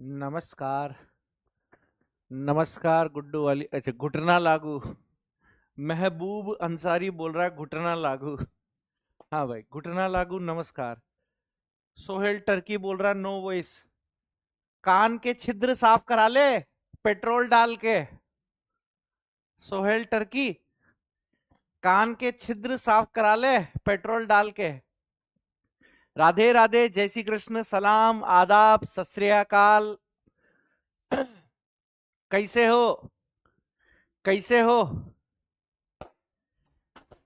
नमस्कार। नमस्कार गुड्डू वाली, अच्छा घुटना लागू। महबूब अंसारी बोल रहा है घुटना लागू। हाँ भाई, घुटना लागू नमस्कार। सोहेल टर्की बोल रहा है नो वॉइस। कान के छिद्र साफ करा ले पेट्रोल डाल के। सोहेल टर्की, कान के छिद्र साफ करा ले पेट्रोल डाल के। राधे राधे, जय श्री कृष्ण, सलाम आदाब, सत श्री अकाल। कैसे हो? कैसे हो?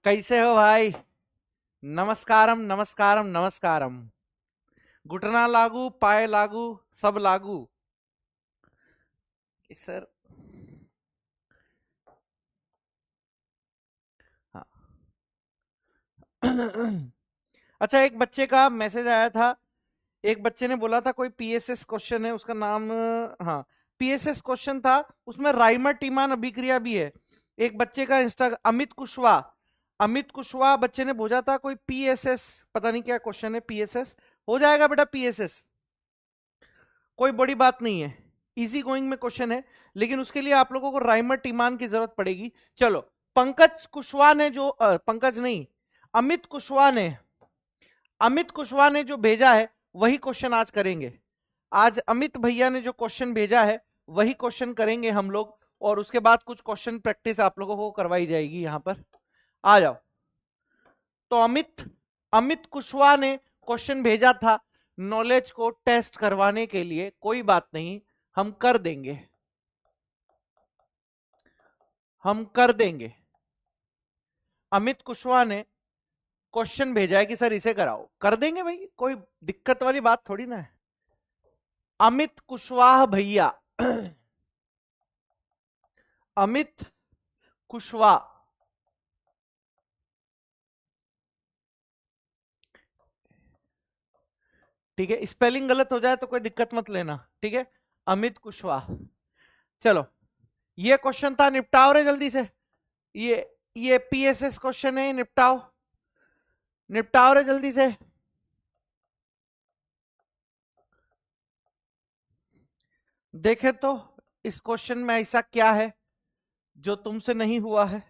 कैसे हो भाई? नमस्कारम नमस्कारम नमस्कारम। घुटना लागू, पाए लागू, सब लागू। सर, हाँ। अच्छा, एक बच्चे का मैसेज आया था। एक बच्चे ने बोला था कोई पीएसएस क्वेश्चन है, उसका नाम, हाँ, पीएसएस क्वेश्चन था। उसमें राइमर टीमान अभिक्रिया भी है। एक बच्चे का इंस्टा, अमित कुशवाहा बच्चे ने भेजा था कोई पीएसएस, पता नहीं क्या क्वेश्चन है पीएसएस। हो जाएगा बेटा पीएसएस, कोई बड़ी बात नहीं है। इजी गोइंग में क्वेश्चन है, लेकिन उसके लिए आप लोगों को राइमर टीमान की जरूरत पड़ेगी। चलो, पंकज कुशवाहा ने जो पंकज नहीं, अमित कुशवाहा ने अमित कुशवाहा ने जो भेजा है वही क्वेश्चन आज करेंगे। आज अमित भैया ने जो क्वेश्चन भेजा है वही क्वेश्चन करेंगे हम लोग, और उसके बाद कुछ क्वेश्चन प्रैक्टिस आप लोगों को करवाई जाएगी। यहां पर आ जाओ। तो अमित अमित कुशवाहा ने क्वेश्चन भेजा था नॉलेज को टेस्ट करवाने के लिए। कोई बात नहीं, हम कर देंगे, हम कर देंगे। अमित कुशवाहा ने क्वेश्चन भेजा है कि सर इसे कराओ, कर देंगे भाई, कोई दिक्कत वाली बात थोड़ी ना है। अमित कुशवाहा भैया, अमित कुशवाहा, ठीक है। स्पेलिंग गलत हो जाए तो कोई दिक्कत मत लेना, ठीक है। अमित कुशवाहा, चलो। ये क्वेश्चन था, निपटाओ रे जल्दी से। ये ये पीएसएस क्वेश्चन है, निपटाओ, निपटाओ रे जल्दी से। देखे तो इस क्वेश्चन में ऐसा क्या है जो तुमसे नहीं हुआ है।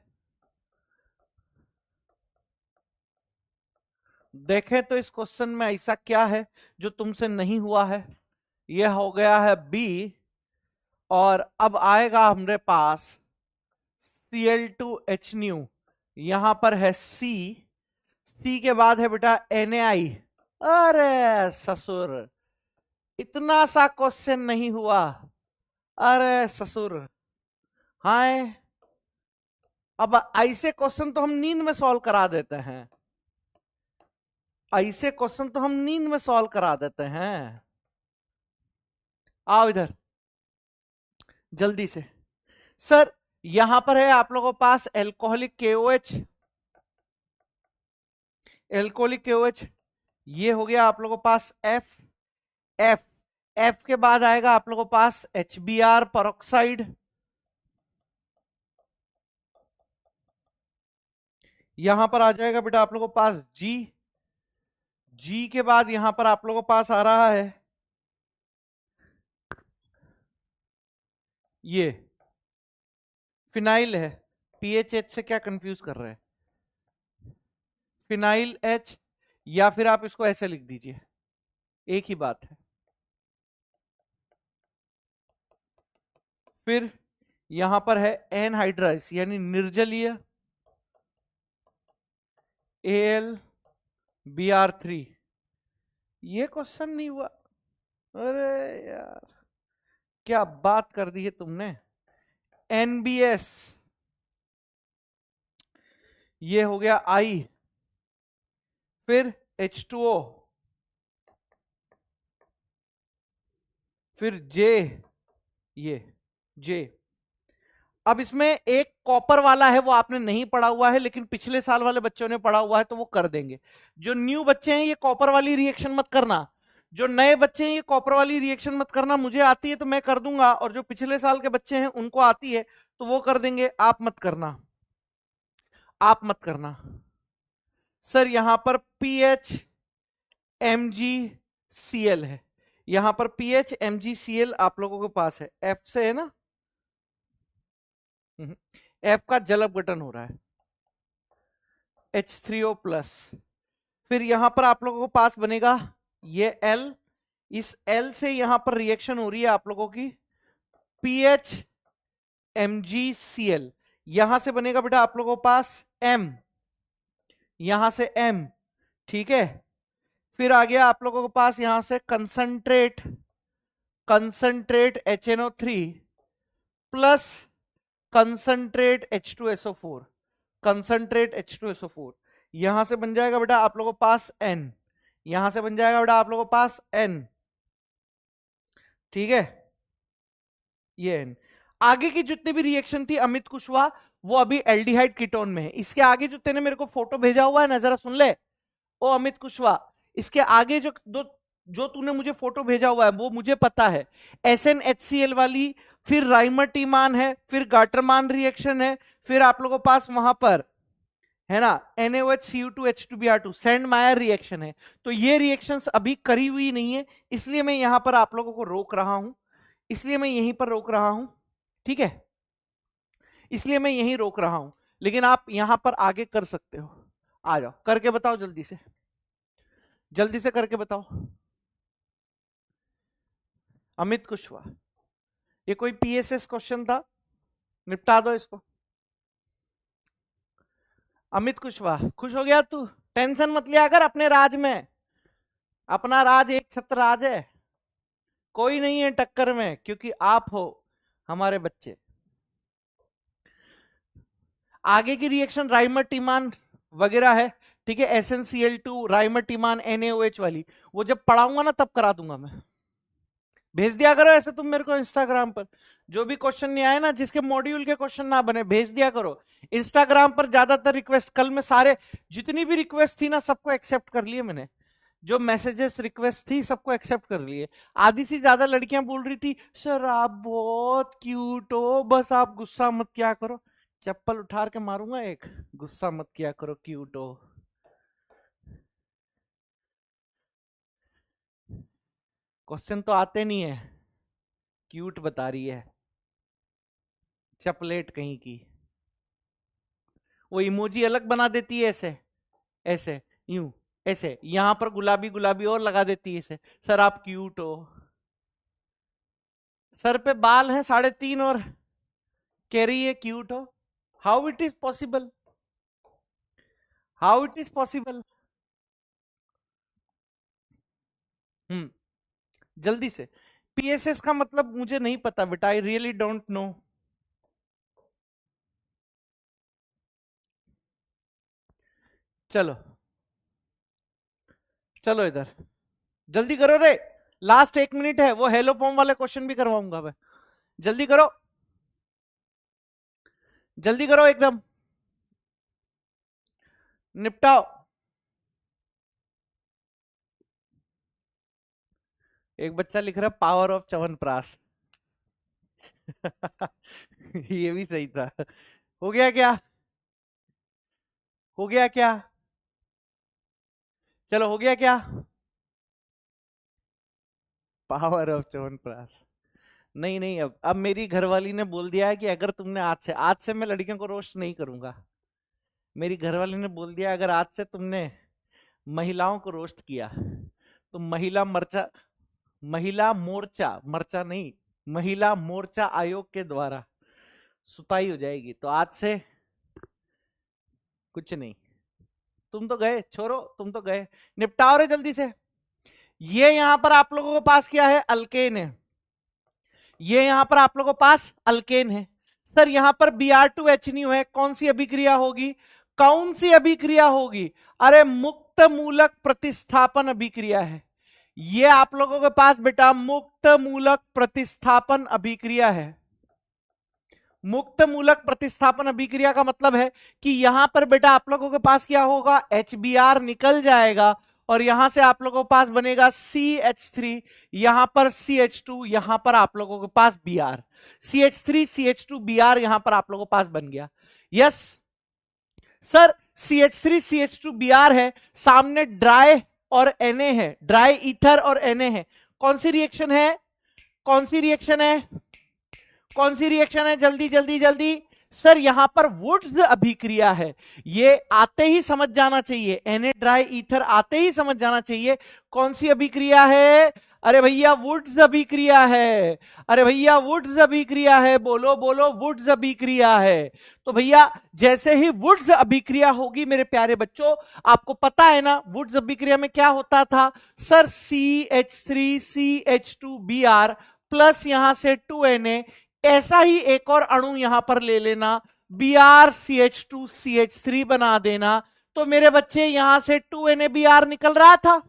देखें तो इस क्वेश्चन में ऐसा क्या है जो तुमसे नहीं हुआ है। यह हो गया है बी, और अब आएगा हमारे पास Cl2H न्यू। यहां पर है सी, सी के बाद है बेटा Na। अरे ससुर, इतना सा क्वेश्चन नहीं हुआ। अरे ससुर, हाय। अब ऐसे क्वेश्चन तो हम नींद में सॉल्व करा देते हैं, ऐसे क्वेश्चन तो हम नींद में सॉल्व करा देते हैं। आओ इधर जल्दी से। सर, यहां पर है आप लोगों के पास एल्कोहलिक KOH, एल्कोहलिक KOH। ये हो गया आप लोगों के पास एफ, एफ एफ के बाद आएगा आप लोगों के पास HBr परऑक्साइड। यहां पर आ जाएगा बेटा आप लोगों के पास जी, जी के बाद यहां पर आप लोगों के पास आ रहा है ये फिनाइल है। PHH से क्या कंफ्यूज कर रहे हैं? फिनाइल H, या फिर आप इसको ऐसे लिख दीजिए, एक ही बात है। फिर यहां पर है एनहाइड्राइस यानी निर्जलीय, AlBr3। ये क्वेश्चन नहीं हुआ। अरे यार, क्या बात कर दी है तुमने। NBS, ये हो गया I। फिर H2O, फिर J, ये J। अब इसमें एक कॉपर वाला है, वो आपने नहीं पढ़ा हुआ है, लेकिन पिछले साल वाले बच्चों ने पढ़ा हुआ है तो वो कर देंगे। जो न्यू बच्चे हैं ये कॉपर वाली रिएक्शन मत करना, जो नए बच्चे हैं ये कॉपर वाली रिएक्शन मत करना। मुझे आती है तो मैं कर दूंगा, और जो पिछले साल के बच्चे हैं उनको आती है तो वो कर देंगे। आप मत करना, आप मत करना। सर यहां पर PH MgCl है, यहां पर पीएच MgCl आप लोगों के पास है, F से है ना, F का जल अपघटन हो रहा है, H3O+। फिर यहां पर आप लोगों के पास बनेगा ये L, इस L से यहां पर रिएक्शन हो रही है आप लोगों की पीएच MgCl, यहां से बनेगा बेटा आप लोगों के पास M, यहां से M, ठीक है। फिर आ गया आप लोगों के पास यहां से concentrate HNO3 plus concentrate H2SO4, concentrate H2SO4, यहां से बन जाएगा बेटा आप लोगों के पास N, यहां से बन जाएगा बेटा आप लोगों के पास N, ठीक है, ये N। आगे की जितनी भी रिएक्शन थी अमित कुशवाहा, वो अभी एल्डिहाइड कीटोन में है। इसके आगे जो तेने मेरे को फोटो भेजा हुआ है ना, जरा सुन ले ओ अमित कुशवाहा, इसके आगे जो तूने मुझे फोटो भेजा हुआ है वो मुझे पता है, SnHCl वाली, फिर राइमर-टीमान है, फिर गाटरमान रिएक्शन है, फिर आप लोगों के पास वहां पर है ना NaOH Cu2H2Br2 सैंड-मायर रिएक्शन है। तो ये रिएक्शंस अभी करी हुई नहीं है, इसलिए मैं यहां पर आप लोगों को रोक रहा हूं, इसलिए मैं यहीं पर रोक रहा हूं, ठीक है, इसलिए मैं यहीं रोक रहा हूं। लेकिन आप यहां पर आगे कर सकते हो, आ जाओ करके बताओ, जल्दी से करके बताओ। अमित कुशवाहा, ये कोई PSS क्वेश्चन था, निपटा दो इसको। अमित कुशवाहा, खुश हो गया तू? टेंशन मत लिया कर अपने राज में, अपना राज एक छत्र राज है, कोई नहीं है टक्कर में, क्योंकि आप हो हमारे बच्चे। आगे की रिएक्शन राइमर-टीमान वगैरह है, ठीक है, SnCl2 राइमर-टीमान NaOH वाली, वो जब पढ़ाऊंगा ना तब करा दूंगा मैं। भेज दिया करो ऐसे तुम मेरे को इंस्टाग्राम पर, जो भी क्वेश्चन नहीं आए ना, जिसके मॉड्यूल के क्वेश्चन ना बने, भेज दिया करो इंस्टाग्राम पर। ज्यादातर रिक्वेस्ट कल में सारे जितनी भी रिक्वेस्ट थी ना सबको एक्सेप्ट कर लिए मैंने, जो मैसेजेस रिक्वेस्ट थी सबको एक्सेप्ट कर लिए। आधी से ज्यादा लड़कियां बोल रही थी सर आप बहुत क्यूट हो, बस आप गुस्सा मत किया करो, चप्पल उठार के मारूंगा एक, गुस्सा मत किया करो, क्यूट हो। क्वेश्चन तो आते नहीं है, क्यूट बता रही है, चपलेट कहीं की। वो इमोजी अलग बना देती है ऐसे ऐसे, यूं ऐसे, यहां पर गुलाबी गुलाबी और लगा देती है ऐसे, सर आप क्यूट हो। सर पे बाल हैं 3.5 और कह रही है क्यूट हो। How it is possible, how it is possible. जल्दी से, PSS का मतलब मुझे नहीं पता बेटा, आई रियली डोंट नो। चलो चलो इधर, जल्दी करो रे, लास्ट 1 मिनट है, वो हेलो फॉर्म वाले क्वेश्चन भी करवाऊंगा मैं, जल्दी करो, जल्दी करो एकदम, निपटाओ। एक बच्चा लिख रहा है पावर ऑफ च्यवनप्राश ये भी सही था। हो गया क्या, हो गया क्या, चलो हो गया क्या, पावर ऑफ च्यवनप्राश। नहीं नहीं, अब मेरी घरवाली ने बोल दिया है कि अगर तुमने आज से मैं लड़कियों को रोस्ट नहीं करूंगा। मेरी घरवाली ने बोल दिया अगर आज से तुमने महिलाओं को रोस्ट किया तो महिला मोर्चा, मर्चा नहीं, महिला मोर्चा आयोग के द्वारा सुताई हो जाएगी। तो आज से कुछ नहीं, तुम तो गए छोरो, तुम तो गए, निपटाओ रे जल्दी से। ये यहां पर आप लोगों के पास क्या है, अल्केन है, ये यहां पर आप लोगों के पास अल्केन है। सर यहां पर Br2H है, कौन सी अभिक्रिया होगी, कौन सी अभिक्रिया होगी, अरे मुक्त मूलक प्रतिस्थापन अभिक्रिया है। ये आप लोगों के पास बेटा मुक्त मूलक प्रतिस्थापन अभिक्रिया है। मुक्त मूलक प्रतिस्थापन अभिक्रिया का मतलब है कि यहां पर बेटा आप लोगों के पास क्या होगा, HBr निकल जाएगा और यहां से आप लोगों के पास बनेगा CH3, यहां पर CH2, यहां पर आप लोगों के पास Br, CH3 CH2 Br यहां पर आप लोगों के पास बन गया। Yes sir, CH3 CH2 Br है, सामने ड्राई और Na है, ड्राई ईथर और Na है, कौन सी रिएक्शन है, कौन सी रिएक्शन है, कौन सी रिएक्शन है, जल्दी जल्दी जल्दी। सर यहां पर वुड्स अभिक्रिया है, ये आते ही समझ जाना चाहिए, Na ड्राई ईथर आते ही समझ जाना चाहिए कौन सी अभिक्रिया है। अरे भैया वुड्स अभिक्रिया है, अरे भैया वुड्स अभिक्रिया है, बोलो बोलो वुड्स अभिक्रिया है। तो भैया जैसे ही वुड्स अभिक्रिया होगी मेरे प्यारे बच्चों, आपको पता है ना वुड्स अभिक्रिया में क्या होता था सर, CH3CH2Br प्लस यहां से 2Na, ऐसा ही एक और अणु यहां पर ले लेना, BrCH2CH3 बना देना। तो मेरे बच्चे यहां से 2NaBr निकल रहा था,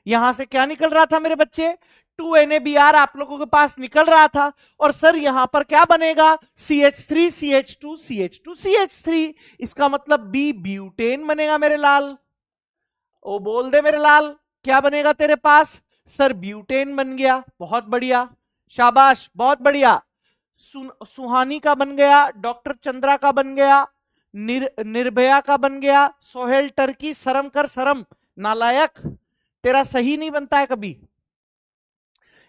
यहां से क्या निकल रहा था मेरे बच्चे, 2NaBr आप लोगों के पास निकल रहा था। और सर यहां पर क्या बनेगा, CH3CH2CH2CH3, इसका मतलब B ब्यूटेन बनेगा मेरे लाल। ओ बोल दे मेरे लाल, क्या बनेगा तेरे पास, सर ब्यूटेन बन गया, बहुत बढ़िया, शाबाश बहुत बढ़िया। सुहानी का बन गया, डॉक्टर चंद्रा का बन गया, निर्भया का बन गया, सोहेल टर्की, शर्म कर शर्म, नालायक, तेरा सही नहीं बनता है कभी,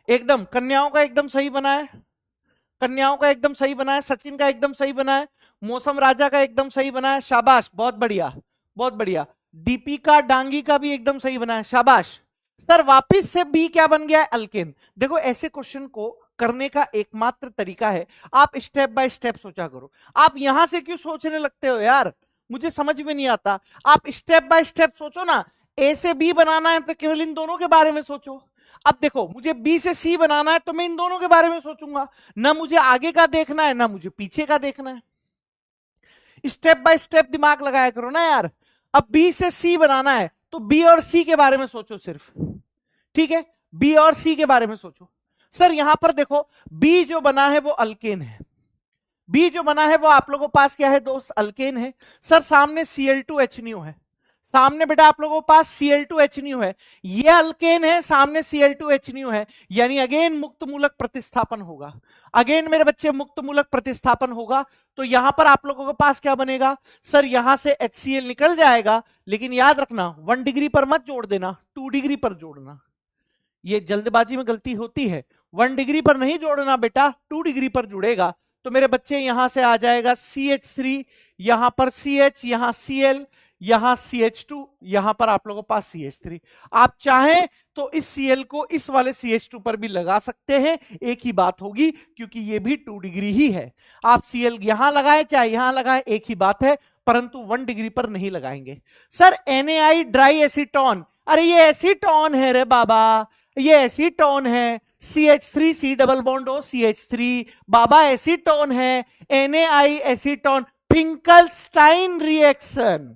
एकदम कन्याओं का एकदम सही बना है, कन्याओं का एकदम सही बना है, सचिन का एकदम सही बना है, मौसम राजा का एकदम सही बना है, शाबाश बहुत बढ़िया बहुत बढ़िया, दीपिका डांगी का भी एकदम सही बना है, शाबाश। सर वापिस से बी क्या बन गया है, अल्केन। देखो ऐसे क्वेश्चन को करने का एकमात्र तरीका है, आप स्टेप बाय स्टेप सोचा करो। आप यहां से क्यों सोचने लगते हो यार, मुझे समझ में नहीं आता। आप स्टेप बाय स्टेप सोचो ना, ए से बी बनाना है तो केवल इन दोनों के बारे में सोचो। अब देखो मुझे बी से सी बनाना है तो मैं इन दोनों के बारे में सोचूंगा, ना मुझे आगे का देखना है ना मुझे पीछे का देखना है। स्टेप बाय स्टेप दिमाग लगाया करो ना यार। अब बी से सी बनाना है तो बी और सी के बारे में सोचो सिर्फ, ठीक है, बी और सी के बारे में सोचो। सर यहां पर देखो बी जो बना है वो अल्केन है, बी जो बना है वो आप लोगों के पास क्या है दोस्त, अल्केन है। सर सामने Cl2H है, सामने बेटा आप लोगों के पास Cl2H है, ये अल्केन है, सामने Cl2H है, यानी अगेन मुक्त मूलक प्रतिस्थापन होगा, अगेन मेरे बच्चे मुक्त मूलक प्रतिस्थापन होगा। तो यहां पर आप लोगों के पास क्या बनेगा, सर यहां से HCl निकल जाएगा, लेकिन याद रखना 1 डिग्री पर मत जोड़ देना, 2 डिग्री पर जोड़ना, ये जल्दबाजी में गलती होती है, 1 डिग्री पर नहीं जोड़ना बेटा, 2 डिग्री पर जुड़ेगा। तो मेरे बच्चे यहां से आ जाएगा CH3, यहां पर CH, यहां Cl, यहां CH2, यहां पर आप लोगों के पास CH3। आप चाहें तो इस Cl को इस वाले CH2 पर भी लगा सकते हैं, एक ही बात होगी, क्योंकि ये भी 2 डिग्री ही है। आप Cl यहां लगाए चाहे यहां लगाए, एक ही बात है, परंतु 1 डिग्री पर नहीं लगाएंगे। सर NaI ड्राई एसीटोन, अरे ये एसीटोन है रे बाबा, ये एसीटोन है, CH3C double bond O CH3, बाबा एसीटोन है, NaI एसीटोन, फिंकलस्टाइन रिएक्शन,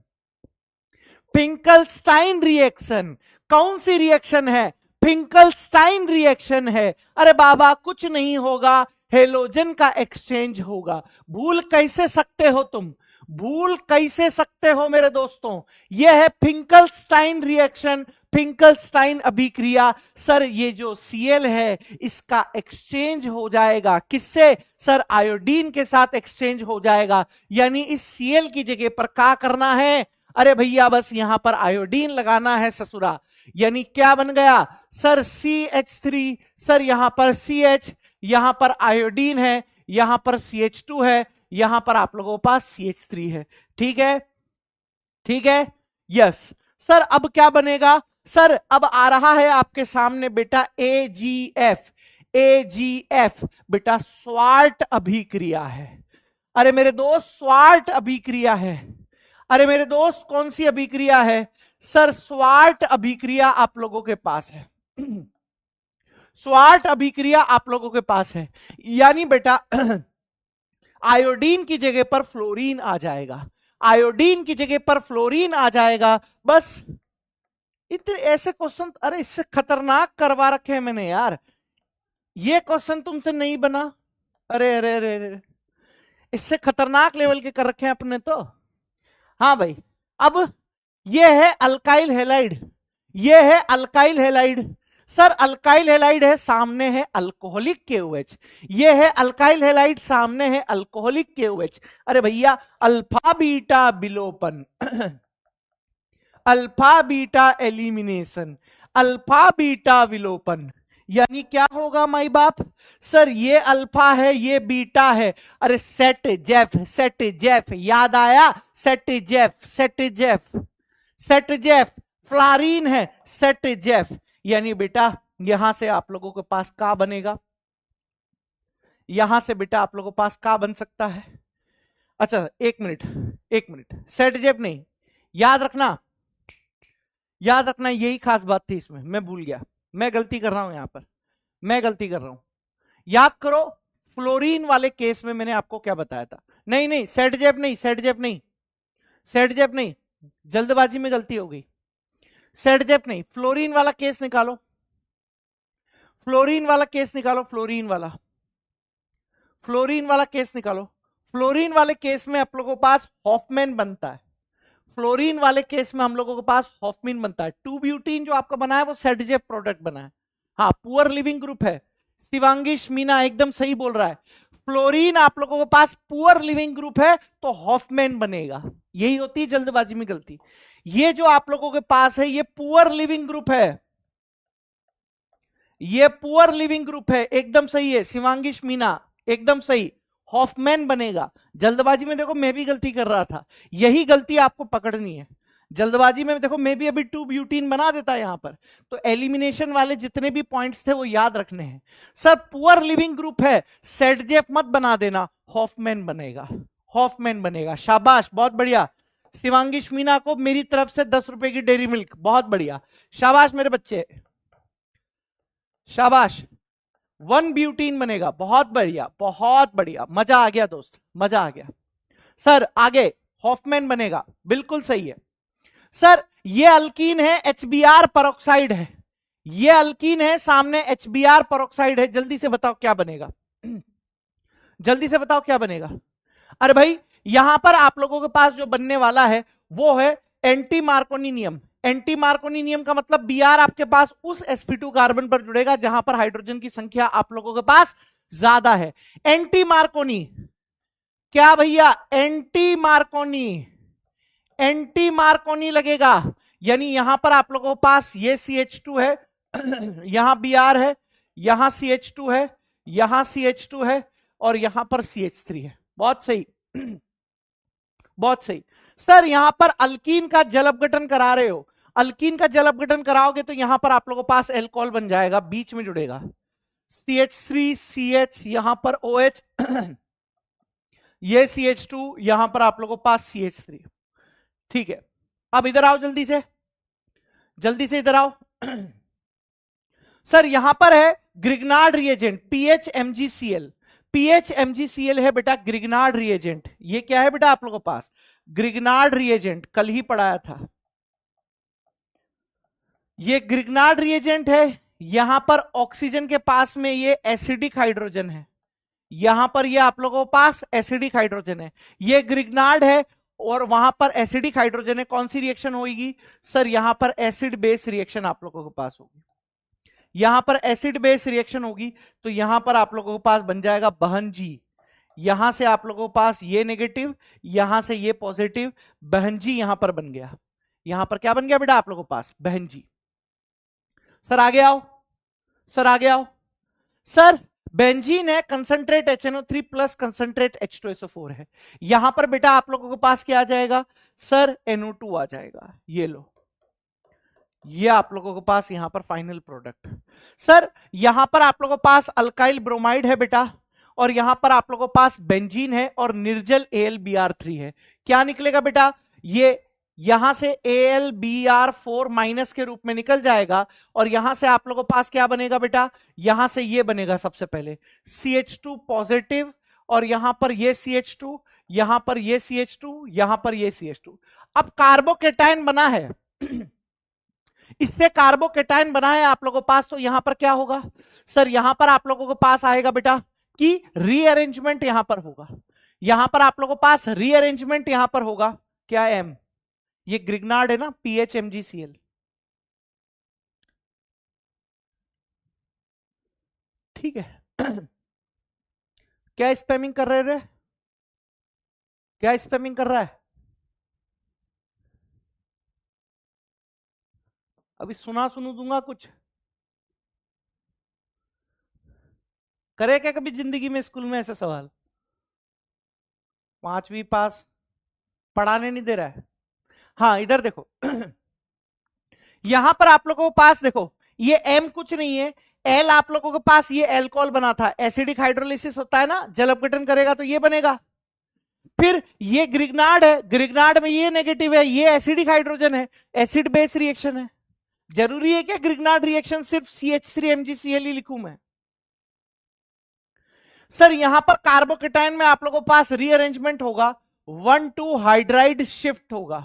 फिंकलस्टाइन रिएक्शन, कौन सी रिएक्शन है, फिंकलस्टाइन रिएक्शन है। अरे बाबा कुछ नहीं होगा, हेलोजन का एक्सचेंज होगा। भूल कैसे सकते हो तुम, भूल कैसे सकते हो मेरे दोस्तों, यह है फिंकलस्टाइन रिएक्शन, फिंकलस्टाइन अभिक्रिया। सर ये जो Cl है इसका एक्सचेंज हो जाएगा किससे, सर आयोडीन के साथ एक्सचेंज हो जाएगा, यानी इस Cl की जगह पर क्या करना है, अरे भैया बस यहां पर आयोडीन लगाना है ससुरा, यानी क्या बन गया सर CH3, सर यहां पर CH, यहां पर आयोडीन है, यहां पर CH2 है, यहां पर आप लोगों के पास CH3 है, ठीक है, ठीक है, यस। सर अब क्या बनेगा, सर अब आ रहा है आपके सामने बेटा AgF, AgF बेटा स्वार्ट अभिक्रिया है। अरे मेरे दोस्त स्वार्ट अभिक्रिया है, अरे मेरे दोस्त कौन सी अभिक्रिया है, सर स्वार्ट अभिक्रिया आप लोगों के पास है, स्वार्ट अभिक्रिया आप लोगों के पास है, यानी बेटा आयोडीन की जगह पर फ्लोरीन आ जाएगा, आयोडीन की जगह पर फ्लोरीन आ जाएगा, बस इतने ऐसे क्वेश्चन, अरे इससे खतरनाक करवा रखे हैं मैंने यार, ये क्वेश्चन तुमसे नहीं बना, अरे अरे अरे अरे इससे खतरनाक लेवल के कर रखे हैं अपने तो। हाँ भाई, अब ये है अल्काइल हैलाइड, ये है alkyl halide, sir alkyl halide है, सामने है अल्कोहलिक KOH, ये है अल्काइल हैलाइड, सामने है अल्कोहलिक KOH। अरे भैया अल्फा बीटा विलोपन alpha beta elimination, alpha beta विलोपन, यानी क्या होगा माई बाप? सर ये अल्फा है, ये बीटा है। अरे सेट जेफ, सेट जेफ याद आया? सेट जेफ, सेट जेफ, सेट जेफ। फ्लारीन है, सेट जेफ। यानी बेटा यहां से आप लोगों के पास का बनेगा, यहां से बेटा आप लोगों के पास का बन सकता है। अच्छा एक मिनट, एक मिनट, सेट जेफ नहीं, याद रखना, याद रखना, यही खास बात थी इसमें, मैं भूल गया, मैं गलती कर रहा हूं यहां पर, मैं गलती कर रहा हूं। याद करो फ्लोरीन वाले केस में मैंने आपको क्या बताया था? नहीं नहीं, सेट जेप नहीं, सेट जेप नहीं, सेट जेप नहीं, जल्दबाजी में गलती हो गई। सेट जेप नहीं, फ्लोरीन वाला केस निकालो, फ्लोरीन वाला केस निकालो, फ्लोरीन वाला, फ्लोरीन वाला केस निकालो। फ्लोरीन वाले केस में आप लोगों के पास हॉफमैन बनता है, फ्लोरीन वाले केस में हम लोगों के पास हॉफमीन बनता है। 2 ब्यूटीन जो आपका बना है वो सेटजेप प्रोडक्ट बना है। हाँ पुअर लिविंग ग्रुप है, शिवांगीश मीना एकदम सही बोल रहा है। फ्लोरीन आप लोगों के पास पुअर लिविंग ग्रुप है तो हॉफमैन बनेगा, यही होती है जल्दबाजी में गलती। ये जो आप लोगों के पास है ये पुअर लिविंग ग्रुप है, ये पुअर लिविंग ग्रुप है, एकदम सही है शिवांगीश मीना, एकदम सही, हॉफमैन बनेगा। जल्दबाजी में देखो मैं भी गलती कर रहा था, यही गलती आपको पकड़नी है। जल्दबाजी में देखो मैं भी अभी 2 ब्यूटीन बना देता यहां पर, तो एलिमिनेशन वाले जितने भी पॉइंट्स थे वो याद रखने हैं। सर पुअर लिविंग ग्रुप है, सेटजेफ मत बना देना, हॉफमैन बनेगा, हॉफमैन बनेगा। शाबाश, बहुत बढ़िया। शिवांगीश मीना को मेरी तरफ से 10 रुपए की डेयरी मिल्क, बहुत बढ़िया, शाबाश मेरे बच्चे, शाबाश। 1 ब्यूटीन बनेगा, बहुत बढ़िया, बहुत बढ़िया, मजा आ गया दोस्त, मजा आ गया। सर आगे हॉफमैन बनेगा, बिल्कुल सही है। सर ये अल्कीन है, HBr परऑक्साइड है, ये अल्कीन है, सामने HBr परऑक्साइड है, जल्दी से बताओ क्या बनेगा, जल्दी से बताओ क्या बनेगा। अरे भाई यहां पर आप लोगों के पास जो बनने वाला है वो है एंटी मार्कोनी नियम। एंटी मार्कोनी नियम का मतलब Br आपके पास उस sp2 कार्बन पर जुड़ेगा जहां पर हाइड्रोजन की संख्या आप लोगों के पास ज्यादा है। एंटी मार्कोनी क्या भैया? एंटी मार्कोनी, एंटी मार्कोनी लगेगा, यानी यहां पर आप लोगों के पास ये CH2 है, यहां Br है, यहां CH2 है, यहां CH2 है और यहां पर CH3 है। बहुत सही, बहुत सही। सर यहां पर अल्कीन का जल अपघटन करा रहे हो, अल्कीन का जल अपघटन कराओगे तो यहां पर आप लोगों के पास एल्कोहल बन जाएगा, बीच में जुड़ेगा CH3 CH, यहां पर OH, ये CH2, यहां पर आप लोगों के पास CH3। ठीक है, अब इधर आओ जल्दी से, जल्दी से इधर आओ। सर यहां पर है ग्रिग्नार्ड रिएजेंट PHMgCl, PHMgCl है बेटा ग्रिग्नार्ड रिएजेंट। ये क्या है बेटा आप लोगों के पास? ग्रिग्नार्ड रिएजेंट, कल ही पढ़ाया था। ये ग्रिग्नार्ड रिएजेंट है, यहां पर ऑक्सीजन के पास में ये एसिडिक हाइड्रोजन है, यहां पर ये आप लोगों के पास एसिडिक हाइड्रोजन है, ये ग्रिग्नार्ड है और वहां पर एसिडिक हाइड्रोजन है। कौन सी रिएक्शन होगी? सर यहां पर एसिड बेस रिएक्शन आप लोगों के पास होगी, यहां पर एसिड बेस रिएक्शन होगी, तो यहां पर आप लोगों के पास बन जाएगा बहन जी। यहां से आप लोगों के पास ये नेगेटिव, यहां से ये पॉजिटिव, बहन जी यहां पर बन गया। यहां पर क्या बन गया बेटा आप लोगों के पास? बहन जी। सर आगे आओ, सर आगे आओ। सर बेंजीन है, concentrate HNO3 plus concentrate H2SO4 है, यहां पर बेटा आप लोगों के पास क्या आ जाएगा? सर NO2 आ जाएगा, ये लो, ये आप लोगों के पास यहां पर फाइनल प्रोडक्ट। सर यहां पर आप लोगों के पास अल्काइल ब्रोमाइड है बेटा, और यहां पर आप लोगों के पास बेंजीन है और निर्जल AlBr3 है। क्या निकलेगा बेटा? ये यहां से AlBr4 माइनस के रूप में निकल जाएगा और यहां से आप लोगों के पास क्या बनेगा बेटा? यहां से ये बनेगा सबसे पहले CH2 पॉजिटिव, और यहां पर ये CH2, यहां पर ये CH2, यहां पर ये CH2। अब कार्बोकेटाइन बना है, इससे कार्बोकेटाइन बना है आप लोगों के पास, तो यहां पर क्या होगा? सर यहां पर आप लोगों के पास आएगा बेटा कि रीअरेंजमेंट यहां पर होगा, यहां पर आप लोगों के पास रीअरेंजमेंट यहां पर होगा। क्या M? ये ग्रिग्नार्ड है ना, PHMgCl। ठीक है। क्या स्पैमिंग कर रहे रे? क्या स्पैमिंग कर रहा है? अभी सुना सुनू दूंगा कुछ। करे क्या कभी जिंदगी में स्कूल में ऐसे सवाल? 5वीं पास, पढ़ाने नहीं दे रहा है। हाँ इधर देखो यहां पर आप लोगों के पास देखो, ये एम कुछ नहीं है, एल आप लोगों के पास ये एल्कोहल बना था, एसिडिक हाइड्रोलिसिस होता है ना, जल अपघटन करेगा तो ये बनेगा। फिर ये ग्रिग्नार्ड है, ग्रिग्नार्ड में ये नेगेटिव है, ये एसिडिक हाइड्रोजन है, एसिड बेस रिएक्शन है। जरूरी है क्या ग्रिग्नार्ड रिएक्शन सिर्फ CH3 MgCl ही लिखूं मैं? सर यहां पर कार्बोकेटाइन में आप लोगों के पास रीअरेंजमेंट होगा, 1,2 हाइड्राइड शिफ्ट होगा,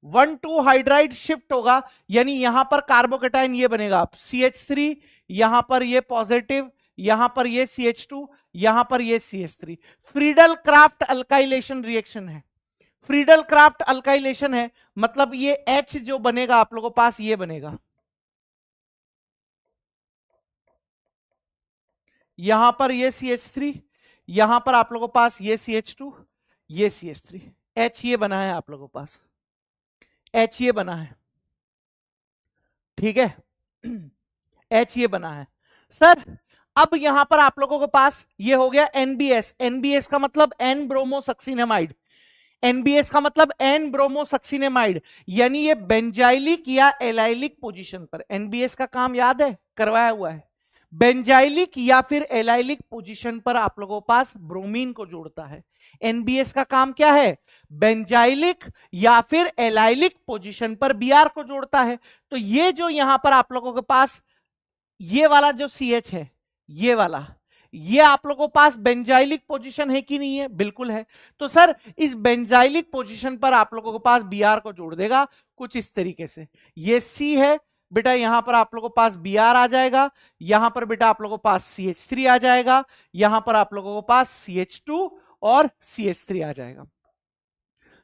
1,2 हाइड्राइड शिफ्ट होगा, यानी यहां पर कार्बोकेटाइन ये बनेगा CH3, यहां पर ये पॉजिटिव, यहां पर ये CH2, यहां पर ये CH3। Friedel craft alkylation reaction है, फ्रीडल क्राफ्ट अल्काइलेशन है, मतलब ये H जो बनेगा आप लोगों के पास ये बनेगा, यहां पर ये CH3, यहां पर आप लोगों के पास ये CH2, ये CH3, H ये बना है आप लोगों के पास, H ये बना है, ठीक है H ये बना है। सर अब यहां पर आप लोगों के पास ये हो गया NBS, NBS का मतलब एन ब्रोमोसक्सिनेमाइड, NBS का मतलब एन ब्रोमोसक्सिनेमाइड, यानी ये बेंजाइलिक या एलाइलिक पोजीशन पर, NBS का काम याद है, करवाया हुआ है, बेंजाइलिक या फिर एलाइलिक पोजीशन पर आप लोगों के पास ब्रोमीन को जोड़ता है। NBS का काम क्या है? बेंजाइलिक या फिर एलाइलिक पोजीशन पर Br को जोड़ता है। तो ये जो यहां पर आप लोगों के पास ये वाला जो CH है, ये वाला, ये आप लोगों के पास बेंजाइलिक पोजीशन है कि नहीं है? बिल्कुल है। तो सर इस बेंजाइलिक पोजीशन पर आप लोगों के पास Br को जोड़ देगा कुछ इस तरीके से, ये C है बेटा, यहां पर आप लोगों के पास Br आ जाएगा, यहां पर बेटा आप लोगों के पास CH3 आ जाएगा, यहां पर आप लोगों के पास CH2 और CH3 आ जाएगा।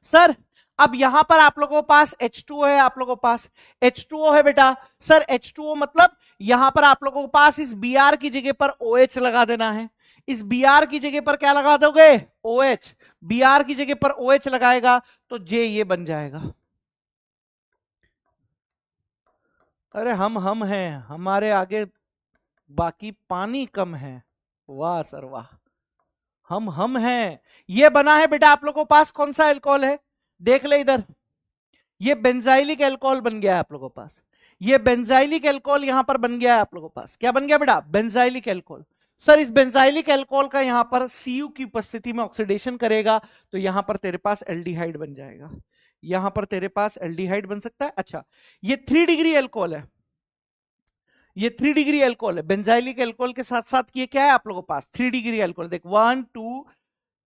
सर अब यहां पर आप लोगों के पास H2O है, आप लोगों के पास H2O है बेटा। सर H2O मतलब यहां पर आप लोगों के पास इस Br की जगह पर OH लगा देना है, इस Br की जगह पर क्या लगा दोगे? OH, Br की जगह पर OH लगाएगा तो J ये बन जाएगा। अरे हम हैं, हमारे आगे बाकी पानी कम है, वाह सर वाह, हम हैं। ये बना है बेटा आप लोगों के पास कौन सा अल्कोहल है? देख ले इधर, ये बेंजाइलिक अल्कोहल बन गया है आप लोगों के पास, ये बेंजाइलिक अल्कोहल यहां पर बन गया है आप लोगों के पास। क्या बन गया बेटा? Benzylic alcohol. सर इस बेंजाइलिक अल्कोहल का यहां पर Cu की उपस्थिति में ऑक्सीडेशन करेगा तो यहां पर तेरे पास एल्डिहाइड बन जाएगा, यहां पर तेरे पास एल्डिहाइड बन सकता है। अच्छा ये 3 डिग्री अल्कोहल है, ये 3 डिग्री अल्कोहल है, बेंजाइलिक अल्कोहल के साथ साथ ये क्या है आप लोगों के पास? 3 डिग्री अल्कोहल। देख 1 2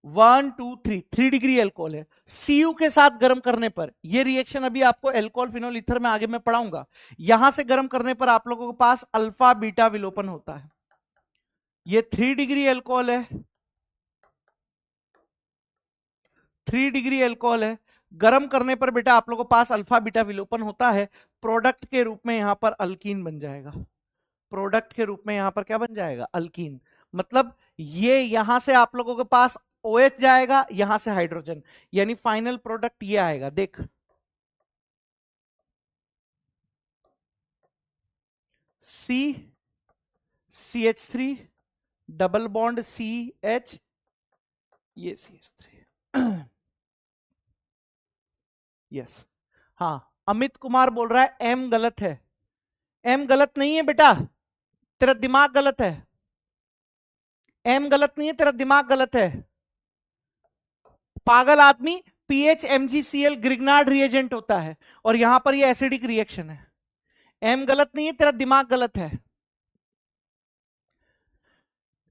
1 2 3, 3 डिग्री अल्कोहल है। Cu के साथ गर्म करने पर ये रिएक्शन अभी आपको अल्कोहल फिनोल ईथर में आगे मैं पढ़ाऊंगा, यहां से गर्म करने पर आप लोगों के पास अल्फा बीटा विलोपन होता है। ये 3 डिग्री अल्कोहल है, 3 डिग्री अल्कोहल है, गर्म करने पर बेटा आप लोगों के पास अल्फा बीटा विलोपन होता है, प्रोडक्ट के रूप में यहां पर अल्कीन बन जाएगा, प्रोडक्ट के रूप में यहां पर क्या बन जाएगा? अल्कीन। मतलब ये यहां से आप लोगों के पास OH जाएगा, यहां से हाइड्रोजन, यानी फाइनल प्रोडक्ट ये आएगा। देख CH3 डबल बॉन्ड CH, ये CH3 यस। हाँ अमित कुमार बोल रहा है M गलत है, M गलत नहीं है बेटा, तेरा दिमाग गलत है, M गलत नहीं है, तेरा दिमाग गलत है पागल आदमी। पीएच MgCl ग्रिग्नार्ड रिएजेंट होता है और यहां पर ये एसिडिक रिएक्शन है, M गलत नहीं है, तेरा दिमाग गलत है।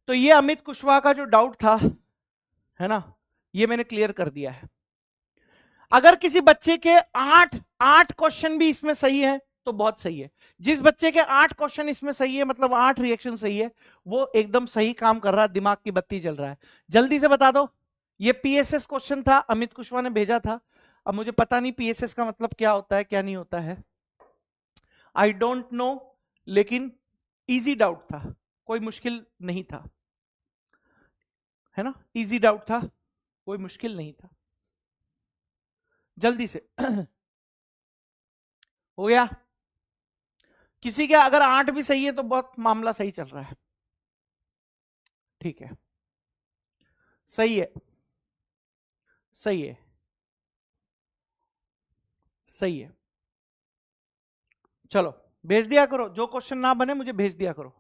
तो ये अमित कुशवाहा का जो डाउट था है ना, ये मैंने क्लियर कर दिया है। अगर किसी बच्चे के 8 क्वेश्चन भी इसमें सही है तो बहुत सही है, जिस बच्चे के 8 क्वेश्चन इसमें सही है मतलब 8 रिएक्शन सही है, वो एकदम सही काम कर रहा है, दिमाग की बत्ती जल रहा है। जल्दी से बता दो, ये PSS क्वेश्चन था, अमित कुशवाहा ने भेजा था। अब मुझे पता नहीं PSS का मतलब क्या होता है क्या नहीं होता है, आई डोंट नो, लेकिन इजी डाउट था, कोई मुश्किल नहीं था, है ना, इजी डाउट था, कोई मुश्किल नहीं था। जल्दी से हो गया किसी के? अगर 8 भी सही है तो बहुत मामला सही चल रहा है। ठीक है, सही है, सही है, सही है। चलो भेज दिया करो, जो क्वेश्चन ना बने मुझे भेज दिया करो,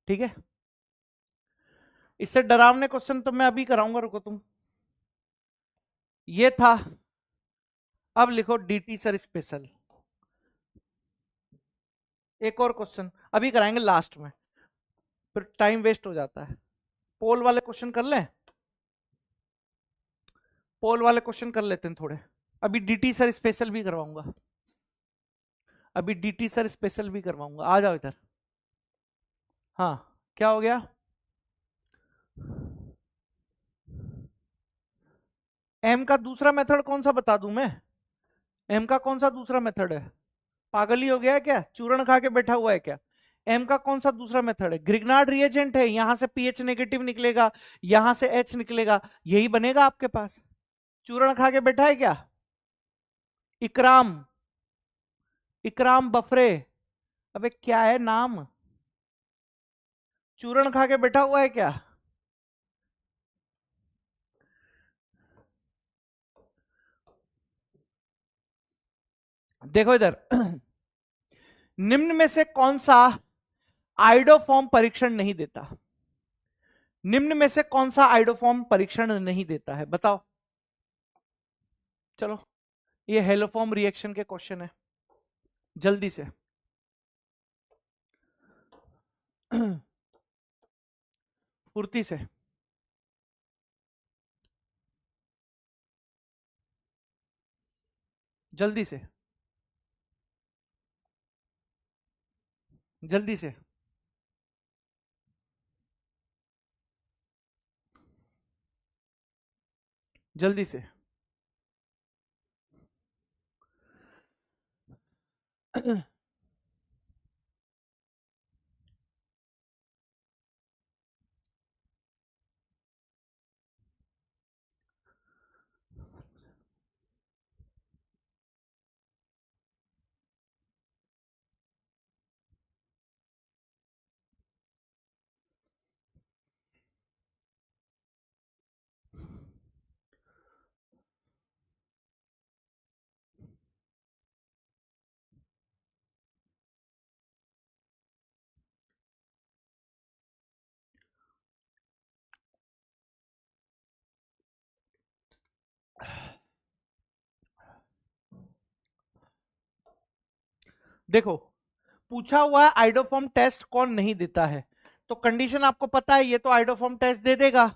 ठीक है। इससे डरावने क्वेश्चन तो मैं अभी कराऊंगा, रुको तुम। ये था, अब लिखो डीटी सर स्पेशल। एक और क्वेश्चन अभी कराएंगे लास्ट में, फिर टाइम वेस्ट हो जाता है। पोल वाले क्वेश्चन कर लें, पोल वाले क्वेश्चन कर लेते हैं थोड़े। अभी डीटी सर स्पेशल भी करवाऊंगा, अभी डीटी सर स्पेशल भी करवाऊंगा, आ जाओ इधर। हाँ, क्या हो गया? एम का दूसरा मेथड कौन सा बता दूं मैं? एम का कौन सा दूसरा मेथड है? पागल ही हो गया है क्या? चूर्ण खा के बैठा हुआ है क्या? एम का कौन सा दूसरा मेथड है? ग्रिग्नार्ड रिएजेंट है, यहां से पीएच नेगेटिव निकलेगा, यहां से एच निकलेगा, यही बनेगा आपके पास। चूर्ण खा के बैठा है क्या? इकराम, इकराम बफरे, अबे क्या है नाम? चूर्ण खा के बैठा हुआ है क्या? देखो इधर निम्न में से कौन सा आइडोफॉर्म परीक्षण नहीं देता? निम्न में से कौन सा आइडोफॉर्म परीक्षण नहीं देता है, बताओ। चलो, ये हेलोफॉर्म रिएक्शन के क्वेश्चन है, जल्दी से फुर्ती से। जल्दी से, जल्दी से। जल्दी से देखो, पूछा हुआ है आइडोफॉर्म टेस्ट कौन नहीं देता है, तो कंडीशन आपको पता है, ये तो आइडोफॉर्म टेस्ट दे देगा,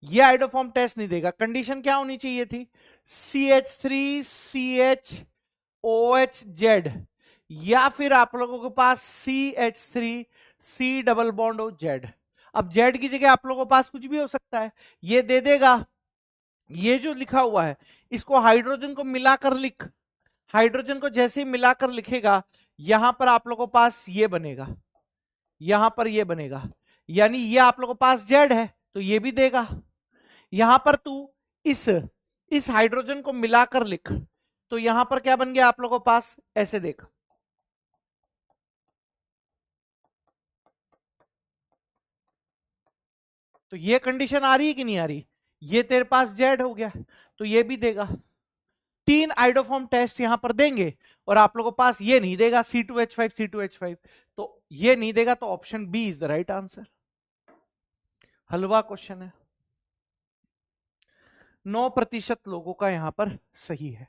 ये आइडोफॉर्म टेस्ट नहीं देगा। कंडीशन क्या होनी चाहिए थी? CH3CHOH Z, या फिर आप लोगों के पास CH3C डबल बॉन्ड हो Z। अब Z की जगह आप लोगों के पास कुछ भी हो सकता है, ये दे देगा। ये जो लिखा हुआ है इसको हाइड्रोजन को मिलाकर लिख, हाइड्रोजन को जैसे ही मिलाकर लिखेगा यहां पर आप लोगों के पास ये बनेगा, यहां पर ये बनेगा, यानी ये आप लोगों के पास जेड है तो ये भी देगा। यहां पर तू इस हाइड्रोजन को मिलाकर लिख, तो यहां पर क्या बन गया आप लोगों के पास, ऐसे देख। तो ये कंडीशन आ रही है कि नहीं आ रही? ये तेरे पास जेड हो गया तो ये भी देगा। तीन आइडोफॉर्म टेस्ट यहां पर देंगे और आप लोगों के पास ये नहीं देगा C2H5 C2H5, तो ये नहीं देगा, तो option B is the right answer. हलवा क्वेश्चन है, 9% लोगों का यहां पर सही है।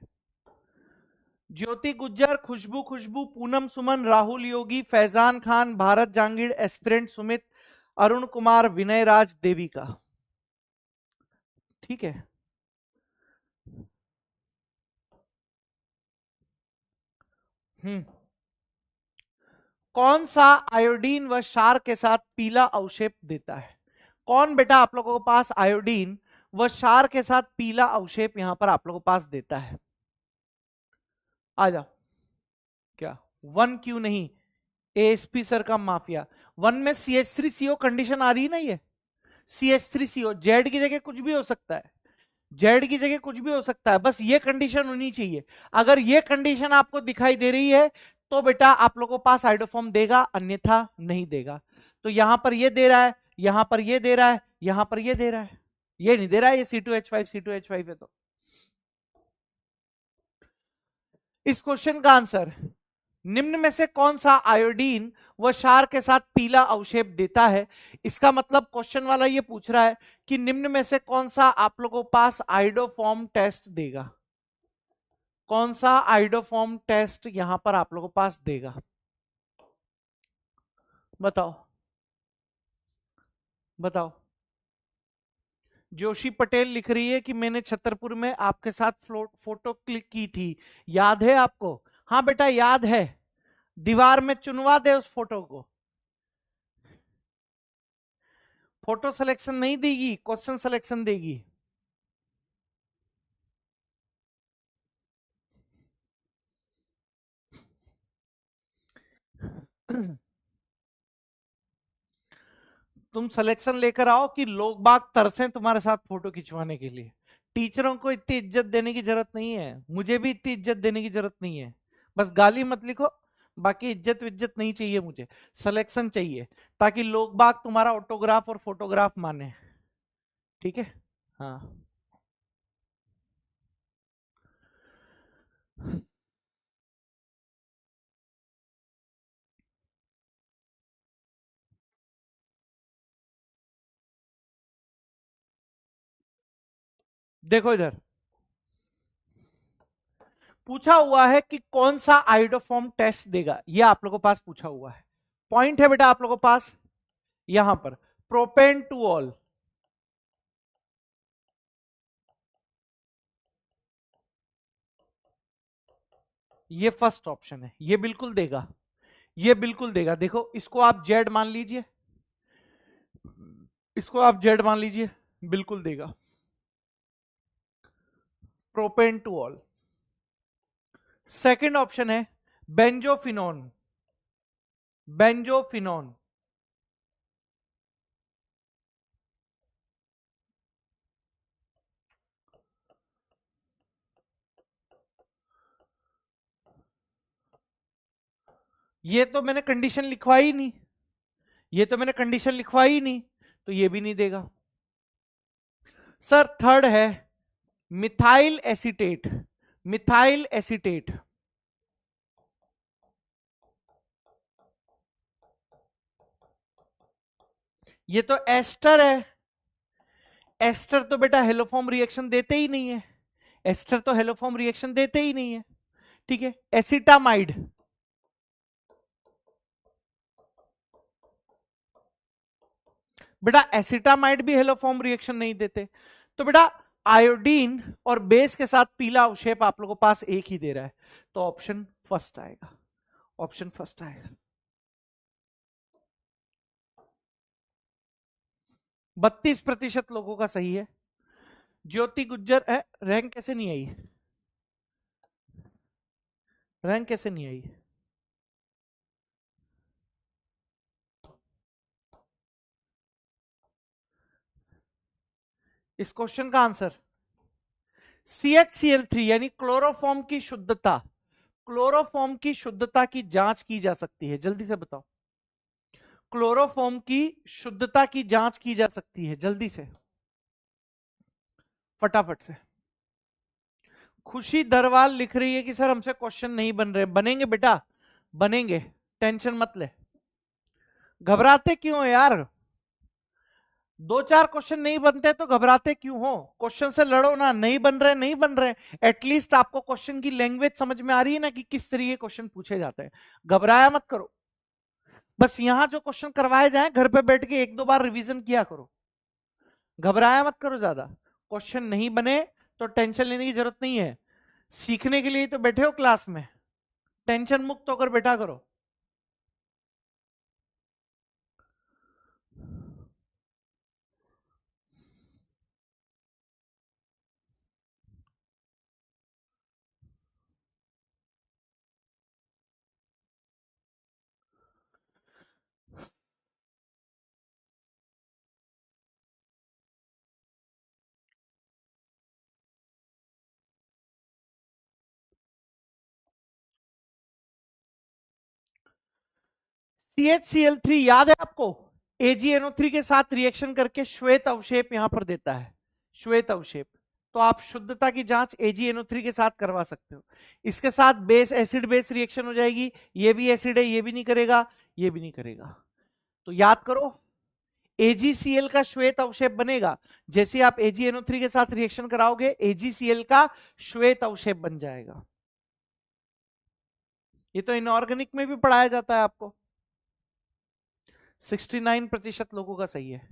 ज्योति गुज्जर, खुशबू खुशबू, पूनम सुमन, राहुल योगी, फैजान खान, भारत जांगीर, एस्पिरेंट सुमित, अरुण कुमार, विनय राज, देविका। ठीक है, कौन सा आयोडीन व क्षार के साथ पीला अवशेप देता है? कौन बेटा आप लोगों के पास आयोडीन व क्षार के साथ पीला अवशेप यहां पर आप लोगों के पास देता है? आ जाओ। क्या वन क्यों नहीं? एएसपी सर का माफिया। वन में CH3CO कंडीशन आ रही है ना, ये CH3CO, जेड की जगह कुछ भी हो सकता है, जेड की जगह कुछ भी हो सकता है, बस ये कंडीशन होनी चाहिए। अगर ये कंडीशन आपको दिखाई दे रही है तो बेटा आप लोगों को पास आइडोफॉर्म देगा, अन्यथा नहीं देगा। तो यहां पर ये दे रहा है, यहां पर ये दे रहा है, यहां पर ये दे रहा है, ये नहीं दे रहा है, ये C2H5 है। तो इस क्वेश्चन का आंसर, निम्न में से कौन सा आयोडीन व क्षार के साथ पीला अवशेप देता है? इसका मतलब क्वेश्चन वाला ये पूछ रहा है कि निम्न में से कौन सा आप लोगों के पास आइडोफॉर्म टेस्ट देगा, कौन सा आइडोफॉर्म टेस्ट यहां पर आप लोगों के पास देगा, बताओ बताओ। जोशी पटेल लिख रही है कि मैंने छतरपुर में आपके साथ फोटो क्लिक की थी, याद है आपको? हाँ बेटा याद है, दीवार में चुनवा दे उस फोटो को। फोटो सिलेक्शन नहीं देगी, क्वेश्चन सिलेक्शन देगी। तुम सिलेक्शन लेकर आओ कि लोग बाग तरसें तुम्हारे साथ फोटो खिंचवाने के लिए। टीचरों को इतनी इज्जत देने की जरूरत नहीं है, मुझे भी इतनी इज्जत देने की जरूरत नहीं है। बस गाली मत लिखो, बाकी इज्जत विज्जत नहीं चाहिए मुझे, सिलेक्शन चाहिए, ताकि लोग बाग तुम्हारा ऑटोग्राफ और फोटोग्राफ माने। ठीक है। हाँ, देखो इधर पूछा हुआ है कि कौन सा आइडोफॉर्म टेस्ट देगा, ये आप लोगों के पास पूछा हुआ है। पॉइंट है बेटा आप लोगों के पास यहां पर, प्रोपेन टू ऑल, ये फर्स्ट ऑप्शन है, ये बिल्कुल देगा, ये बिल्कुल देगा। देखो इसको आप जेड मान लीजिए, इसको आप जेड मान लीजिए, बिल्कुल देगा, propane two all. Second option है बेंजोफिनोन, बेंजोफिनोन, ये तो मैंने कंडीशन लिखवाई ही नहीं, ये तो मैंने कंडीशन लिखवाई ही नहीं, तो ये भी नहीं देगा। सर थर्ड है मिथाइल एसीटेट, मिथाइल एसीटेट, ये तो एस्टर है, एस्टर तो बेटा हेलोफॉर्म रिएक्शन देते ही नहीं है, एस्टर तो हेलोफॉर्म रिएक्शन देते ही नहीं है। ठीक है, एसिटामाइड, बेटा एसिटामाइड भी हेलोफॉर्म रिएक्शन नहीं देते। तो बेटा आयोडीन और बेस के साथ पीला अवशेप आप लोगों के पास एक ही दे रहा है, तो ऑप्शन फर्स्ट आएगा, ऑप्शन फर्स्ट आएगा। 32% लोगों का सही है। ज्योति गुज्जर है, रैंक कैसे नहीं आई, रैंक कैसे नहीं आई? इस क्वेश्चन का आंसर CHCl3 यानी क्लोरोफॉर्म की शुद्धता, क्लोरोफॉर्म की शुद्धता की जांच की जा सकती है, जल्दी से बताओ। क्लोरोफॉर्म की शुद्धता की जांच की जा सकती है, जल्दी से, फटाफट से। खुशी दरवाल लिख रही है कि सर हमसे क्वेश्चन नहीं बन रहे, बनेंगे बेटा, बनेंगे, टेंशन मत ले। घबराते क्यों हो यार, दो चार क्वेश्चन नहीं बनते तो घबराते क्यों हो? क्वेश्चन से लड़ो ना, नहीं बन रहे नहीं बन रहे, एटलीस्ट आपको क्वेश्चन की लैंग्वेज समझ में आ रही है ना कि किस तरीके क्वेश्चन पूछे जाते हैं। घबराया मत करो, बस यहां जो क्वेश्चन करवाए जाए घर पे बैठ के एक दो बार रिवीजन किया करो, घबराया मत करो ज्यादा। क्वेश्चन नहीं बने तो टेंशन लेने की जरूरत नहीं है, सीखने के लिए तो बैठे हो क्लास में, टेंशन मुक्त होकर बैठा करो। CHCl3 याद है आपको? AgNO3 के साथ रिएक्शन करके श्वेत अवशेप यहां पर देता है, श्वेत अवशेप। तो आप शुद्धता की जांच AgNO3 के साथ करवा सकते हो। इसके साथ बेस एसिड बेस रिएक्शन हो जाएगी, ये भी एसिड है, ये भी नहीं करेगा, ये भी नहीं करेगा। तो याद करो, AgCl का श्वेत अवशेप बनेगा, जैसे आप AgNO3 के साथ रिएक्शन कराओगे AgCl का श्वेत अवशेप बन जाएगा। ये तो इनऑर्गेनिक में भी पढ़ाया जाता है आपको। 69% लोगों का सही है।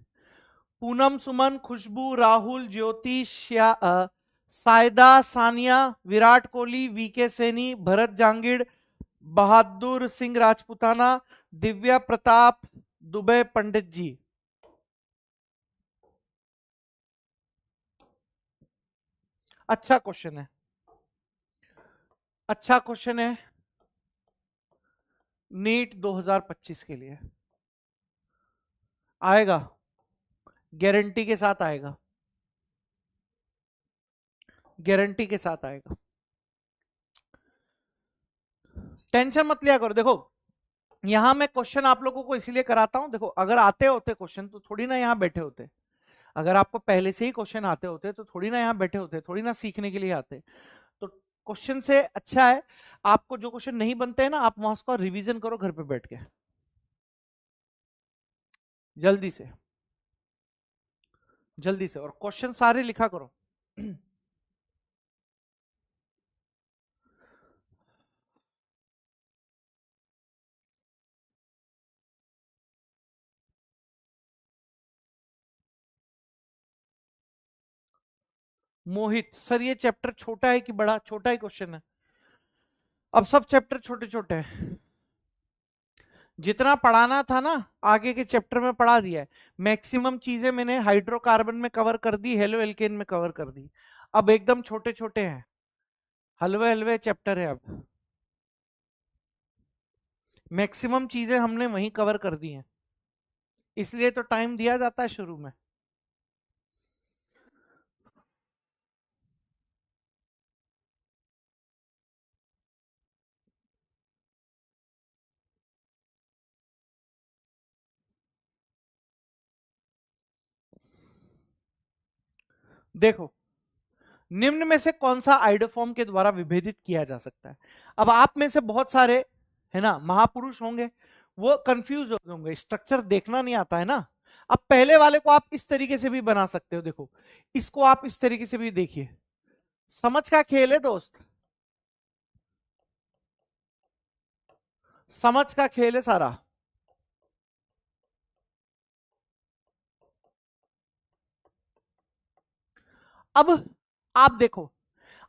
पूनम, सुमन, खुशबू, राहुल, ज्योति, सायदा, सानिया, विराट कोहली, वीके सैनी, भरत जांगिड़, बहादुर सिंह राजपुताना, दिव्या प्रताप, दुबे पंडित जी। अच्छा क्वेश्चन है, अच्छा क्वेश्चन है, नीट 2025 के लिए आएगा, गारंटी के साथ आएगा, गारंटी के साथ आएगा, टेंशन मत लिया करो। देखो यहां मैं क्वेश्चन आप लोगों को इसलिए कराता हूं, देखो अगर आते होते क्वेश्चन तो थोड़ी ना यहां बैठे होते, अगर आपको पहले से ही क्वेश्चन आते होते तो थोड़ी ना यहां बैठे होते, थोड़ी ना सीखने के लिए आते। तो क्वेश्चन से अच्छा है आपको जो क्वेश्चन नहीं बनते हैं ना, आप वहां उसका रिवीजन करो घर पे बैठ के, जल्दी से, जल्दी से, और क्वेश्चन सारे लिखा करो। मोहित सर, ये चैप्टर छोटा है कि बड़ा? छोटा ही क्वेश्चन है। अब सब चैप्टर छोटे छोटे हैं, जितना पढ़ाना था ना आगे के चैप्टर में पढ़ा दिया है। मैक्सिमम चीजें मैंने हाइड्रोकार्बन में कवर कर दी, हेलो एल्केन में कवर कर दी, अब एकदम छोटे छोटे हैं, हलवे हलवे चैप्टर है अब। मैक्सिमम चीजें हमने वहीं कवर कर दी हैं, इसलिए तो टाइम दिया जाता है शुरू में। देखो निम्न में से कौन सा आइडोफॉर्म के द्वारा विभेदित किया जा सकता है? अब आप में से बहुत सारे है ना महापुरुष होंगे, वो कंफ्यूज होंगे, स्ट्रक्चर देखना नहीं आता है ना। अब पहले वाले को आप इस तरीके से भी बना सकते हो, देखो इसको आप इस तरीके से भी देखिए, समझ का खेल है दोस्त, समझ का खेल है सारा। अब आप देखो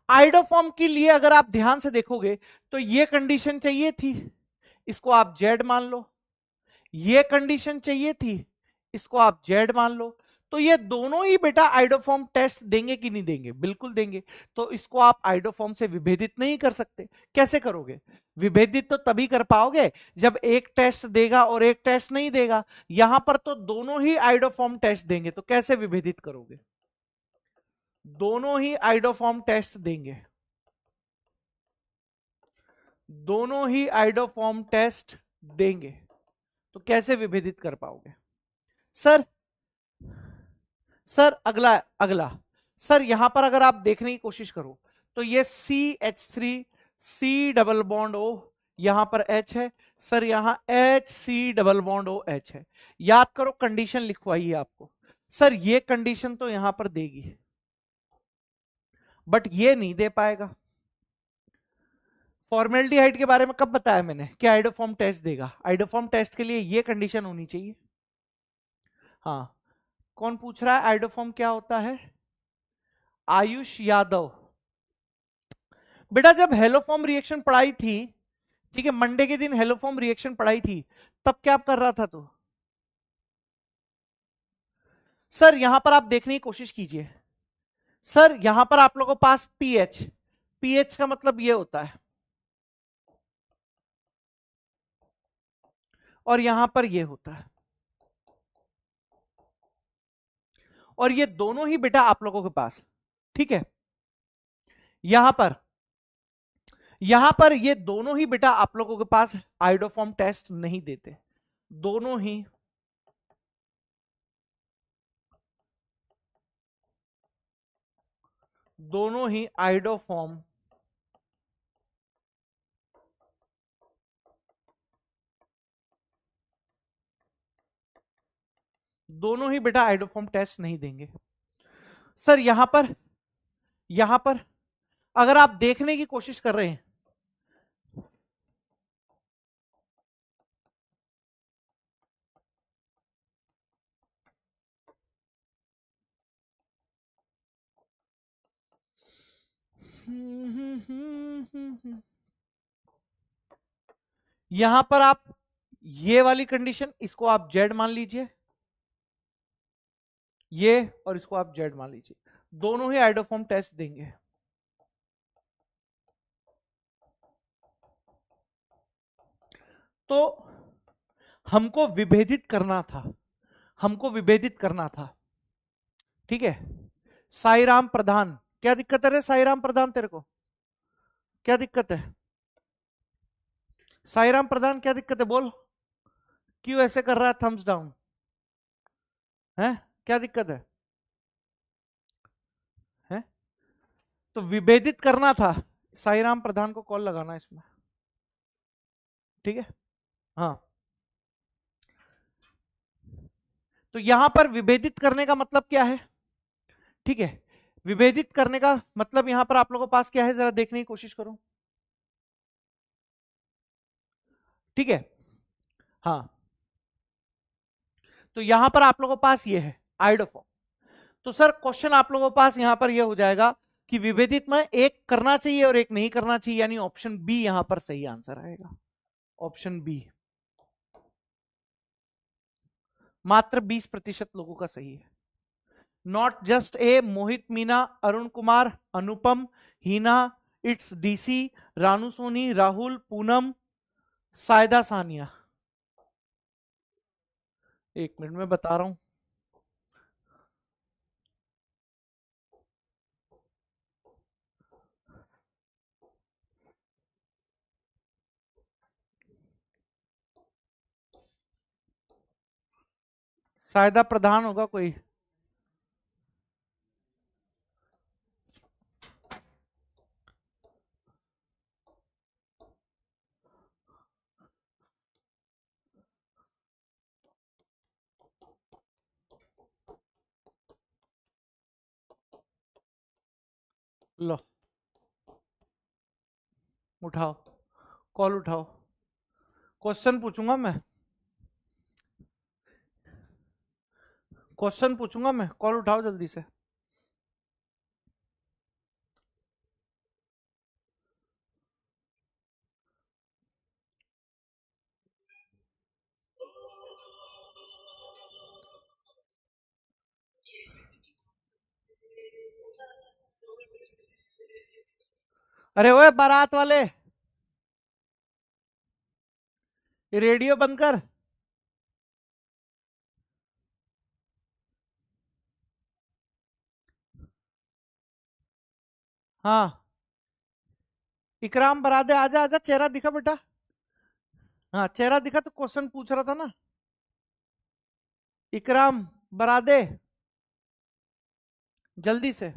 आइडोफॉर्म के लिए अगर आप ध्यान से देखोगे तो ये कंडीशन चाहिए थी, इसको आप जेड मान लो, ये कंडीशन चाहिए थी, इसको आप जेड मान लो। तो ये दोनों ही बेटा आइडोफॉर्म टेस्ट देंगे कि नहीं देंगे? बिल्कुल देंगे। तो इसको आप आइडोफॉर्म से विभेदित नहीं कर सकते। कैसे करोगे विभेदित? तो तभी कर पाओगे जब एक टेस्ट देगा और एक टेस्ट नहीं देगा। यहां पर तो दोनों ही आइडोफॉर्म टेस्ट देंगे, तो कैसे विभेदित करोगे? दोनों ही आइडोफॉर्म टेस्ट देंगे, दोनों ही आइडोफॉर्म टेस्ट देंगे, तो कैसे विभेदित कर पाओगे? सर सर अगला अगला सर यहां पर अगर आप देखने की कोशिश करो तो ये CH3 C double bond O, यहां पर H है सर, यहां HC double bond O H है। याद करो कंडीशन लिखवाइए आपको, सर ये कंडीशन तो यहां पर देगी बट ये नहीं दे पाएगा। फॉर्मेल्डिहाइड के बारे में कब बताया मैंने कि आइडोफॉर्म टेस्ट देगा? आइडोफॉर्म टेस्ट के लिए ये कंडीशन होनी चाहिए। हाँ, कौन पूछ रहा है आइडोफॉर्म क्या होता है? आयुष यादव। बेटा जब हेलोफॉर्म रिएक्शन पढ़ाई थी, ठीक है, मंडे के दिन हेलोफॉर्म रिएक्शन पढ़ाई थी, तब क्या कर रहा था तू? सर यहां पर आप देखने की कोशिश कीजिए, सर यहां पर आप लोगों के पास पीएच, पीएच का मतलब ये होता है, और यहां पर ये होता है, और ये दोनों ही बेटा आप लोगों के पास, ठीक है, यहां पर ये दोनों ही बेटा आप लोगों के पास आइडोफॉर्म टेस्ट नहीं देते, दोनों ही दोनों ही आइडोफॉर्म दोनों ही बेटा आइडोफॉर्म टेस्ट नहीं देंगे। सर यहां पर अगर आप देखने की कोशिश कर रहे हैं, यहां पर आप ये वाली कंडीशन, इसको आप जेड मान लीजिए, ये और इसको आप जेड मान लीजिए, दोनों ही आइडोफॉर्म टेस्ट देंगे। तो हमको विभेदित करना था, हमको विभेदित करना था, ठीक है। साईराम प्रधान, क्या दिक्कत है रे साईराम प्रधान, तेरे को क्या दिक्कत है? साईराम प्रधान क्या दिक्कत है बोल, क्यों ऐसे कर रहा है थम्स डाउन है, क्या दिक्कत है? तो विभेदित करना था, साईराम प्रधान को कॉल लगाना इसमें, ठीक है। हाँ, तो यहां पर विभेदित करने का मतलब क्या है, ठीक है। विभेदित करने का मतलब यहां पर आप लोगों के पास क्या है, जरा देखने की कोशिश करो, ठीक है। हाँ, तो यहां पर आप लोगों के पास ये है आइडोफॉर्म। तो सर क्वेश्चन आप लोगों के पास यहां पर ये हो जाएगा कि विभेदित में एक करना चाहिए और एक नहीं करना चाहिए, यानी ऑप्शन बी यहां पर सही आंसर आएगा, ऑप्शन बी। मात्र 20% लोगों का सही है। Not just a, Mohit Meena, Arun Kumar, Anupam, Heena, it's DC, Ranu Soni, Rahul, Poonam, Sayada Saniya. एक मिनट में बता रहा हूं। सायदा प्रधान होगा कोई। लो उठाओ, कॉल उठाओ, क्वेश्चन पूछूंगा मैं, क्वेश्चन पूछूंगा मैं, कॉल उठाओ जल्दी से। अरे ओए बारात वाले, ये रेडियो बंद कर। हाँ, इकराम बरादे, आजा आजा, चेहरा दिखा बेटा। हाँ चेहरा दिखा, तो क्वेश्चन पूछ रहा था ना। इकराम बरादे, जल्दी से।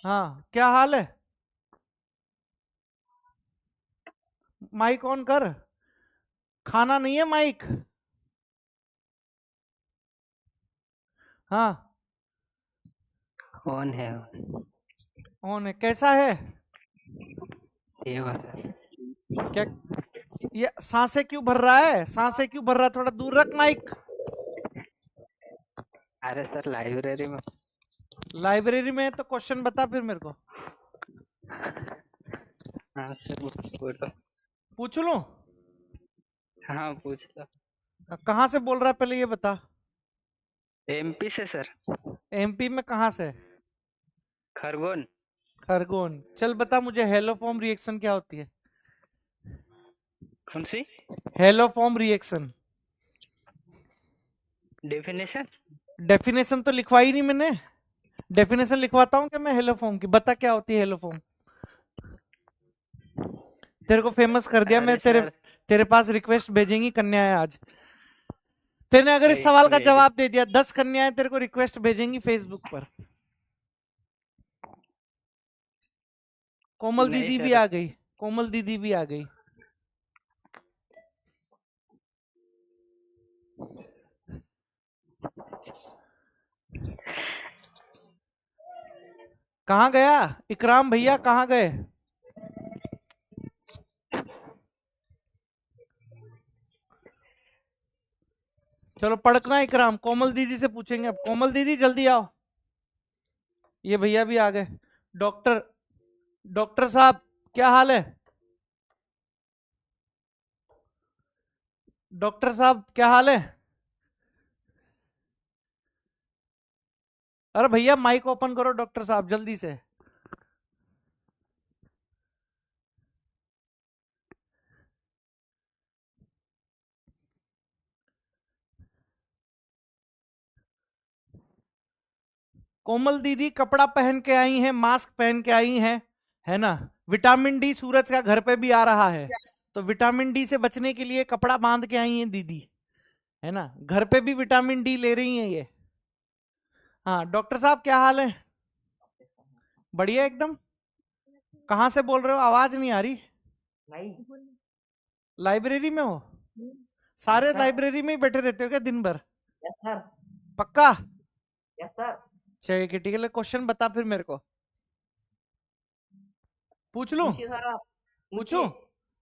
हाँ क्या हाल है? माइक ऑन कर, खाना नहीं है माइक। हाँ ऑन है। ऑन है, कैसा है? ये वाला क्या ये सांसें क्यों भर रहा है, सांसें क्यों भर रहा है, थोड़ा दूर रख माइक। अरे सर लाइब्रेरी में। लाइब्रेरी में है तो क्वेश्चन बता फिर मेरे को। हाँ सर बोलो। पूछ लूं? हाँ पूछ लो। कहां से बोल रहा है पहले ये बता। एमपी से सर। एमपी में कहां से? खरगोन। खरगोन। चल बता मुझे, हेलोफॉर्म रिएक्शन क्या होती है? कौन सी हेलोफॉर्म रिएक्शन, डेफिनेशन? डेफिनेशन तो लिखवाई नहीं मैंने, डेफिनेशन लिखवाता हूँ क्या मैं हेलोफॉर्म की, बता क्या होती है हेलोफॉर्म। तेरे को फेमस कर दिया मैं, अरे तेरे सर तेरे पास रिक्वेस्ट भेजेंगी कन्या है आज, तेने अगर इस वही सवाल का मेरी। जवाब दे दिया 10 कन्याएं तेरे को रिक्वेस्ट भेजेंगी फेसबुक पर। कोमल नहीं दीदी भी सर। आ गई, कोमल दीदी भी आ गई। कहाँ गया इकराम भैया, कहाँ गए? चलो पढ़ना इकराम, कोमल दीदी से पूछेंगे अब। कोमल दीदी जल्दी आओ। ये भैया भी आ गए। डॉक्टर, डॉक्टर साहब क्या हाल है? डॉक्टर साहब क्या हाल है? अरे भैया माइक ओपन करो डॉक्टर साहब जल्दी से। कोमल दीदी कपड़ा पहन के आई हैं, मास्क पहन के आई हैं, है ना। विटामिन डी सूरज का घर पे भी आ रहा है, तो विटामिन डी से बचने के लिए कपड़ा बांध के आई हैं दीदी, है ना। घर पे भी विटामिन डी ले रही हैं ये। हाँ डॉक्टर साहब क्या हाल है? बढ़िया एकदम। कहाँ से बोल रहे हो, आवाज नहीं आ रही। लाइब्रेरी में हो? सारे लाइब्रेरी में ही बैठे रहते हो क्या दिन भर? Yes sir. पक्का? Yes sir. चलिए ठीक है, क्वेश्चन बता फिर मेरे को। पूछ लूं? पूछिए सर आप। पूछूं?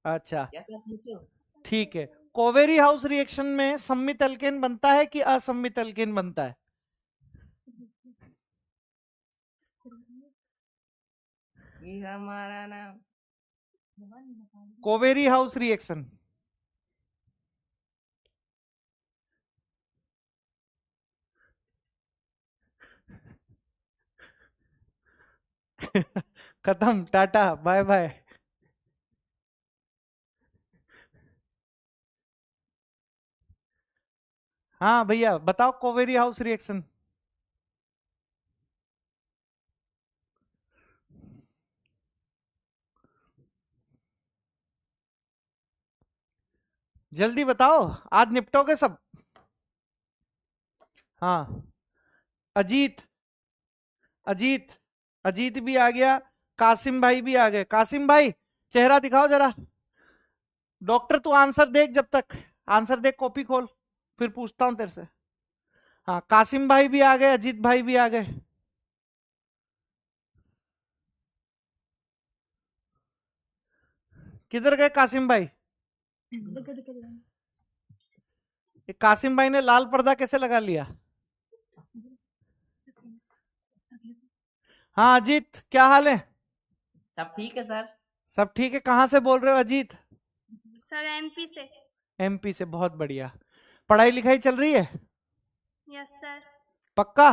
अच्छा यस सर पूछो। ठीक है। कोवेरी हाउस रिएक्शन में सम्मित एल्केन बनता है कि असम्मित एल्केन बनता है? ये हमारा नाम। कोवेरी हाउस रिएक्शन। खत्म, टाटा बाय बाय। हाँ भैया बताओ कोवेरी हाउस रिएक्शन। जल्दी बताओ, आज निपटोगे सब? हाँ अजीत, अजीत, अजीत भी आ गया। कासिम भाई भी आ गए। कासिम भाई चेहरा दिखाओ जरा। डॉक्टर तू आंसर देख, जब तक आंसर देख कॉपी खोल, फिर पूछता हूं तेरे से। हाँ कासिम भाई भी आ गए, अजीत भाई भी आ गए। किधर गए कासिम भाई? ये कासिम भाई ने लाल पर्दा कैसे लगा लिया? हाँ अजीत क्या हाल है? सब ठीक है सर। सब ठीक है। कहाँ से बोल रहे हो अजीत? सर एमपी से। एमपी से, बहुत बढ़िया। पढ़ाई लिखाई चल रही है? Yes sir. पक्का?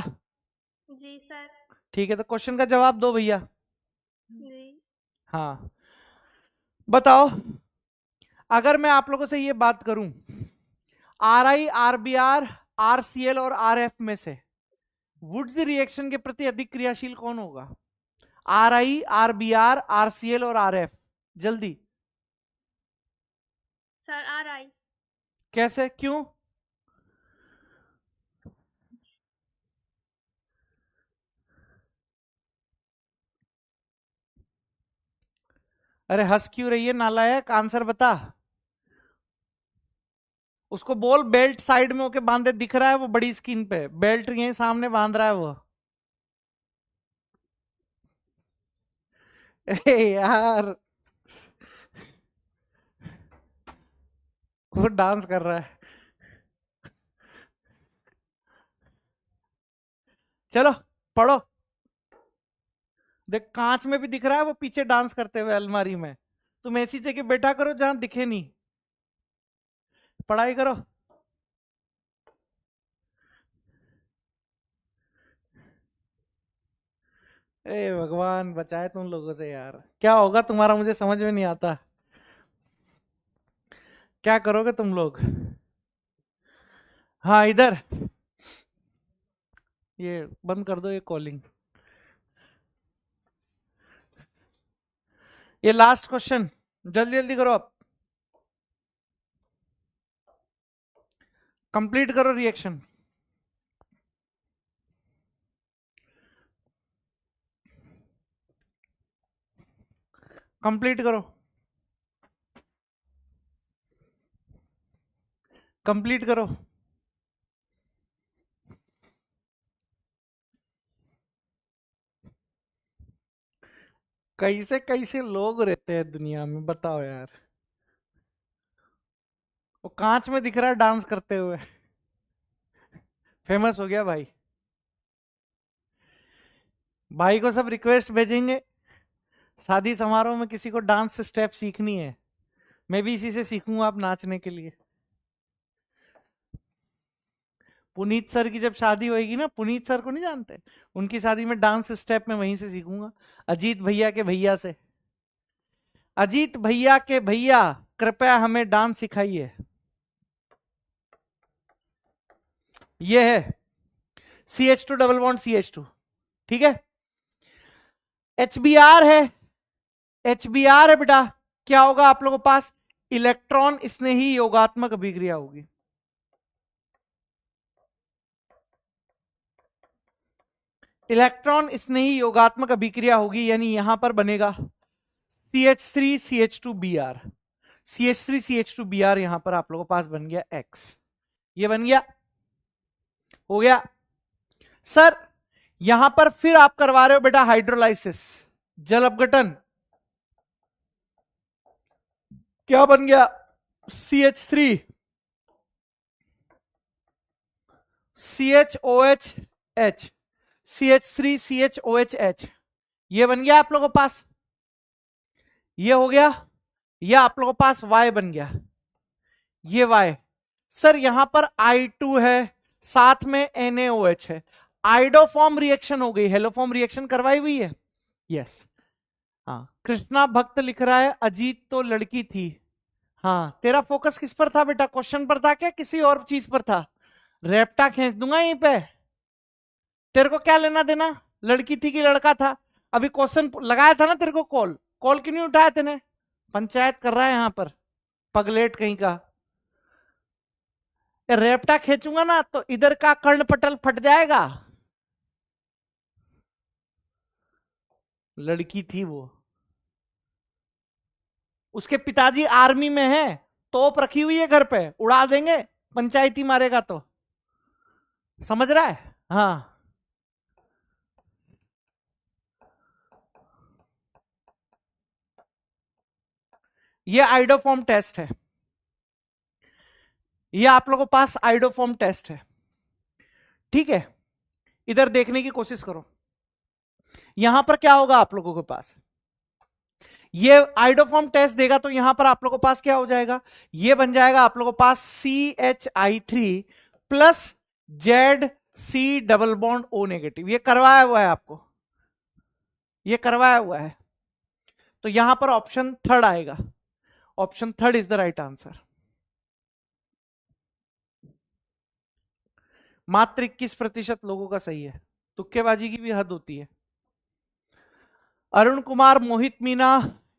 जी सर। ठीक है, तो क्वेश्चन का जवाब दो भैया। जी। हाँ बताओ, अगर मैं आप लोगों से ये बात करूं, R I, R B R, R C L और आर एफ में से वुड्स रिएक्शन के प्रति अधिक क्रियाशील कौन होगा? R I, R B R C L और आर एफ, जल्दी। Sir R I. कैसे, क्यों? अरे हंस क्यों रही है नालायक, आंसर बता। उसको बोल बेल्ट साइड में होके बांधे, दिख रहा है वो बड़ी स्क्रीन पे, बेल्ट यहीं सामने बांध रहा है वो। अरे यार वो डांस कर रहा है। चलो पढ़ो। देख कांच में भी दिख रहा है वो पीछे डांस करते हुए अलमारी में। तुम ऐसी जगह बैठा करो जहां दिखे नहीं, पढ़ाई करो। ए भगवान बचाए तुम लोगों से यार, क्या होगा तुम्हारा मुझे समझ में नहीं आता। क्या करोगे तुम लोग? हाँ इधर, ये बंद कर दो ये कॉलिंग। ये लास्ट क्वेश्चन, जल्दी जल्दी करो अब। कंप्लीट करो रिएक्शन। कंप्लीट करो, कंप्लीट करो। कैसे कैसे लोग रहते हैं दुनिया में, बताओ यार। वो कांच में दिख रहा है डांस करते हुए, फेमस हो गया भाई। भाई को सब रिक्वेस्ट भेजेंगे, शादी समारोह में किसी को डांस स्टेप सीखनी है, मैं भी इसी से सीखूंगा आप नाचने के लिए। पुनीत सर की जब शादी होगी ना, पुनीत सर को नहीं जानते, उनकी शादी में डांस स्टेप में वहीं से सीखूंगा, अजीत भैया के भैया से। अजीत भैया के भैया कृपया हमें डांस सिखाइए। ये है CH2 डबल बॉन्ड CH2, ठीक है। HBr है, HBr है बेटा, क्या होगा आप लोगों के पास, इलेक्ट्रॉन स्नेही योगात्मक अभिक्रिया होगी। इलेक्ट्रॉन स्नेही योगात्मक अभिक्रिया होगी, यानी यहां पर बनेगा CH3 CH2Br, CH3 CH2Br, यहां पर आप लोगों के पास बन गया X, ये बन गया, हो गया। सर यहां पर फिर आप करवा रहे हो बेटा हाइड्रोलाइसिस, जल अपघटन, क्या बन गया, CH3 CHOH, CH3 CHOH, ये बन गया आप लोगों के पास, ये हो गया, ये आप लोगों के पास Y बन गया, ये Y। सर यहां पर I2 है, साथ में NaOH है, आइडोफॉर्म रिएक्शन हो गई, हेलोफॉर्म रिएक्शन करवाई हुई है, यस। हाँ, कृष्णा भक्त लिख रहा है अजीत तो लड़की थी। हाँ, तेरा फोकस किस पर था बेटा, क्वेश्चन पर था क्या किसी और चीज पर था? रेप्टा खींच दूंगा यहीं पे, तेरे को क्या लेना देना, लड़की थी कि लड़का था? अभी क्वेश्चन लगाया था ना तेरे को, कॉल कॉल क्यों नहीं उठाया तेने? पंचायत कर रहा है यहां पर, पगलेट कहीं का। रेप्टा खींचूंगा ना तो इधर का कर्णपटल फट जाएगा। लड़की थी वो, उसके पिताजी आर्मी में है, तोप रखी हुई है घर पे, उड़ा देंगे पंचायती मारेगा तो, समझ रहा है? हाँ, ये आइडोफॉर्म टेस्ट है, ये आप लोगों के पास आइडोफॉर्म टेस्ट है, ठीक है। इधर देखने की कोशिश करो, यहां पर क्या होगा आप लोगों के पास, ये आइडोफॉर्म टेस्ट देगा तो यहां पर आप लोगों के पास क्या हो जाएगा, ये बन जाएगा आप लोगों के पास CHI3 plus ZC double bond O negative, ये करवाया हुआ है आपको, ये करवाया हुआ है, तो यहां पर ऑप्शन थर्ड आएगा, option third is the right answer. मात्र 21% लोगों का सही है, तुक्केबाजी की भी हद होती है। Arun Kumar, Mohit Meena,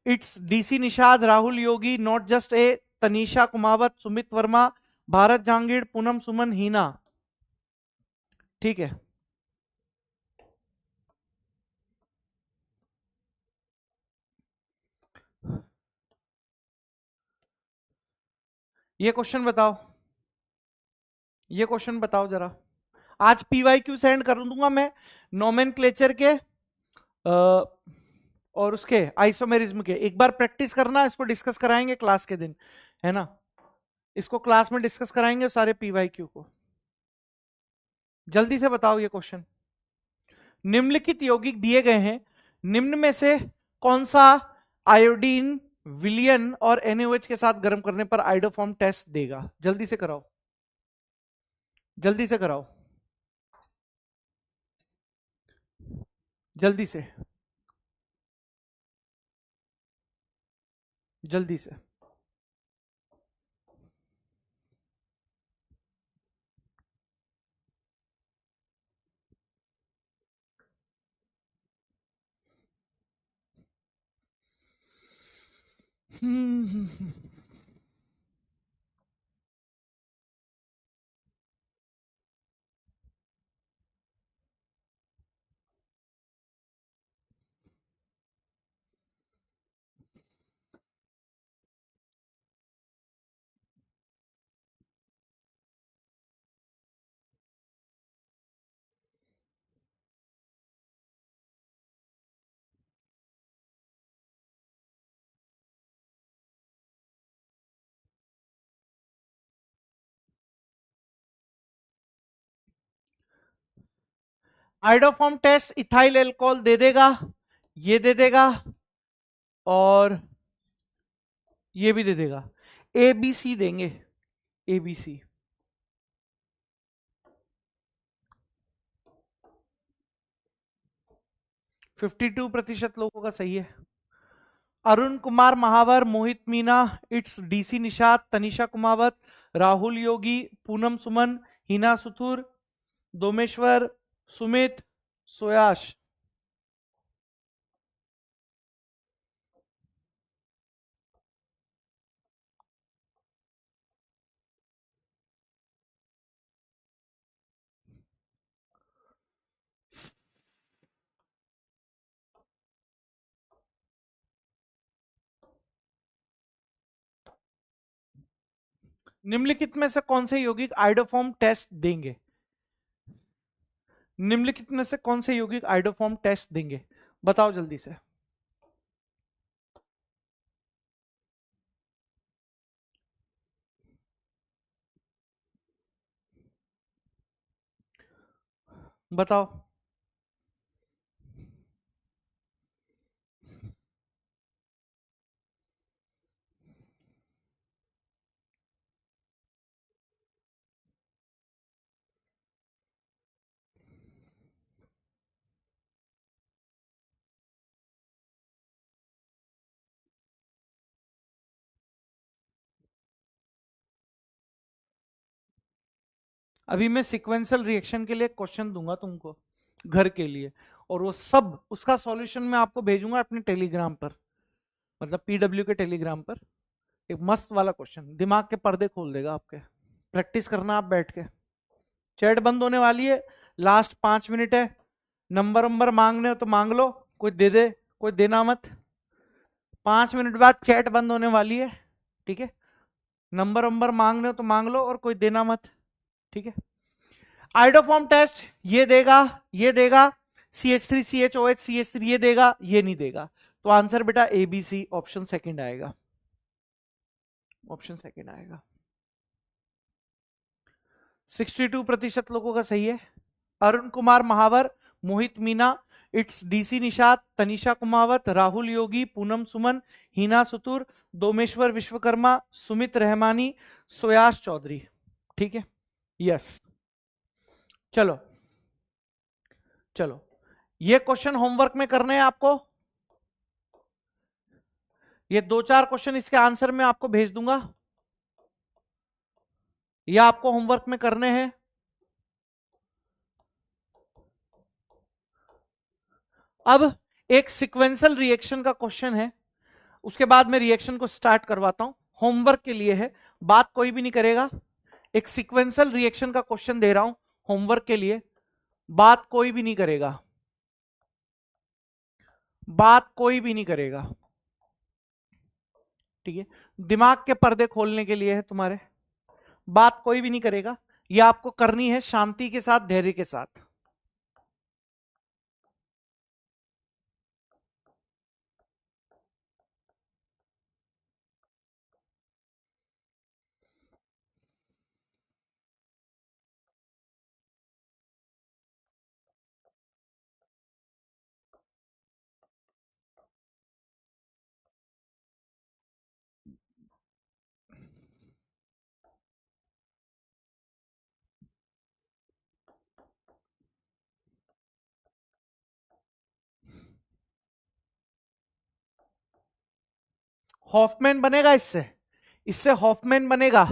it's DC Nishad, Rahul Yogi, not just a, Tanisha Kumawat, Sumit Verma, Bharat Jahangir, Poonam Suman, Heena, ठीक है। ये क्वेश्चन बताओ, ये क्वेश्चन बताओ जरा, आज PYQ सेंड कर दूंगा मैं, नोमेनक्लेचर के और उसके आइसोमेरिज्म के, एक बार प्रैक्टिस करना, इसको डिस्कस कराएंगे क्लास के दिन, है ना, इसको क्लास में डिस्कस कराएंगे सारे PYQ को। जल्दी से बताओ ये क्वेश्चन, निम्नलिखित यौगिक दिए गए हैं, निम्न में से कौन सा आयोडीन विलियन और NaOH के साथ गर्म करने पर आइडोफॉर्म टेस्ट देगा? जल्दी से कराओ, जल्दी से कराओ, जल्दी से, जल्दी से। आइडोफॉर्म टेस्ट इथाइल एल्कोहल दे देगा, ये दे देगा और ये भी दे देगा। ए बी सी देंगे, ए बी सी। 52% लोगों का सही है। अरुण कुमार महावर, मोहित मीना, इट्स डीसी निषाद, तनिषा कुमावत, राहुल योगी, पूनम सुमन, हिना सुथुर, दोमेश्वर, सुमित, सोयाश। निम्नलिखित में से कौन से यौगिक आइडोफॉर्म टेस्ट देंगे? निम्नलिखित में से कौन से यौगिक आइडोफॉर्म टेस्ट देंगे? बताओ जल्दी से। बताओ। अभी मैं सिक्वेंशियल रिएक्शन के लिए क्वेश्चन दूंगा तुमको घर के लिए, और वो सब उसका सॉल्यूशन मैं आपको भेजूंगा अपने टेलीग्राम पर, मतलब पीडब्ल्यू के टेलीग्राम पर। एक मस्त वाला क्वेश्चन, दिमाग के पर्दे खोल देगा आपके। प्रैक्टिस करना आप बैठ के। चैट बंद होने वाली है, लास्ट 5 मिनट है। नंबर नंबर मांगने हो तो मांग लो, कोई दे दे, कोई देना मत। 5 मिनट बाद चैट बंद होने वाली है, ठीक है? नंबर नंबर मांगने हो तो मांग लो और कोई देना मत, ठीक है? आइडोफॉर्म टेस्ट ये देगा, ये देगा, CH3 CHOH CH3 ये देगा, ये नहीं देगा। तो आंसर बेटा A B C, option second आएगा, ऑप्शन सेकंड आएगा। 62% लोगों का सही है। अरुण कुमार महावर, मोहित मीना, इट्स डीसी निषाद, तनिषा कुमावत, राहुल योगी, पूनम सुमन, हिना सुतुर, दोमेश्वर विश्वकर्मा, सुमित रहमानी, सोयाश चौधरी, ठीक है? यस। चलो चलो, ये क्वेश्चन होमवर्क में करने हैं आपको। ये 2-4 क्वेश्चन इसके आंसर में आपको भेज दूंगा, ये आपको होमवर्क में करने हैं। अब एक सिक्वेंशियल रिएक्शन का क्वेश्चन है, उसके बाद मैं रिएक्शन को स्टार्ट करवाता हूं। होमवर्क के लिए है, बात कोई भी नहीं करेगा। एक सिक्वेंशियल रिएक्शन का क्वेश्चन दे रहा हूं होमवर्क के लिए, बात कोई भी नहीं करेगा, बात कोई भी नहीं करेगा, ठीक है? दिमाग के पर्दे खोलने के लिए है तुम्हारे, बात कोई भी नहीं करेगा। यह आपको करनी है शांति के साथ, धैर्य के साथ। हॉफमैन बनेगा इससे, इससे हॉफमैन बनेगा।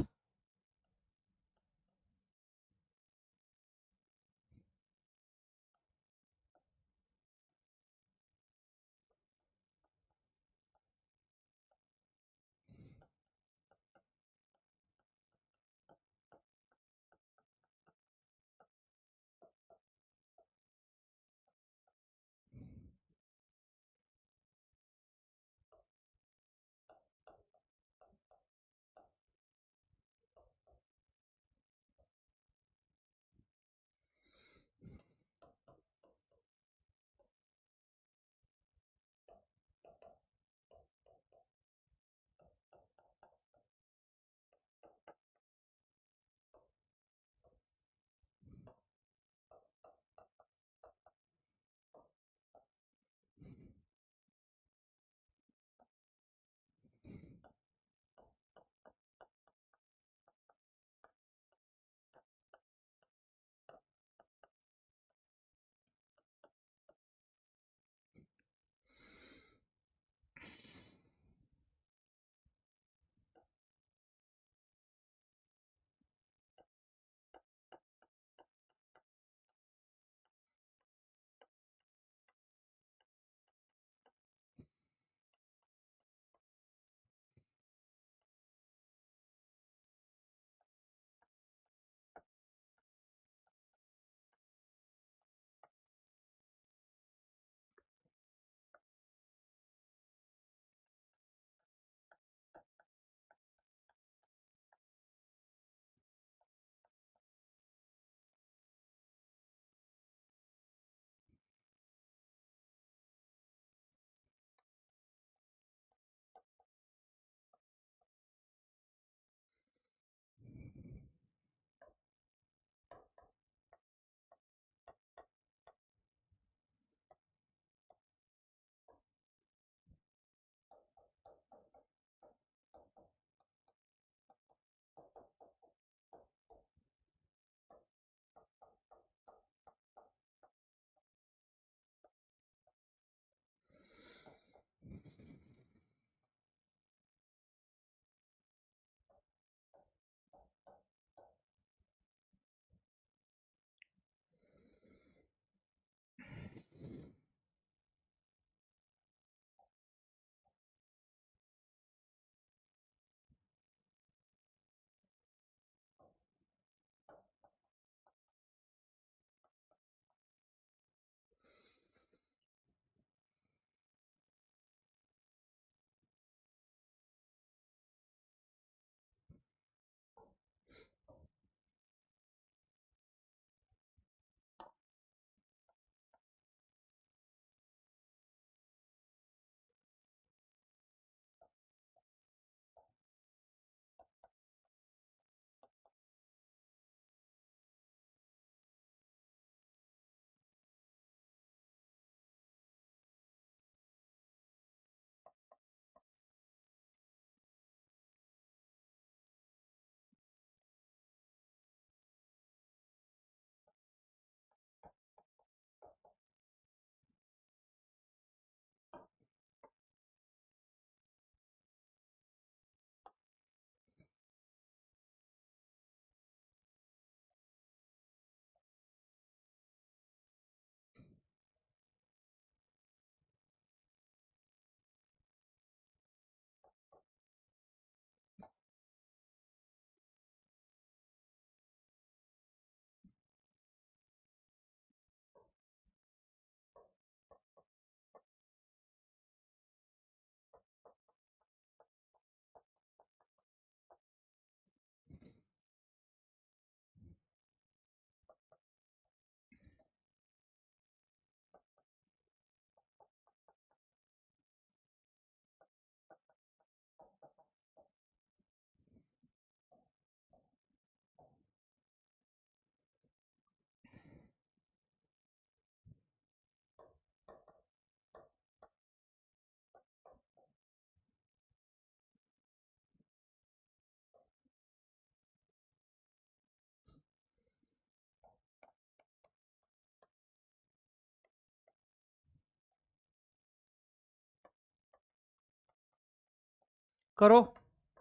करो,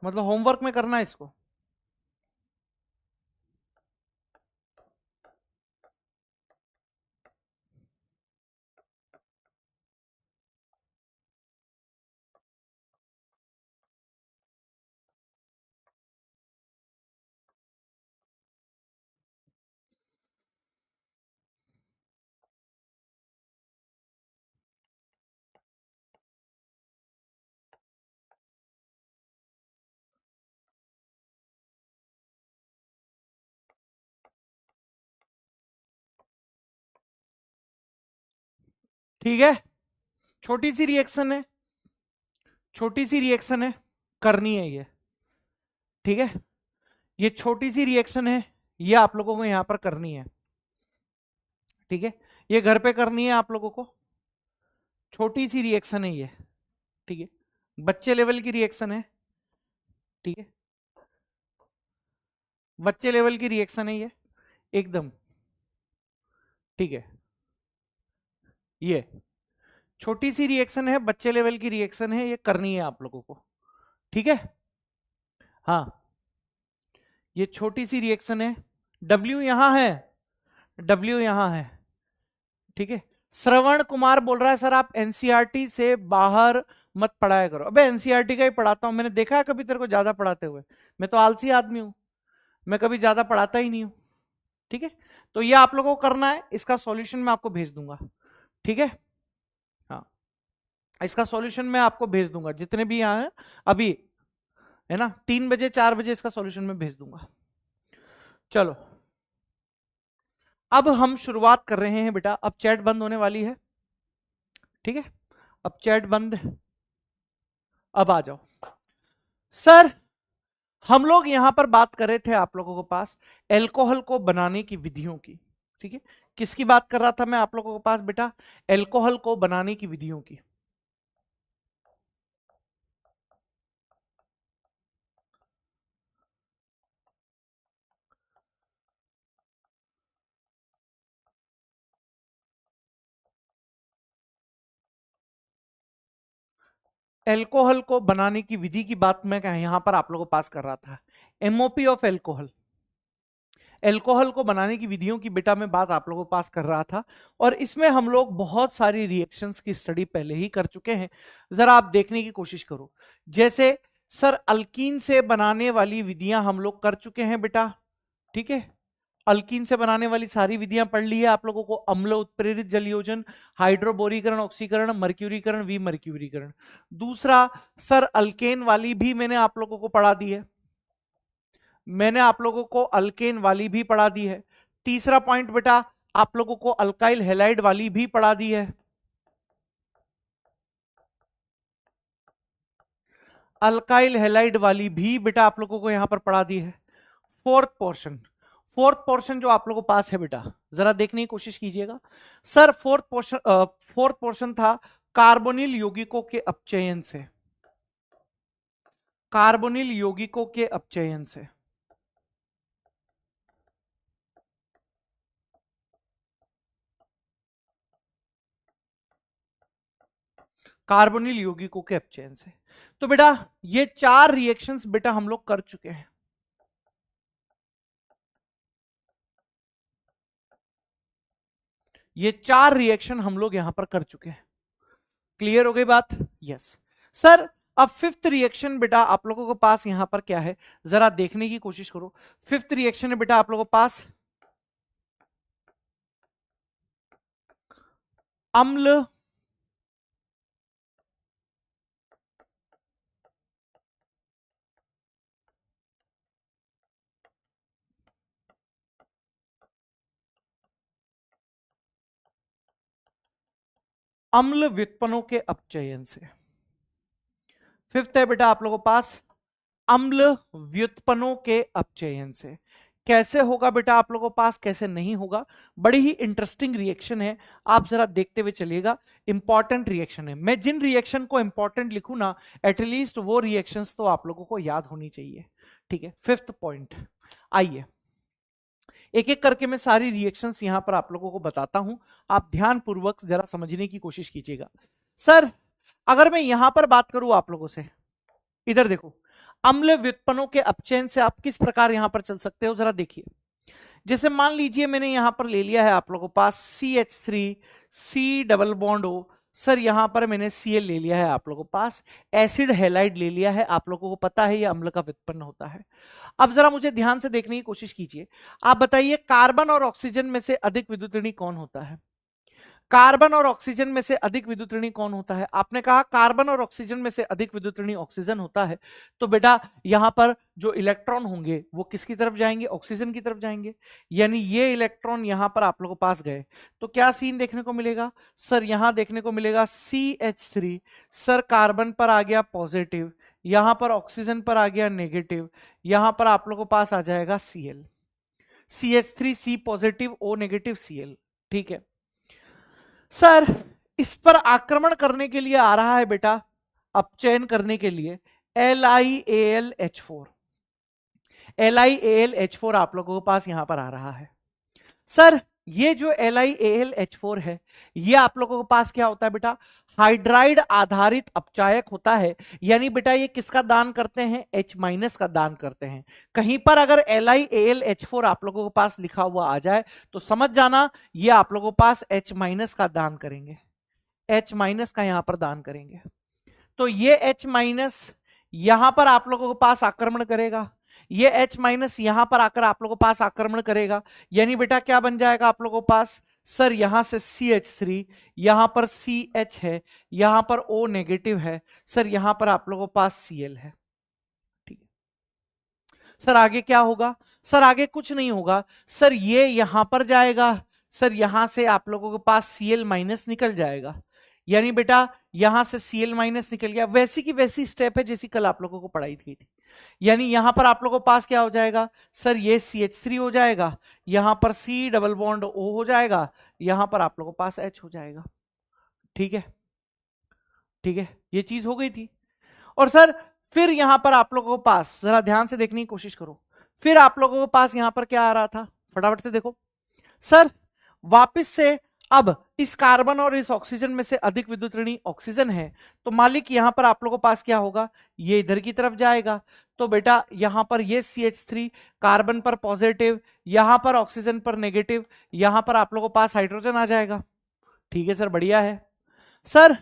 मतलब होमवर्क में करना है इसको। ठीक है, छोटी सी रिएक्शन है, छोटी सी रिएक्शन है, करनी है ये। ठीक है, ये छोटी सी रिएक्शन है, ये आप लोगों को यहां पर करनी है। ठीक है, ये घर पे करनी है आप लोगों को, छोटी सी रिएक्शन है ये। ठीक है, बच्चे लेवल की रिएक्शन है। ठीक है, बच्चे लेवल की रिएक्शन है ये एकदम। ठीक है, ये छोटी सी रिएक्शन है, बच्चे लेवल की रिएक्शन है, ये करनी है आप लोगों को। ठीक है, हाँ, ये छोटी सी रिएक्शन है। W यहां है, W यहां है। ठीक है, श्रवण कुमार बोल रहा है सर आप एनसीईआरटी से बाहर मत पढ़ाया करो। अबे एनसीईआरटी का ही पढ़ाता हूं, मैंने देखा है कभी तेरे को ज्यादा पढ़ाते हुए? मैं तो आलसी आदमी हूं, मैं कभी ज्यादा पढ़ाता ही नहीं हूं। ठीक है, तो ये आप लोगों को करना है, इसका सॉल्यूशन मैं आपको भेज दूंगा। ठीक है, हाँ, इसका सॉल्यूशन मैं आपको भेज दूंगा, जितने भी यहां हैं अभी, है ना, 3 बजे 4 बजे इसका सॉल्यूशन मैं भेज दूंगा। चलो, अब हम शुरुआत कर रहे हैं बेटा, अब चैट बंद होने वाली है। ठीक है, अब चैट बंद, अब आ जाओ। सर हम लोग यहां पर बात कर रहे थे आप लोगों के पास एल्कोहल को बनाने की विधियों की। ठीक है, किसकी बात कर रहा था मैं आप लोगों के पास बेटा? एल्कोहल को बनाने की विधियों की। एल्कोहल को बनाने की विधि की बात मैं यहां पर आप लोगों को पास कर रहा था। एमओपी ऑफ एल्कोहल, एल्कोहल को बनाने की विधियों की बेटा मैं बात आप लोगों को पास कर रहा था। और इसमें हम लोग बहुत सारी रिएक्शंस की स्टडी पहले ही कर चुके हैं, जरा आप देखने की कोशिश करो। जैसे सर अल्कीन से बनाने वाली विधियां हम लोग कर चुके हैं बेटा। ठीक है, अल्कीन से बनाने वाली सारी विधियां पढ़ ली है आप लोगों को। अम्ल उत्प्रेरित जलयोजन, हाइड्रोबोरीकरण, ऑक्सीकरण, मर्क्यूरीकरण, विमर्क्यूरीकरण। दूसरा सर अल्केन वाली भी मैंने आप लोगों को पढ़ा दी है, मैंने आप लोगों को अल्केन वाली भी पढ़ा दी है। तीसरा पॉइंट बेटा आप लोगों को अल्काइल हैलाइड वाली भी पढ़ा दी है, अल्काइल हैलाइड वाली भी बेटा आप लोगों को यहां पर पढ़ा दी है। फोर्थ पोर्शन, फोर्थ पोर्शन जो आप लोगों को पास है बेटा, जरा देखने की कोशिश कीजिएगा। सर फोर्थ पोर्शन था कार्बोनिल यौगिकों के अपचयन से, कार्बोनिल यौगिकों के अपचयन से। कार्बोनिल यौगिकों के अपचयन से। तो बेटा ये 4 रिएक्शंस बेटा हम लोग कर चुके हैं। ये 4 रिएक्शन हम लोग यहां पर कर चुके हैं। क्लियर हो गई बात? Yes sir. अब फिफ्थ रिएक्शन बेटा आप लोगों के पास यहां पर क्या है, जरा देखने की कोशिश करो। फिफ्थ रिएक्शन है बेटा आप लोगों के पास अम्ल अम्ल व्युत्पन्नों के अपचयन से। फिफ्थ है बेटा आप लोगों के पास अम्ल व्युत्पन्नों के अपचयन से। कैसे होगा बेटा आप लोगों के पास, कैसे नहीं होगा, बड़ी ही इंटरेस्टिंग रिएक्शन है, आप जरा देखते हुए चलिएगा। इंपॉर्टेंट रिएक्शन है, मैं जिन रिएक्शन को इंपॉर्टेंट लिखूं ना, एटलीस्ट वो रिएक्शंस तो आप लोगों को याद होनी चाहिए। ठीक है, फिफ्थ पॉइंट, आइए एक एक करके मैं सारी रिएक्शंस यहां पर आप लोगों को बताता हूं, आप ध्यान पूर्वक जरा समझने की कोशिश कीजिएगा। सर अगर मैं यहां पर बात करूं आप लोगों से, इधर देखो, अम्ल व्युत्पन्नों के अपचयन से आप किस प्रकार यहां पर चल सकते हो, जरा देखिए। जैसे मान लीजिए मैंने यहां पर ले लिया है आप लोगों के पास CH3 C double bond O, sir यहां पर मैंने Cl ले लिया है आप लोगों के पास, एसिड हैलाइड ले लिया है, आप लोगों को पता है ये अम्ल का व्युत्पन्न होता है। अब जरा मुझे ध्यान से देखने की कोशिश कीजिए, आप बताइए कार्बन और ऑक्सीजन में से अधिक विद्युत ऋणी कौन होता है? कार्बन और ऑक्सीजन में से अधिक विद्युत ऋणी कौन होता है? आपने कहा कार्बन और ऑक्सीजन में से अधिक विद्युत ऋणी ऑक्सीजन होता है, तो बेटा यहां पर जो इलेक्ट्रॉन होंगे वो किसकी तरफ जाएंगे? ऑक्सीजन की तरफ जाएंगे। यानी ये इलेक्ट्रॉन यहां पर आप लोगों के पास गए तो क्या सीन देखने को मिलेगा? सर यहां देखने को मिलेगा CH3, सर कार्बन पर आ गया पॉजिटिव, यहां पर ऑक्सीजन पर आ गया नेगेटिव, यहां पर आप लोगों के पास आ जाएगा Cl, CH3 C positive O negative Cl। ठीक है सर, इस पर आक्रमण करने के लिए आ रहा है बेटा, अपचयन करने के लिए LiAlH4, LiAlH4 आप लोगों के पास यहां पर आ रहा है। सर ये जो LiAlH4 है, ये आप लोगों के पास क्या होता है बेटा? हाइड्राइड आधारित अपचायक होता है। यानी बेटा ये किसका दान करते हैं? H- का दान करते हैं। कहीं पर अगर LiAlH4 आप लोगों के पास लिखा हुआ आ जाए तो समझ जाना ये आप लोगों के पास H- का दान करेंगे, H- का यहां पर दान करेंगे। तो ये H- यहां पर आप लोगों के पास आक्रमण करेगा, ये H- यहां पर आकर आप लोगों के पास आक्रमण करेगा। यानी बेटा क्या बन जाएगा आप लोगों के पास? सर यहां से CH3, यहां पर CH है, यहां पर O नेगेटिव है, सर यहां पर आप लोगों के पास Cl है। ठीक है सर, आगे क्या होगा? सर आगे कुछ नहीं होगा, सर ये यहां पर जाएगा, सर यहां से आप लोगों के पास Cl- निकल जाएगा। यानी बेटा यहां से Cl- निकल गया, वैसी की वैसी स्टेप है जैसी कल आप लोगों को पढ़ाई थी। यानी यहां पर आप लोगों के पास क्या हो जाएगा? सर ये CH3 हो जाएगा, यहां पर C डबल बॉन्ड O हो जाएगा, यहां पर आप लोगों के पास H हो जाएगा। ठीक है, ठीक है, ये चीज हो गई थी। और सर फिर यहां पर आप लोगों के पास जरा ध्यान से देखने की कोशिश करो, फिर आप लोगों के पास यहां पर क्या आ रहा था, फटाफट से देखो। सर वापस से अब इस कार्बन और इस ऑक्सीजन में से अधिक विद्युत ऋणी ऑक्सीजन है, तो मालिक यहां पर आप लोगों के पास क्या होगा? ये इधर की तरफ जाएगा। तो बेटा यहां पर ये CH3 कार्बन पर पॉजिटिव, यहां पर ऑक्सीजन पर नेगेटिव, यहां पर आप लोगों के पास हाइड्रोजन आ जाएगा। ठीक है सर, बढ़िया है। सर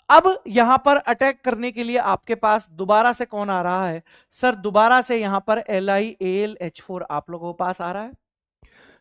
अब यहां पर अटैक करने के लिए आपके पास दोबारा से कौन आ रहा है? सर दोबारा से यहां पर LiAlH4 आप लोगों के पास आ रहा है।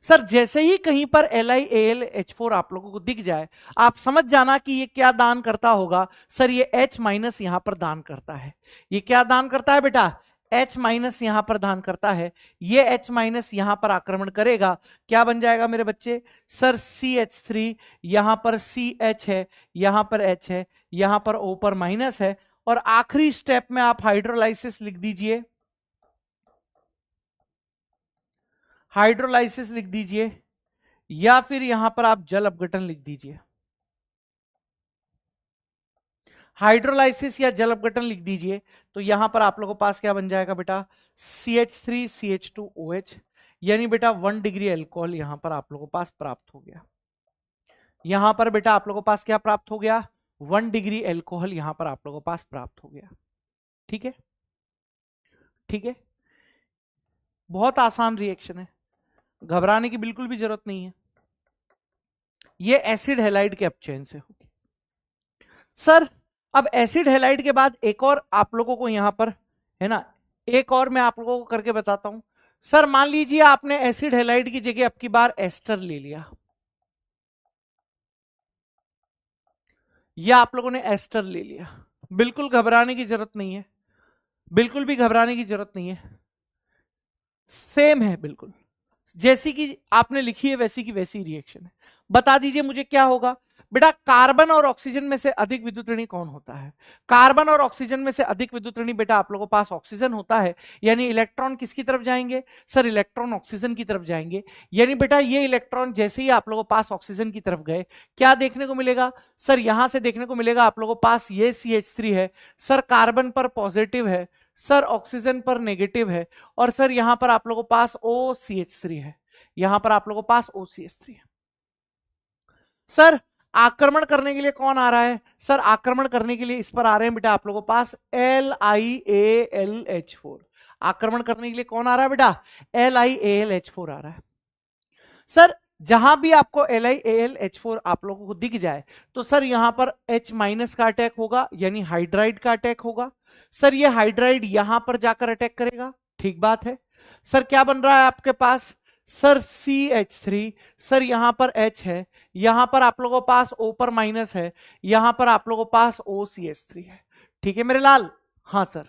सर जैसे ही कहीं पर LiAlH4 आप लोगों को दिख जाए, आप समझ जाना कि ये क्या दान करता होगा। सर ये H- यहां पर दान करता है। ये क्या दान करता है बेटा? H- यहां पर दान करता है। ये H- यहां पर आक्रमण करेगा, क्या बन जाएगा मेरे बच्चे? सर CH3, यहां पर CH है, यहां पर H है, यहां पर O पर माइनस है, और आखिरी स्टेप में आप हाइड्रोलाइसिस लिख दीजिए, हाइड्रोलाइसिस लिख दीजिए, या फिर यहां पर आप जल अपघटन लिख दीजिए। हाइड्रोलाइसिस या जल अपघटन लिख दीजिए, तो यहां पर आप लोगों के पास क्या बन जाएगा बेटा? CH3 CH2 OH, यानी बेटा 1 डिग्री अल्कोहल यहां पर आप लोगों के पास प्राप्त हो गया। यहां पर बेटा आप लोगों के पास क्या प्राप्त हो गया? 1 डिग्री अल्कोहल यहां पर आप लोगों के पास प्राप्त हो गया। ठीक है, ठीक है, बहुत आसान रिएक्शन है, घबराने की बिल्कुल भी जरूरत नहीं है। ये एसिड हैलाइड के अपचयन से होगी। सर अब एसिड हैलाइड के बाद एक और आप लोगों को यहां पर है ना, एक और मैं आप लोगों को करके बताता हूं। सर मान लीजिए आपने एसिड हैलाइड की जगह अब की बार एस्टर ले लिया, या आप लोगों ने एस्टर ले लिया, बिल्कुल घबराने की जरूरत नहीं है, बिल्कुल भी घबराने की जरूरत नहीं है, सेम है बिल्कुल, जैसी कि आपने लिखी है वैसी की वैसी रिएक्शन है। बता दीजिए मुझे क्या होगा बेटा? कार्बन और ऑक्सीजन में से अधिक विद्युत ऋणी कौन होता है? कार्बन और ऑक्सीजन में से अधिक विद्युत ऋणी बेटा आप लोगों के पास ऑक्सीजन होता है। यानी इलेक्ट्रॉन किसकी तरफ जाएंगे? सर इलेक्ट्रॉन ऑक्सीजन की तरफ जाएंगे। यानी बेटा ये इलेक्ट्रॉन जैसे ही आप लोगों के पास ऑक्सीजन की तरफ गए, क्या देखने को मिलेगा? सर यहां से देखने को मिलेगा आप लोगों के पास ये CH3 है, सर कार्बन पर पॉजिटिव है, सर ऑक्सीजन पर नेगेटिव है, और सर यहां पर आप लोगों के पास OCH3 है, यहां पर आप लोगों के पास OCH3 है। सर आक्रमण करने के लिए कौन आ रहा है सर? आक्रमण करने के लिए इस पर आ रहे हैं बेटा आप लोगों के पास LiAlH4। आक्रमण करने के लिए कौन आ रहा है बेटा? LiAlH4 आ रहा है। सर जहां भी आपको LiAlH4 आप लोगों को दिख जाए तो सर यहां पर H- का अटैक होगा, यानी हाइड्राइड का अटैक होगा। सर ये हाइड्राइड यहां पर जाकर अटैक करेगा, ठीक बात है। सर क्या बन रहा है आपके पास? सर CH3, सर यहां पर H है, यहां पर आप लोगों के पास O पर माइनस है, यहां पर आप लोगों के पास OCH3 है, ठीक है मेरे लाल? हाँ सर।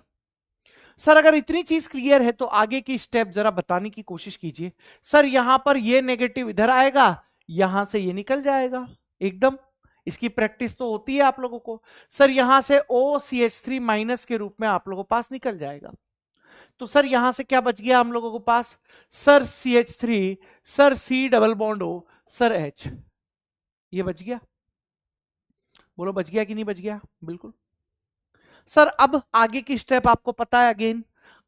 सर अगर इतनी चीज क्लियर है तो आगे की स्टेप जरा बताने की कोशिश कीजिए। सर यहां पर ये नेगेटिव इधर आएगा, यहां से ये निकल जाएगा एकदम। इसकी प्रैक्टिस तो होती है आप लोगों को। सर यहां से OCH3 माइनस के रूप में आप लोगों के पास निकल जाएगा। तो सर यहां से क्या बच गया हम लोगों के पास? Sir CH3, sir C double bond O, sir H, ये बच गया। बोलो बच गया कि नहीं बच गया? बिल्कुल। सर अब आगे की स्टेप आपको पता है अगेन,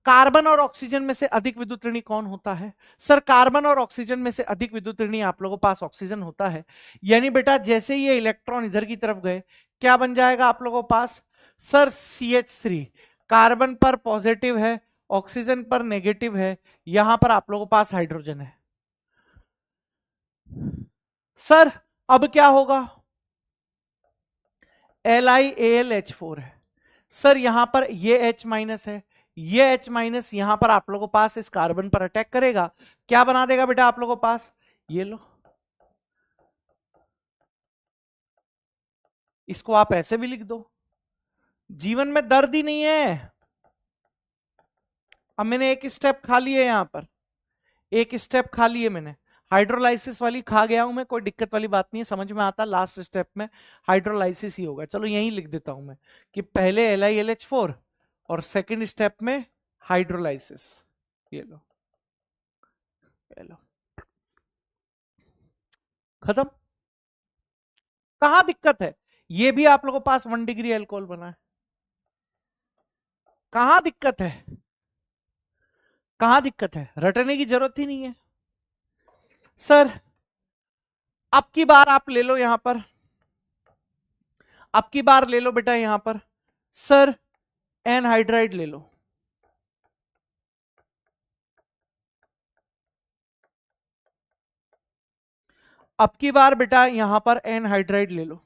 कार्बन और ऑक्सीजन में से अधिक विद्युत ऋणी कौन होता है? सर कार्बन और ऑक्सीजन में से अधिक विद्युत ऋणी आप लोगों के पास ऑक्सीजन होता है। यानी बेटा जैसे ये इलेक्ट्रॉन इधर की तरफ गए, क्या बन जाएगा आप लोगों के पास? सर CH3 कार्बन पर पॉजिटिव है, ऑक्सीजन पर नेगेटिव है, यहां पर आप लोगों के पास हाइड्रोजन है। सर अब क्या होगा? LiAlH4 है। सर यहां पर ये H माइनस है, ये H माइनस यहां पर आप लोगों के पास इस कार्बन पर अटैक करेगा, क्या बना देगा बेटा आप लोगों के पास? ये लो, इसको आप ऐसे भी लिख दो, जीवन में दर्द ही नहीं है। अब मैंने एक स्टेप खा लिए यहां पर, एक स्टेप खा लिए मैंने, हाइड्रोलाइसिस वाली खा गया हूं मैं, कोई दिक्कत वाली बात नहीं है, समझ में आता। लास्ट स्टेप में हाइड्रोलाइसिस ही होगा। चलो यहीं लिख देता हूं मैं कि पहले LiLH4 और सेकंड स्टेप में हाइड्रोलाइसिस। ये लो, ये लो, खत्म। कहां दिक्कत है? ये भी आप लोगों के पास 1 डिग्री एल्कोहल बना है, कहां दिक्कत है? कहां दिक्कत है? रटने की जरूरत ही नहीं है। सर अब की बार आप ले लो यहां पर, अब की बार ले लो बेटा यहां पर, सर एनहाइड्राइड ले लो। अब की बार बेटा यहां पर एनहाइड्राइड ले लो।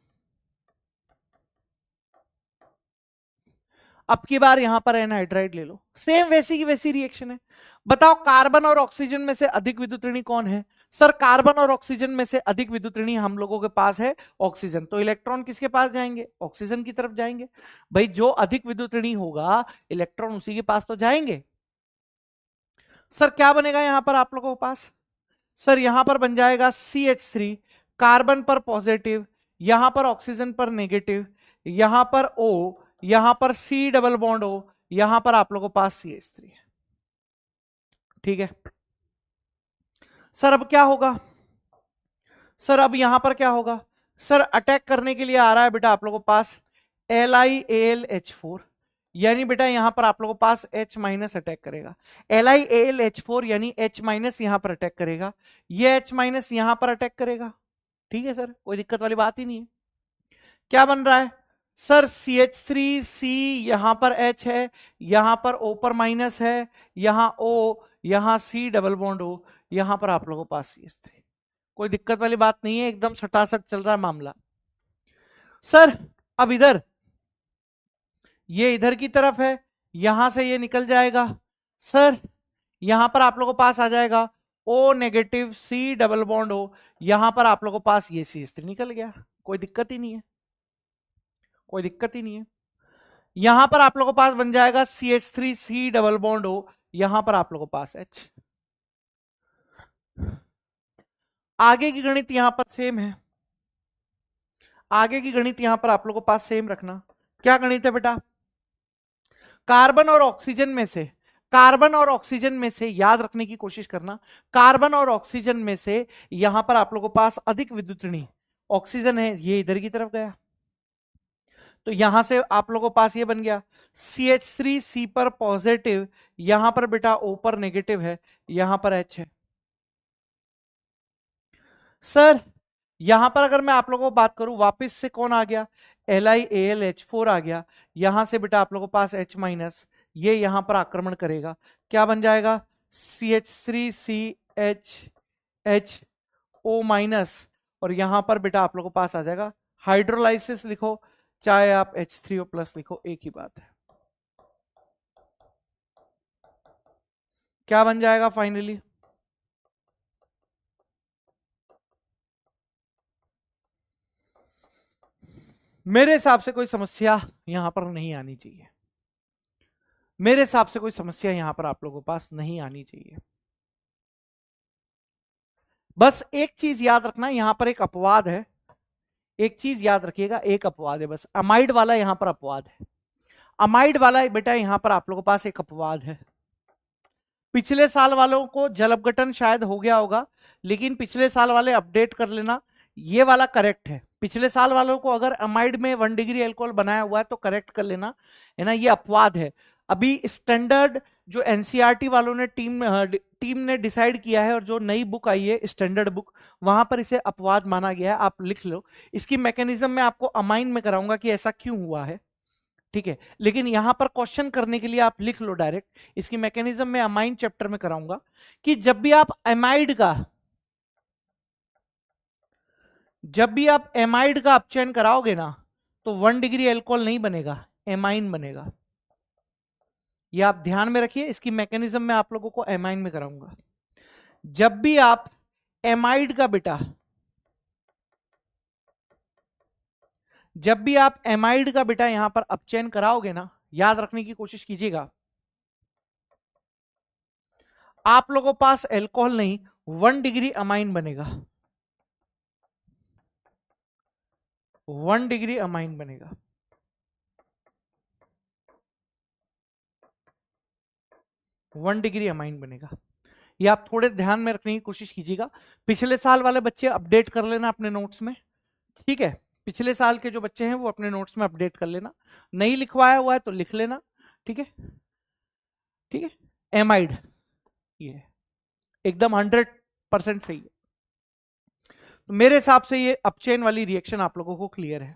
अब की बार यहां पर एनहाइड्राइड ले लो। सेम वैसी की वैसी रिएक्शन है। बताओ कार्बन और ऑक्सीजन में से अधिक विद्युत ऋणी कौन है? सर कार्बन और ऑक्सीजन में से अधिक विद्युत ऋणी हम लोगों के पास है ऑक्सीजन। तो इलेक्ट्रॉन किसके पास जाएंगे? ऑक्सीजन की तरफ जाएंगे। भाई जो अधिक विद्युत ऋणी होगा इलेक्ट्रॉन उसी के पास तो जाएंगे। सर क्या बनेगा यहां पर आप लोगों के पास? सर यहां पर बन जाएगा CH3 कार्बन पर पॉजिटिव, यहां पर ऑक्सीजन पर नेगेटिव, यहां पर O, यहां पर C डबल बॉन्ड O, यहां पर आप लोगों के पास CH3 है, ठीक है। सर अब क्या होगा? सर अब यहां पर क्या होगा? सर अटैक करने के लिए आ रहा है बेटा आप लोगों के पास LiAlH4, यानी बेटा यहां पर आप लोगों के पास H माइनस अटैक करेगा। LiAlH4 यानी H माइनस यहां पर अटैक करेगा, ये H माइनस यहां पर अटैक करेगा, ठीक है सर, कोई दिक्कत वाली बात ही नहीं है। क्या बन रहा है? सर CH3C यहां पर H है, यहां पर O पर माइनस है, यहां O, यहां C डबल बॉन्ड O, यहां पर आप लोगों के पास CH3, कोई दिक्कत वाली बात नहीं है, एकदम सटासट चल रहा है मामला। सर अब इधर, ये इधर की तरफ है, यहां से ये निकल जाएगा, सर यहां पर आप लोगों के पास आ जाएगा O negative C double bond O, यहां पर आप लोगों के पास ये CH3 निकल गया, कोई दिक्कत ही नहीं है, कोई दिक्कत ही नहीं है। यहां पर आप लोगों के पास बन जाएगा CH3C डबल बॉन्ड O, यहां पर आप लोगों के पास H। आगे की गणित यहां पर सेम है, आगे की गणित यहां पर आप लोगों के पास सेम रखना। क्या गणित है बेटा? कार्बन और ऑक्सीजन में से, कार्बन और ऑक्सीजन में से याद रखने की कोशिश करना, कार्बन और ऑक्सीजन में से यहां पर आप लोगों के पास अधिक विद्युत ऋणी ऑक्सीजन है, ये इधर की तरफ गया, तो यहां से आप लोगों के पास ये बन गया CH3C पर पॉजिटिव, यहां पर बेटा O पर नेगेटिव है, यहां पर H है। सर यहां पर अगर मैं आप लोगों को बात करूं, वापस से कौन आ गया, LiAlH4 आ गया। यहां से बेटा आप लोगों के पास H माइनस, ये यहां पर आक्रमण करेगा, क्या बन जाएगा, CH3CHHO माइनस, और यहां पर बेटा आप लोगों के पास आ जाएगा हाइड्रोलाइसिस लिखो, चाहे आप H3O प्लस लिखो, एक ही बात है। क्या बन जाएगा फाइनली, मेरे हिसाब से कोई समस्या यहां पर नहीं आनी चाहिए, मेरे हिसाब से कोई समस्या यहां पर आप लोगों के पास नहीं आनी चाहिए। बस एक चीज याद रखना, यहां पर एक अपवाद है, एक चीज याद रखिएगा, एक अपवाद है बस, अमाइड वाला यहां पर अपवाद है, अमाइड वाला बेटा यहां पर आप लोगों के पास एक अपवाद है। पिछले साल वालों को जल अपघटन शायद हो गया होगा, लेकिन पिछले साल वाले अपडेट कर लेना, ये वाला करेक्ट है। पिछले साल वालों को अगर अमाइड में 1 डिग्री अल्कोहल बनाया हुआ है तो करेक्ट कर लेना, है ना, ये अपवाद है। अभी स्टैंडर्ड जो एनसीईआरटी वालों ने टीम ने डिसाइड किया है, और जो नई बुक आई है स्टैंडर्ड बुक, वहां पर इसे अपवाद माना गया है, आप लिख लो। इसकी मैकेनिज्म में आपको अमाइन में कराऊंगा कि ऐसा क्यों हुआ है, ठीक है, लेकिन यहां पर क्वेश्चन करने के लिए आप लिख लो डायरेक्ट, इसकी मैकेनिज्म में अमाइन चैप्टर में कराऊंगा कि जब भी आप एमाइड का अपचयन कराओगे ना, तो 1 डिग्री अल्कोहल नहीं बनेगा, एमाइन बनेगा। ये आप ध्यान में रखिए, इसकी मैकेनिज्म में आप लोगों को एमाइन में कराऊंगा। जब भी आप एमाइड का बेटा यहां पर अपचयन कराओगे ना, याद रखने की कोशिश कीजिएगा, आप लोगों के पास अल्कोहल नहीं 1 डिग्री अमाइन बनेगा, 1 डिग्री अमाइन बनेगा। ये आप थोड़े ध्यान में रखने की कोशिश कीजिएगा। पिछले साल वाले बच्चे अपडेट कर लेना अपने नोट्स में, ठीक है, पिछले साल के जो बच्चे हैं वो अपने नोट्स में अपडेट कर लेना, नहीं लिखवाया हुआ है तो लिख लेना, ठीक है, ठीक है। एमाइड ये एकदम 100% सही है। तो मेरे हिसाब से ये अपचेन वाली रिएक्शन आप लोगों को क्लियर है,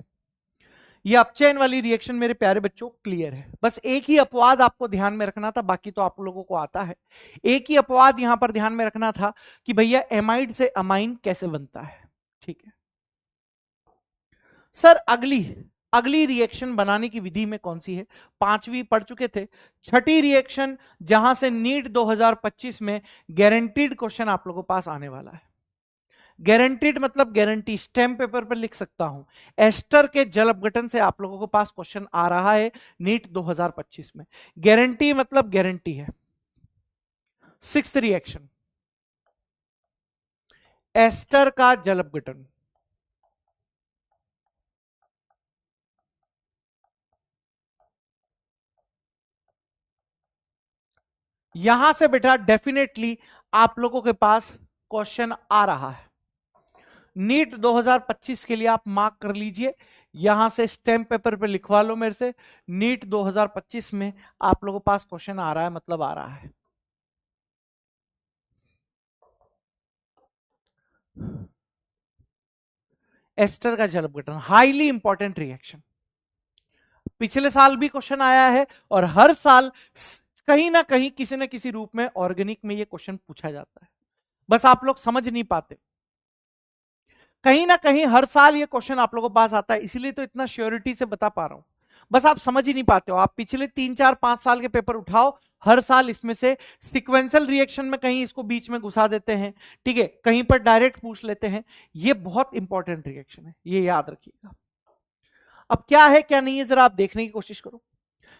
ये अपचयन वाली रिएक्शन मेरे प्यारे बच्चों क्लियर है। बस एक ही अपवाद आपको ध्यान में रखना था, बाकी तो आप लोगों को आता है। एक ही अपवाद यहां पर ध्यान में रखना था कि भैया एमाइड से अमाइन कैसे बनता है, ठीक है सर। अगली रिएक्शन बनाने की विधि में कौन सी है, 5वीं पढ़ चुके थे। छठी रिएक्शन जहां से नीट 2025 में गारंटीड क्वेश्चन आप लोगों के पास आने वाला है। गारंटीड मतलब गारंटी, स्टैम्प पेपर पर लिख सकता हूं। एस्टर के जल अपघटन से आप लोगों के पास क्वेश्चन आ रहा है नीट 2025 में। गारंटी मतलब गारंटी है। 6th रिएक्शन, एस्टर का जल अपघटन। यहां से बेटा डेफिनेटली आप लोगों के पास क्वेश्चन आ रहा है नीट 2025 के लिए, आप मार्क कर लीजिए, यहां से स्टैम्प पेपर पे लिखवा लो मेरे से, नीट 2025 में आप लोगों के पास क्वेश्चन आ रहा है, मतलब आ रहा है। एस्टर का जल अपघटन हाईली इंपॉर्टेंट रिएक्शन, पिछले साल भी क्वेश्चन आया है, और हर साल कहीं ना कहीं किसी न किसी रूप में ऑर्गेनिक में ये क्वेश्चन पूछा जाता है, बस आप लोग समझ नहीं पाते। कहीं ना कहीं हर साल ये क्वेश्चन आप लोगों के पास आता है, इसलिए तो इतना श्योरिटी से बता पा रहा हूं, बस आप समझ ही नहीं पाते हो। आप पिछले 3 4 5 साल के पेपर उठाओ, हर साल इसमें से सिक्वेंशियल रिएक्शन में कहीं इसको बीच में घुसा देते हैं, ठीक है, कहीं पर डायरेक्ट पूछ लेते हैं। ये बहुत इंपॉर्टेंट रिएक्शन है, ये याद रखिएगा। अब क्या है क्या नहीं है जरा आप देखने की कोशिश करो।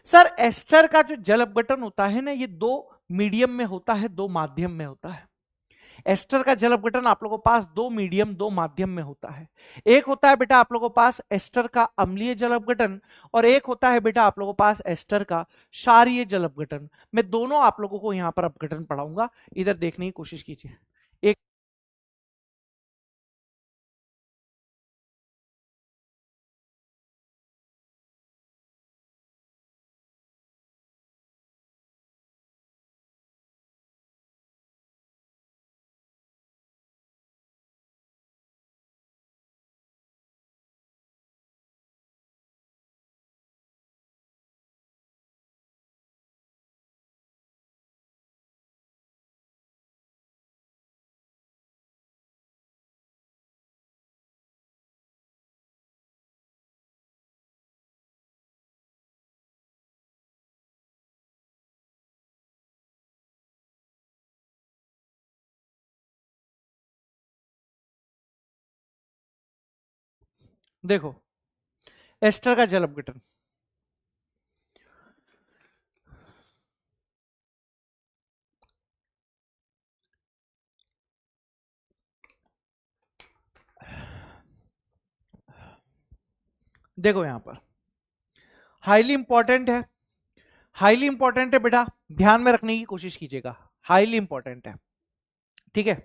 सर एस्टर का जो जल अपघटन होता है ना, ये 2 मीडियम में होता है, 2 माध्यम में होता है। एस्टर का जल अपघटन आप लोगों के पास 2 मीडियम 2 माध्यम में होता है। एक होता है बेटा आप लोगों के पास एस्टर का अम्लीय जल अपघटन, और एक होता है बेटा आप लोगों के पास एस्टर का क्षारीय जल अपघटन। मैं दोनों आप लोगों को यहां पर अपघटन पढ़ाऊंगा, इधर देखने की कोशिश कीजिए। एक देखो एस्टर का जल अपघटन, देखो यहां पर हाईली इंपॉर्टेंट है, हाईली इंपॉर्टेंट है बेटा, ध्यान में रखने की कोशिश कीजिएगा, हाईली इंपॉर्टेंट है, ठीक है।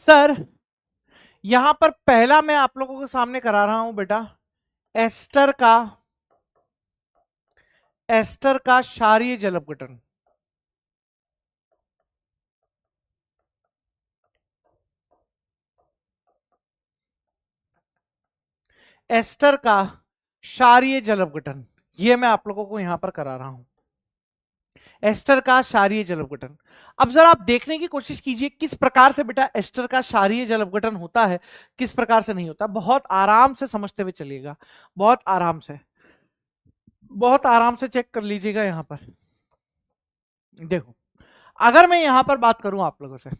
सर यहां पर पहला मैं आप लोगों के सामने करा रहा हूं बेटा एस्टर का क्षारीय जल अपघटन। एस्टर का क्षारीय जल अपघटन, यह मैं आप लोगों को यहां पर करा रहा हूं, एस्टर का क्षारीय जल अपघटन। अब जरा आप देखने की कोशिश कीजिए किस प्रकार से बेटा एस्टर का क्षारीय जल अपघटन होता है, किस प्रकार से नहीं होता। बहुत आराम से समझते हुए चलिएगा, बहुत आराम से, बहुत आराम से चेक कर लीजिएगा। यहां पर देखो, अगर मैं यहां पर बात करूं आप लोगों से,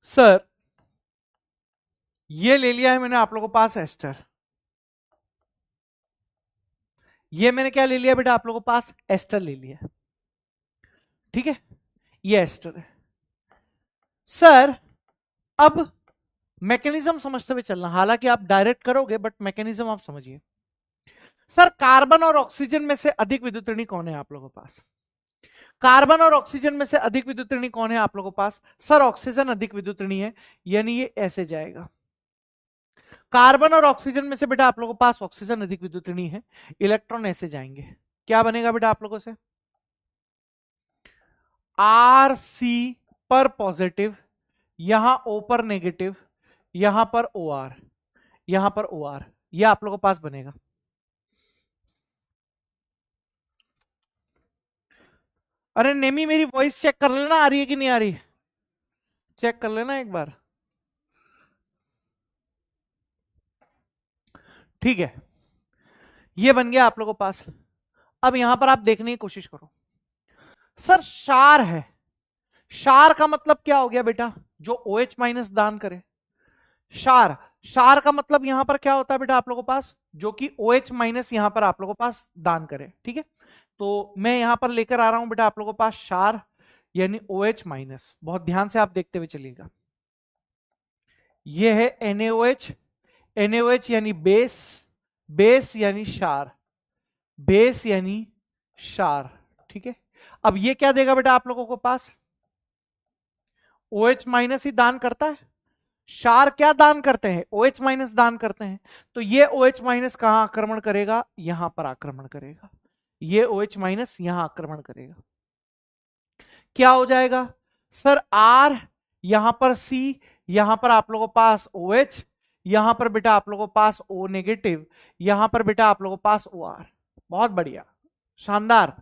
सर ये ले लिया है मैंने आप लोगों के पास एस्टर, ये मैंने क्या ले लिया बेटा आप लोगों के पास एस्टर ले लिया, ठीक है, ये एस्टर है। सर अब मैकेनिज्म समझते हुए चलना, हालांकि आप डायरेक्ट करोगे बट मैकेनिज्म आप समझिए। सर कार्बन और ऑक्सीजन में से अधिक विद्युत ऋणी कौन है आप लोगों के पास? कार्बन और ऑक्सीजन में से अधिक विद्युत ऋणी कौन है आप लोगों के पास? सर ऑक्सीजन अधिक विद्युत ऋणी है, यानी ये ऐसे जाएगा। कार्बन और ऑक्सीजन में से बेटा आप लोगों के पास ऑक्सीजन अधिक विद्युत ऋणी है, इलेक्ट्रॉन ऐसे जाएंगे, क्या बनेगा बेटा आप लोगों से? आर सी पर पॉजिटिव, यहां ओ पर नेगेटिव, यहां पर ओ आर, यहां पर ओ आर, यह आप लोगों के पास बनेगा। अरे नेमी मेरी वॉइस चेक कर लेना, आ रही है कि नहीं आ रही, चेक कर लेना एक बार, ठीक है। ये बन गया आप लोगों के पास। अब यहां पर आप देखने की कोशिश करो, सर क्षार है, क्षार का मतलब क्या हो गया बेटा? जो OH माइनस दान करे, क्षार, क्षार का मतलब यहां पर क्या होता है बेटा आप लोगों के पास? जो कि OH माइनस यहां पर आप लोगों के पास दान करे, ठीक है। तो मैं यहां पर लेकर आ रहा हूं बेटा आप लोगों के पास क्षार यानी OH माइनस, बहुत ध्यान से आप देखते हुए चलिएगा। यह है NaOH, NaOH यानी बेस, बेस यानी क्षार, बेस यानी क्षार, ठीक है। अब ये क्या देगा बेटा आप लोगों को पास? OH माइनस ही दान करता है, क्षार क्या दान करते हैं? OH माइनस दान करते हैं। तो ये OH माइनस कहां आक्रमण करेगा? यहां पर आक्रमण करेगा, ये OH माइनस यहां आक्रमण करेगा, क्या हो जाएगा सर? R, यहां पर C, यहां पर आप लोगों के पास OH, यहां पर बेटा आप लोगों के पास O नेगेटिव, यहां पर बेटा आप लोगों के पास OR। बहुत बढ़िया, शानदार,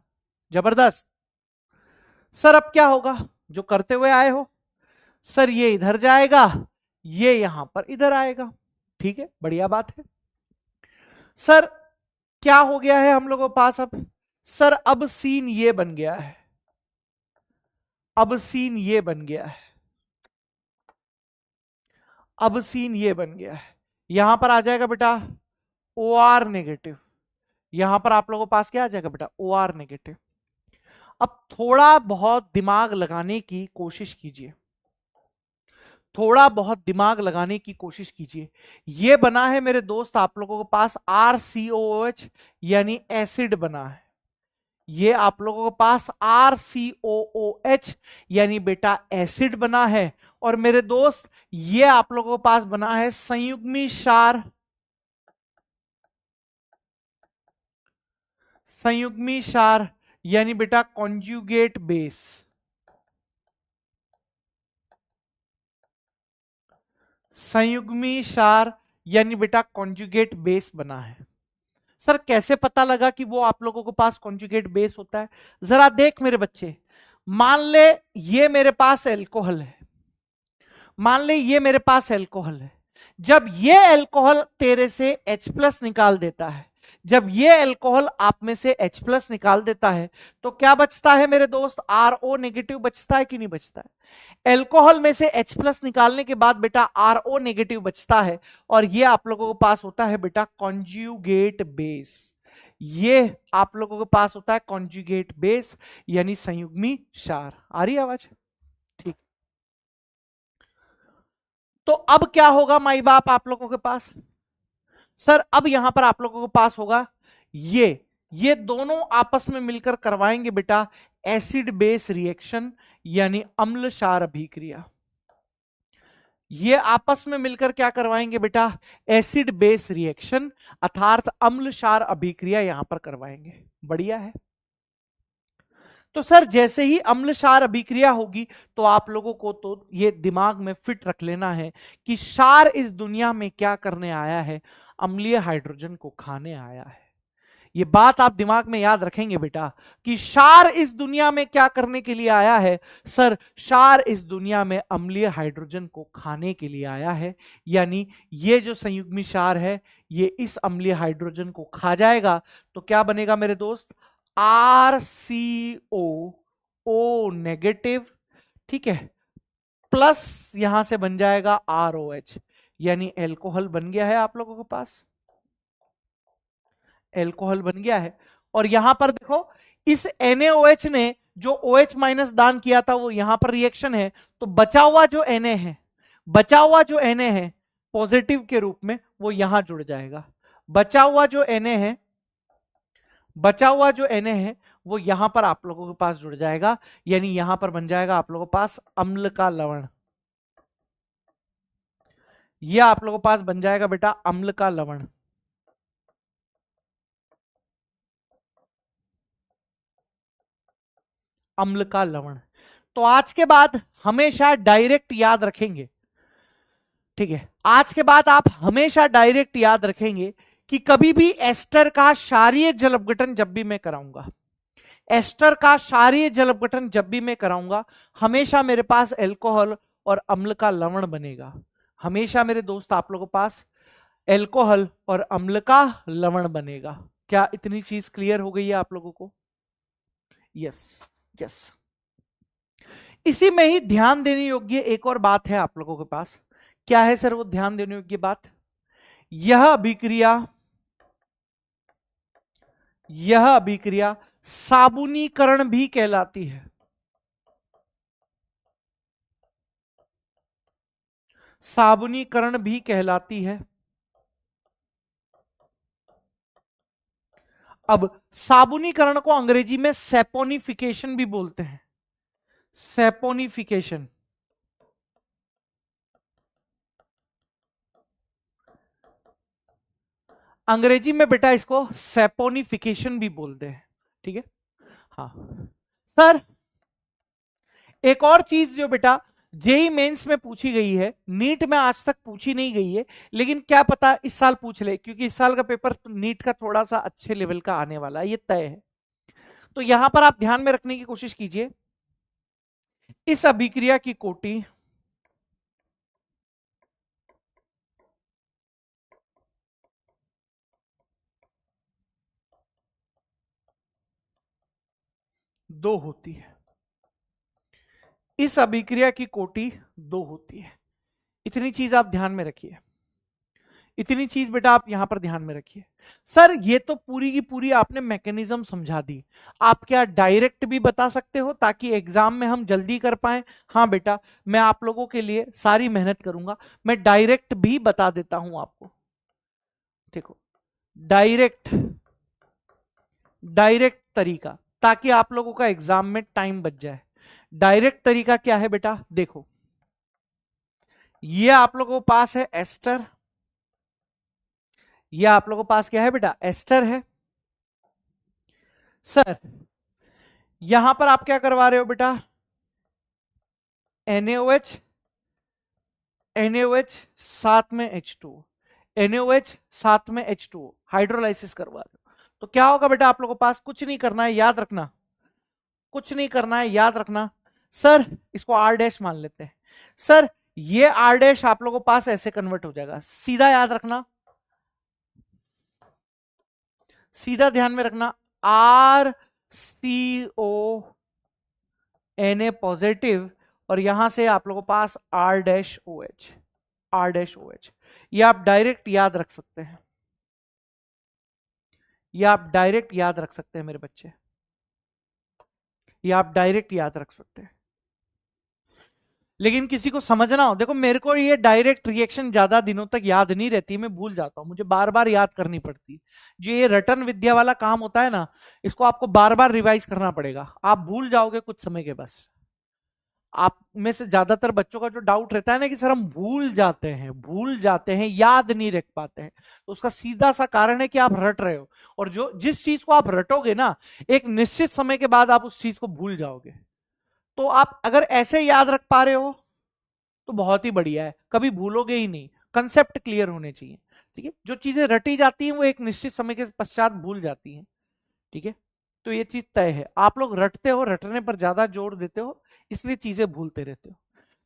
जबरदस्त। सर अब क्या होगा जो करते हुए आए हो? सर ये इधर जाएगा, ये यहां पर इधर आएगा, ठीक है, बढ़िया बात है। सर क्या हो गया है हम लोगों के पास अब? सर अब सीन ये बन गया है, अब सीन ये बन गया है, अब सीन ये बन गया है। यहां पर आ जाएगा बेटा OR नेगेटिव, यहां पर आप लोगों के पास क्या आ जाएगा बेटा? OR negative. अब थोड़ा बहुत दिमाग लगाने की कोशिश कीजिए, थोड़ा बहुत दिमाग लगाने की कोशिश कीजिए। यह बना है मेरे दोस्त आप लोगों के पास RCOOH यानी एसिड बना है, ये आप लोगों के पास RCOOH यानी बेटा एसिड बना है। और मेरे दोस्त ये आप लोगों के पास बना है संयुग्मी क्षार, संयुग्मी क्षार यानी बेटा कॉन्जुगेट बेस, संयुग्मी क्षार यानी बेटा कॉन्जुगेट बेस बना है। सर कैसे पता लगा कि वो आप लोगों के पास कॉन्जुगेट बेस होता है? जरा देख मेरे बच्चे, मान ले ये मेरे पास एल्कोहल है, मान ले ये मेरे पास एल्कोहल है, जब ये एल्कोहल तेरे से H+ निकाल देता है, जब ये एल्कोहल आप में से H+ निकाल देता है तो क्या बचता है मेरे दोस्त, RO नेगेटिव बचता है कि नहीं बचता है। एल्कोहल में से H+ निकालने के बाद बेटा RO नेगेटिव बचता है और ये आप लोगों के पास होता है बेटा कॉन्जुगेट बेस। ये आप लोगों के पास होता है कॉन्जुगेट बेस यानी संयुग्मी क्षार। आ रही आवाज? ठीक। तो अब क्या होगा माई बाप आप लोगों के पास, सर अब यहां पर आप लोगों के पास होगा ये दोनों आपस में मिलकर करवाएंगे बेटा एसिड बेस रिएक्शन यानी अम्ल क्षार अभिक्रिया। ये आपस में मिलकर क्या करवाएंगे बेटा, एसिड बेस रिएक्शन अर्थात अम्ल क्षार अभिक्रिया यहां पर करवाएंगे। बढ़िया है। तो सर जैसे ही अम्ल क्षार अभिक्रिया होगी तो आप लोगों को तो ये दिमाग में फिट रख लेना है कि क्षार इस दुनिया में क्या करने आया है, अम्लीय हाइड्रोजन को खाने आया है। ये बात आप दिमाग में याद रखेंगे बेटा कि क्षार इस दुनिया में क्या करने के लिए आया है, सर क्षार इस दुनिया में अम्लीय हाइड्रोजन को खाने के लिए आया है। यानी ये जो संयुग्मी क्षार है ये इस अम्लीय हाइड्रोजन को खा जाएगा तो क्या बनेगा मेरे दोस्त, RCO नेगेटिव, ठीक है, प्लस यहां से बन जाएगा ROH यानी एल्कोहल बन गया है आप लोगों के पास, एल्कोहल बन गया है। और यहां पर देखो इस NaOH ने जो OH- दान किया था वो यहां पर रिएक्शन है, तो बचा हुआ जो Na है, बचा हुआ जो Na है पॉजिटिव के रूप में वो यहां जुड़ जाएगा। बचा हुआ जो Na है, बचा हुआ जो Na है वो यहां पर आप लोगों के पास जुड़ जाएगा यानी यहां पर बन जाएगा आप लोगों के पास अम्ल का लवण। यह आप लोगों के पास बन जाएगा बेटा अम्ल का लवण। अम्ल का लवण। तो आज के बाद हमेशा डायरेक्ट याद रखेंगे, ठीक है, आज के बाद आप हमेशा डायरेक्ट याद रखेंगे कि कभी भी एस्टर का क्षारीय जल अपघटन जब भी मैं कराऊंगा, एस्टर का क्षारीय जल अपघटन जब भी मैं कराऊंगा हमेशा मेरे पास एल्कोहल और अम्ल का लवण बनेगा। हमेशा मेरे दोस्त आप लोगों के पास एल्कोहल और अम्ल का लवण बनेगा। क्या इतनी चीज क्लियर हो गई है आप लोगों को? Yes yes. इसी में ही ध्यान देने योग्य एक और बात है आप लोगों के पास। क्या है सर वो ध्यान देने योग्य बात? यह अभिक्रिया साबुनीकरण भी कहलाती है। साबुनीकरण भी कहलाती है। अब साबुनीकरण को अंग्रेजी में सेपोनिफिकेशन भी बोलते हैं। सेपोनिफिकेशन, अंग्रेजी में बेटा इसको सेपोनिफिकेशन भी बोलते हैं, ठीक है। हाँ सर एक और चीज जो बेटा जेई मेंस में पूछी गई है, नीट में आज तक पूछी नहीं गई है, लेकिन क्या पता इस साल पूछ ले, क्योंकि इस साल का पेपर नीट का थोड़ा सा अच्छे लेवल का आने वाला है, ये तय है। तो यहां पर आप ध्यान में रखने की कोशिश कीजिए, इस अभिक्रिया की कोटि दो होती है। इस अभिक्रिया की कोटि 2 होती है। इतनी चीज आप ध्यान में रखिए, इतनी चीज बेटा आप यहां पर ध्यान में रखिए। सर ये तो पूरी की पूरी आपने मैकेनिज्म समझा दी, आप क्या डायरेक्ट भी बता सकते हो ताकि एग्जाम में हम जल्दी कर पाए? हाँ बेटा मैं आप लोगों के लिए सारी मेहनत करूंगा, मैं डायरेक्ट भी बता देता हूं आपको। देखो डायरेक्ट तरीका, ताकि आप लोगों का एग्जाम में टाइम बच जाए। डायरेक्ट तरीका क्या है बेटा? देखो ये आप लोगों के पास है एस्टर, ये आप लोगों के पास क्या है बेटा? एस्टर है। सर यहां पर आप क्या करवा रहे हो बेटा? NaOH, NaOH साथ में H2O, NaOH साथ में H2O हाइड्रोलाइसिस करवा रहे हो। तो क्या होगा बेटा आप लोगों के पास? कुछ नहीं करना है, याद रखना, कुछ नहीं करना है, याद रखना। सर इसको R' मान लेते हैं। सर ये R' आप लोगों के पास ऐसे कन्वर्ट हो जाएगा, सीधा याद रखना। सीधा ध्यान में रखना, RCONA पॉजिटिव, और यहां से आप लोगों के पास R-OH, R-OH। ये आप डायरेक्ट याद रख सकते हैं, ये आप डायरेक्ट याद रख सकते हैं मेरे बच्चे, ये आप डायरेक्ट याद रख सकते हैं। लेकिन किसी को समझना हो, देखो मेरे को ये डायरेक्ट रिएक्शन ज्यादा दिनों तक याद नहीं रहती, मैं भूल जाता हूं, मुझे बार बार याद करनी पड़ती है। जो ये रटन विद्या वाला काम होता है ना, इसको आपको बार बार रिवाइज करना पड़ेगा, आप भूल जाओगे कुछ समय के बस। आप में से ज्यादातर बच्चों का जो डाउट रहता है ना कि सर हम भूल जाते हैं, याद नहीं रख पाते हैं, तो उसका सीधा सा कारण है कि आप रट रहे हो, और जो जिस चीज को आप रटोगे ना, एक निश्चित समय के बाद आप उस चीज को भूल जाओगे। तो आप अगर ऐसे याद रख पा रहे हो तो बहुत ही बढ़िया है, कभी भूलोगे ही नहीं, कंसेप्ट क्लियर होने चाहिए, ठीक है। जो चीजें रटी जाती हैं वो एक निश्चित समय के पश्चात भूल जाती हैं, ठीक है। तो ये चीज तय है, आप लोग रटते हो, रटने पर ज्यादा जोर देते हो, इसलिए चीजें भूलते रहते हो।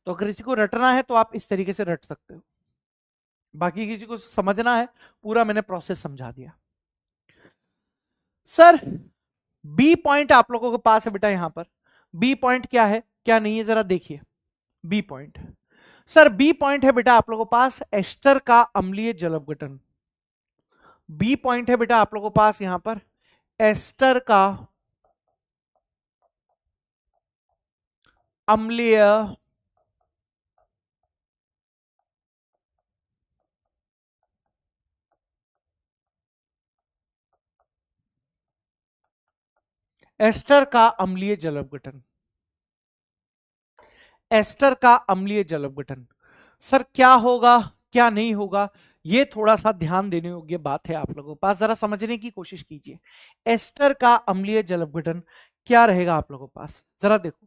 तो अगर किसी को रटना है तो आप इस तरीके से रट सकते हो, बाकी किसी को समझना है, पूरा मैंने प्रोसेस समझा दिया। सर बी पॉइंट आप लोगों के पास है बेटा, यहां पर बी पॉइंट क्या है क्या नहीं है जरा देखिए। B point, sir B point है बेटा आप लोगों के पास एस्टर का अम्लीय जल अपघटन। बी पॉइंट है बेटा आप लोगों के पास यहां पर एस्टर का अम्लीय एस्टर का अम्लीय जल अपघटन, एस्टर का अम्लीय जल अपघटन। सर क्या होगा क्या नहीं होगा, ये थोड़ा सा ध्यान देने योग्य बात है, आप लोगों के पास जरा समझने की कोशिश कीजिए। एस्टर का अम्लीय जल अपघटन क्या रहेगा आप लोगों के पास, जरा देखो।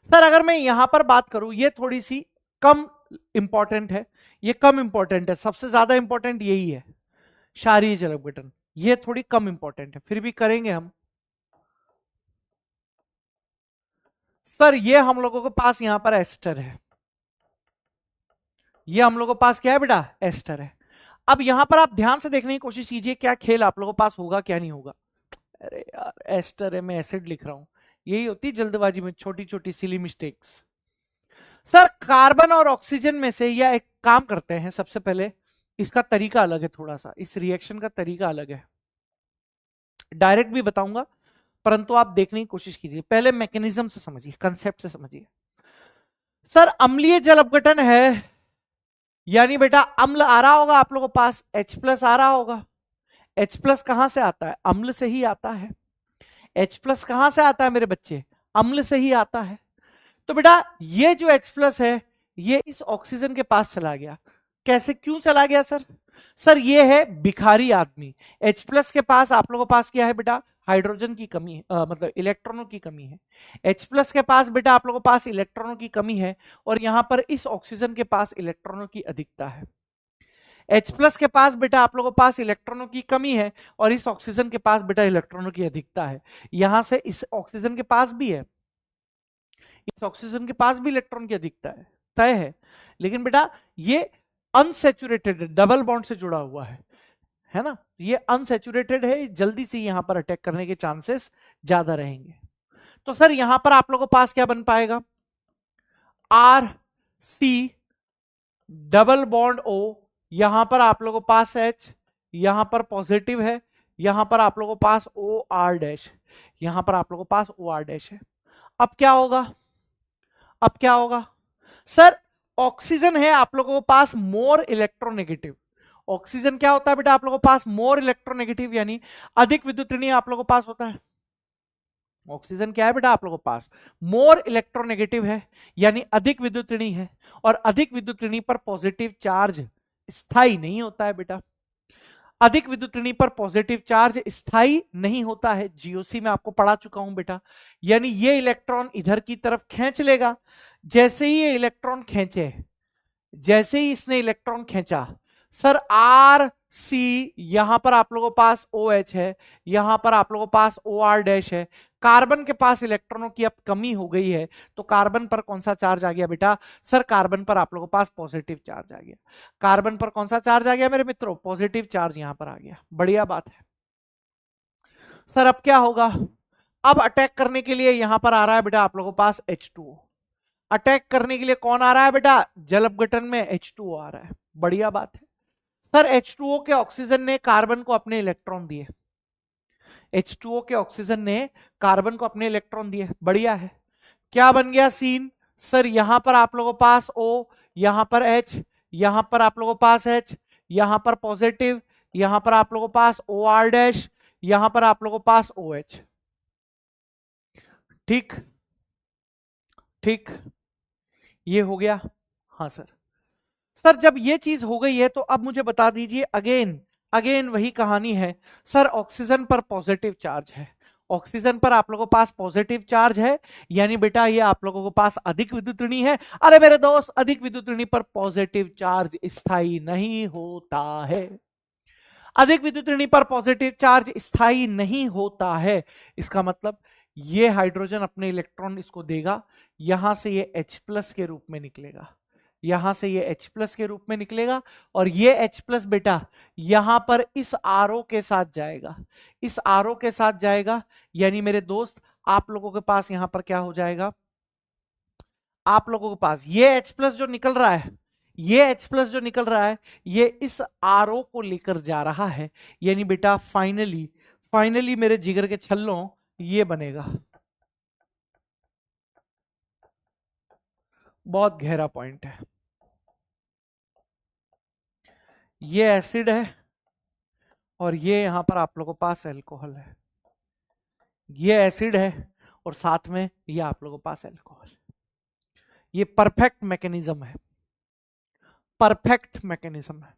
सर अगर मैं यहां पर बात करूं, ये थोड़ी सी कम इंपॉर्टेंट है, ये कम इंपॉर्टेंट है, सबसे ज्यादा इंपॉर्टेंट यही है क्षारीय जल अपघटन, ये थोड़ी कम इंपॉर्टेंट है, फिर भी करेंगे हम। सर ये हम लोगों के पास यहां पर एस्टर है, ये हम लोगों के पास क्या है बेटा, एस्टर है। अब यहां पर आप ध्यान से देखने की कोशिश कीजिए, क्या खेल आप लोगों के पास होगा क्या नहीं होगा। अरे यार एस्टर है, मैं एसिड लिख रहा हूं, यही होती है जल्दबाजी में छोटी छोटी सिली मिस्टेक्स। सर कार्बन और ऑक्सीजन में से, या एक काम करते हैं, सबसे पहले इसका तरीका अलग है, थोड़ा सा इस रिएक्शन का तरीका अलग है, डायरेक्ट भी बताऊंगा, परंतु आप देखने की कोशिश कीजिए, पहले मैकेनिज्म से समझिए, कंसेप्ट से समझिए। सर अम्लीय जल अपघटन है, यानी बेटा अम्ल आ रहा होगा आप लोगों के पास, H+ आ रहा होगा। H+ कहां से आता है, अम्ल से ही आता है। H+ कहां से आता है मेरे बच्चे, अम्ल से ही आता है। तो बेटा ये जो H+ है, ये इस ऑक्सीजन के पास चला गया, कैसे क्यों चला गया सर, सर ये है भिखारी आदमी। H+ के पास आप लोगों के पास क्या है बेटा, हाइड्रोजन की कमी है, मतलब इलेक्ट्रॉनों की कमी है। H+ के पास बेटा आप लोगों के पास इलेक्ट्रॉनों की कमी है, और यहां पर इस ऑक्सीजन के पास इलेक्ट्रॉनों की अधिकता है। H+ के पास बेटा आप लोगों के पास इलेक्ट्रॉनों की कमी है, और इस ऑक्सीजन के पास बेटा इलेक्ट्रॉनों की अधिकता है। यहां से इस ऑक्सीजन के पास भी है, इस ऑक्सीजन के पास भी इलेक्ट्रॉन की अधिकता है, तय है। लेकिन बेटा ये अनसैचुरेटेड, डबल बॉन्ड से जुड़ा हुआ है ना, ये अनसैचुरेटेड है, जल्दी से यहां पर अटैक करने के चांसेस ज्यादा रहेंगे। तो सर यहां पर आप लोगों के पास क्या बन पाएगा, RC डबल बॉन्ड O, यहां पर आप लोगों के पास H, यहां पर पॉजिटिव है, यहां पर आप लोगों के पास OR-, यहां पर आप लोगों के पास OR- है। अब क्या होगा, अब क्या होगा सर, ऑक्सीजन है आप लोगों के पास मोर इलेक्ट्रोनेगेटिव। ऑक्सीजन क्या होता है बेटा आप लोगों के पास, मोर इलेक्ट्रोनेगेटिव, यानी अधिक विद्युत ऋणी आप लोगों के पास होता है। ऑक्सीजन क्या है बेटा आप लोगों के पास, मोर इलेक्ट्रोनेगेटिव है, यानी अधिक विद्युत ऋणी है, और अधिक विद्युत ऋणी पर पॉजिटिव चार्ज स्थायी नहीं होता है बेटा, अधिक विद्युत ऋणी पर पॉजिटिव चार्ज स्थायी नहीं होता है, जीओसी में आपको पढ़ा चुका हूं बेटा। यानी ये इलेक्ट्रॉन इधर की तरफ खींच लेगा, जैसे ही ये इलेक्ट्रॉन खींचे, जैसे ही इसने इलेक्ट्रॉन खींचा, सर RC यहां पर आप लोगों के पास OH है, यहां पर आप लोगों के पास OR- है, कार्बन के पास इलेक्ट्रॉनों की अब कमी हो गई है, तो कार्बन पर कौन सा चार्ज आ गया बेटा? सर कार्बन पर आप लोगों के पास पॉजिटिव चार्ज आ गया। कार्बन पर कौन सा चार्ज आ गया मेरे मित्रों? पॉजिटिव चार्ज यहां पर आ गया। बढ़िया बात है सर। अब क्या होगा? अब अटैक करने के लिए यहां पर आ रहा है बेटा आप लोगों के पास H2O। अटैक करने के लिए कौन आ रहा है बेटा? जल अपघटन में H2O आ रहा है। बढ़िया बात है सर। H2O के ऑक्सीजन ने कार्बन को अपने इलेक्ट्रॉन दिए। H2O के ऑक्सीजन ने कार्बन को अपने इलेक्ट्रॉन दिए। बढ़िया है। क्या बन गया सीन? सर यहां पर आप लोगों के पास O, यहां पर H, यहां पर आप लोगों के पास H, यहां पर पॉजिटिव, यहां पर आप लोगों के पास OR डैश, यहां पर आप लोगों के पास OH। ठीक ठीक, ये हो गया। हाँ सर। सर जब ये चीज हो गई है तो अब मुझे बता दीजिए, अगेन अगेन वही कहानी है सर। ऑक्सीजन पर पॉजिटिव चार्ज है, ऑक्सीजन पर आप लोगों के पास पॉजिटिव चार्ज है, यानी बेटा ये आप लोगों के पास अधिक विद्युत ऋणी है। अरे मेरे दोस्त, अधिक विद्युत ऋणी पर पॉजिटिव चार्ज स्थायी नहीं होता है। अधिक विद्युत ऋणी पर पॉजिटिव चार्ज स्थायी नहीं होता है। इसका मतलब ये हाइड्रोजन अपने इलेक्ट्रॉन इसको देगा, यहां से ये H+ के रूप में निकलेगा, यहां से ये H+ के रूप में निकलेगा, और ये H+ बेटा यहां पर इस RO के साथ जाएगा, इस RO के साथ जाएगा। यानी मेरे दोस्त आप लोगों के पास यहां पर क्या हो जाएगा? आप लोगों के पास ये H+ जो निकल रहा है, ये H+ जो निकल रहा है, ये इस RO को लेकर जा रहा है। यानी बेटा फाइनली फाइनली मेरे जिगर के छल्लों ये बनेगा। बहुत गहरा पॉइंट है। ये एसिड है और ये यहां पर आप लोगों के पास अल्कोहल है। ये एसिड है और साथ में ये आप लोगों के पास अल्कोहल। ये परफेक्ट मैकेनिज्म है, परफेक्ट मैकेनिज्म है।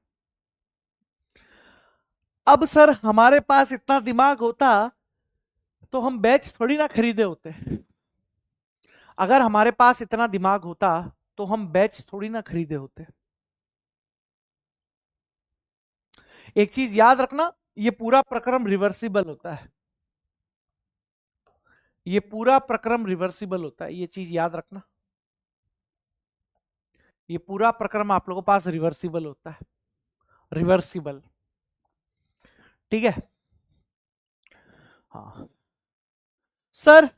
अब सर हमारे पास इतना दिमाग होता तो हम बैच थोड़ी ना खरीदे होते। अगर हमारे पास इतना दिमाग होता तो हम बैच थोड़ी ना खरीदे होते। एक चीज याद रखना, ये पूरा प्रक्रम रिवर्सिबल होता है, ये पूरा प्रक्रम रिवर्सिबल होता है, ये चीज याद रखना। ये पूरा प्रक्रम आप लोगों के पास रिवर्सिबल होता है, रिवर्सिबल। ठीक है। हाँ सर,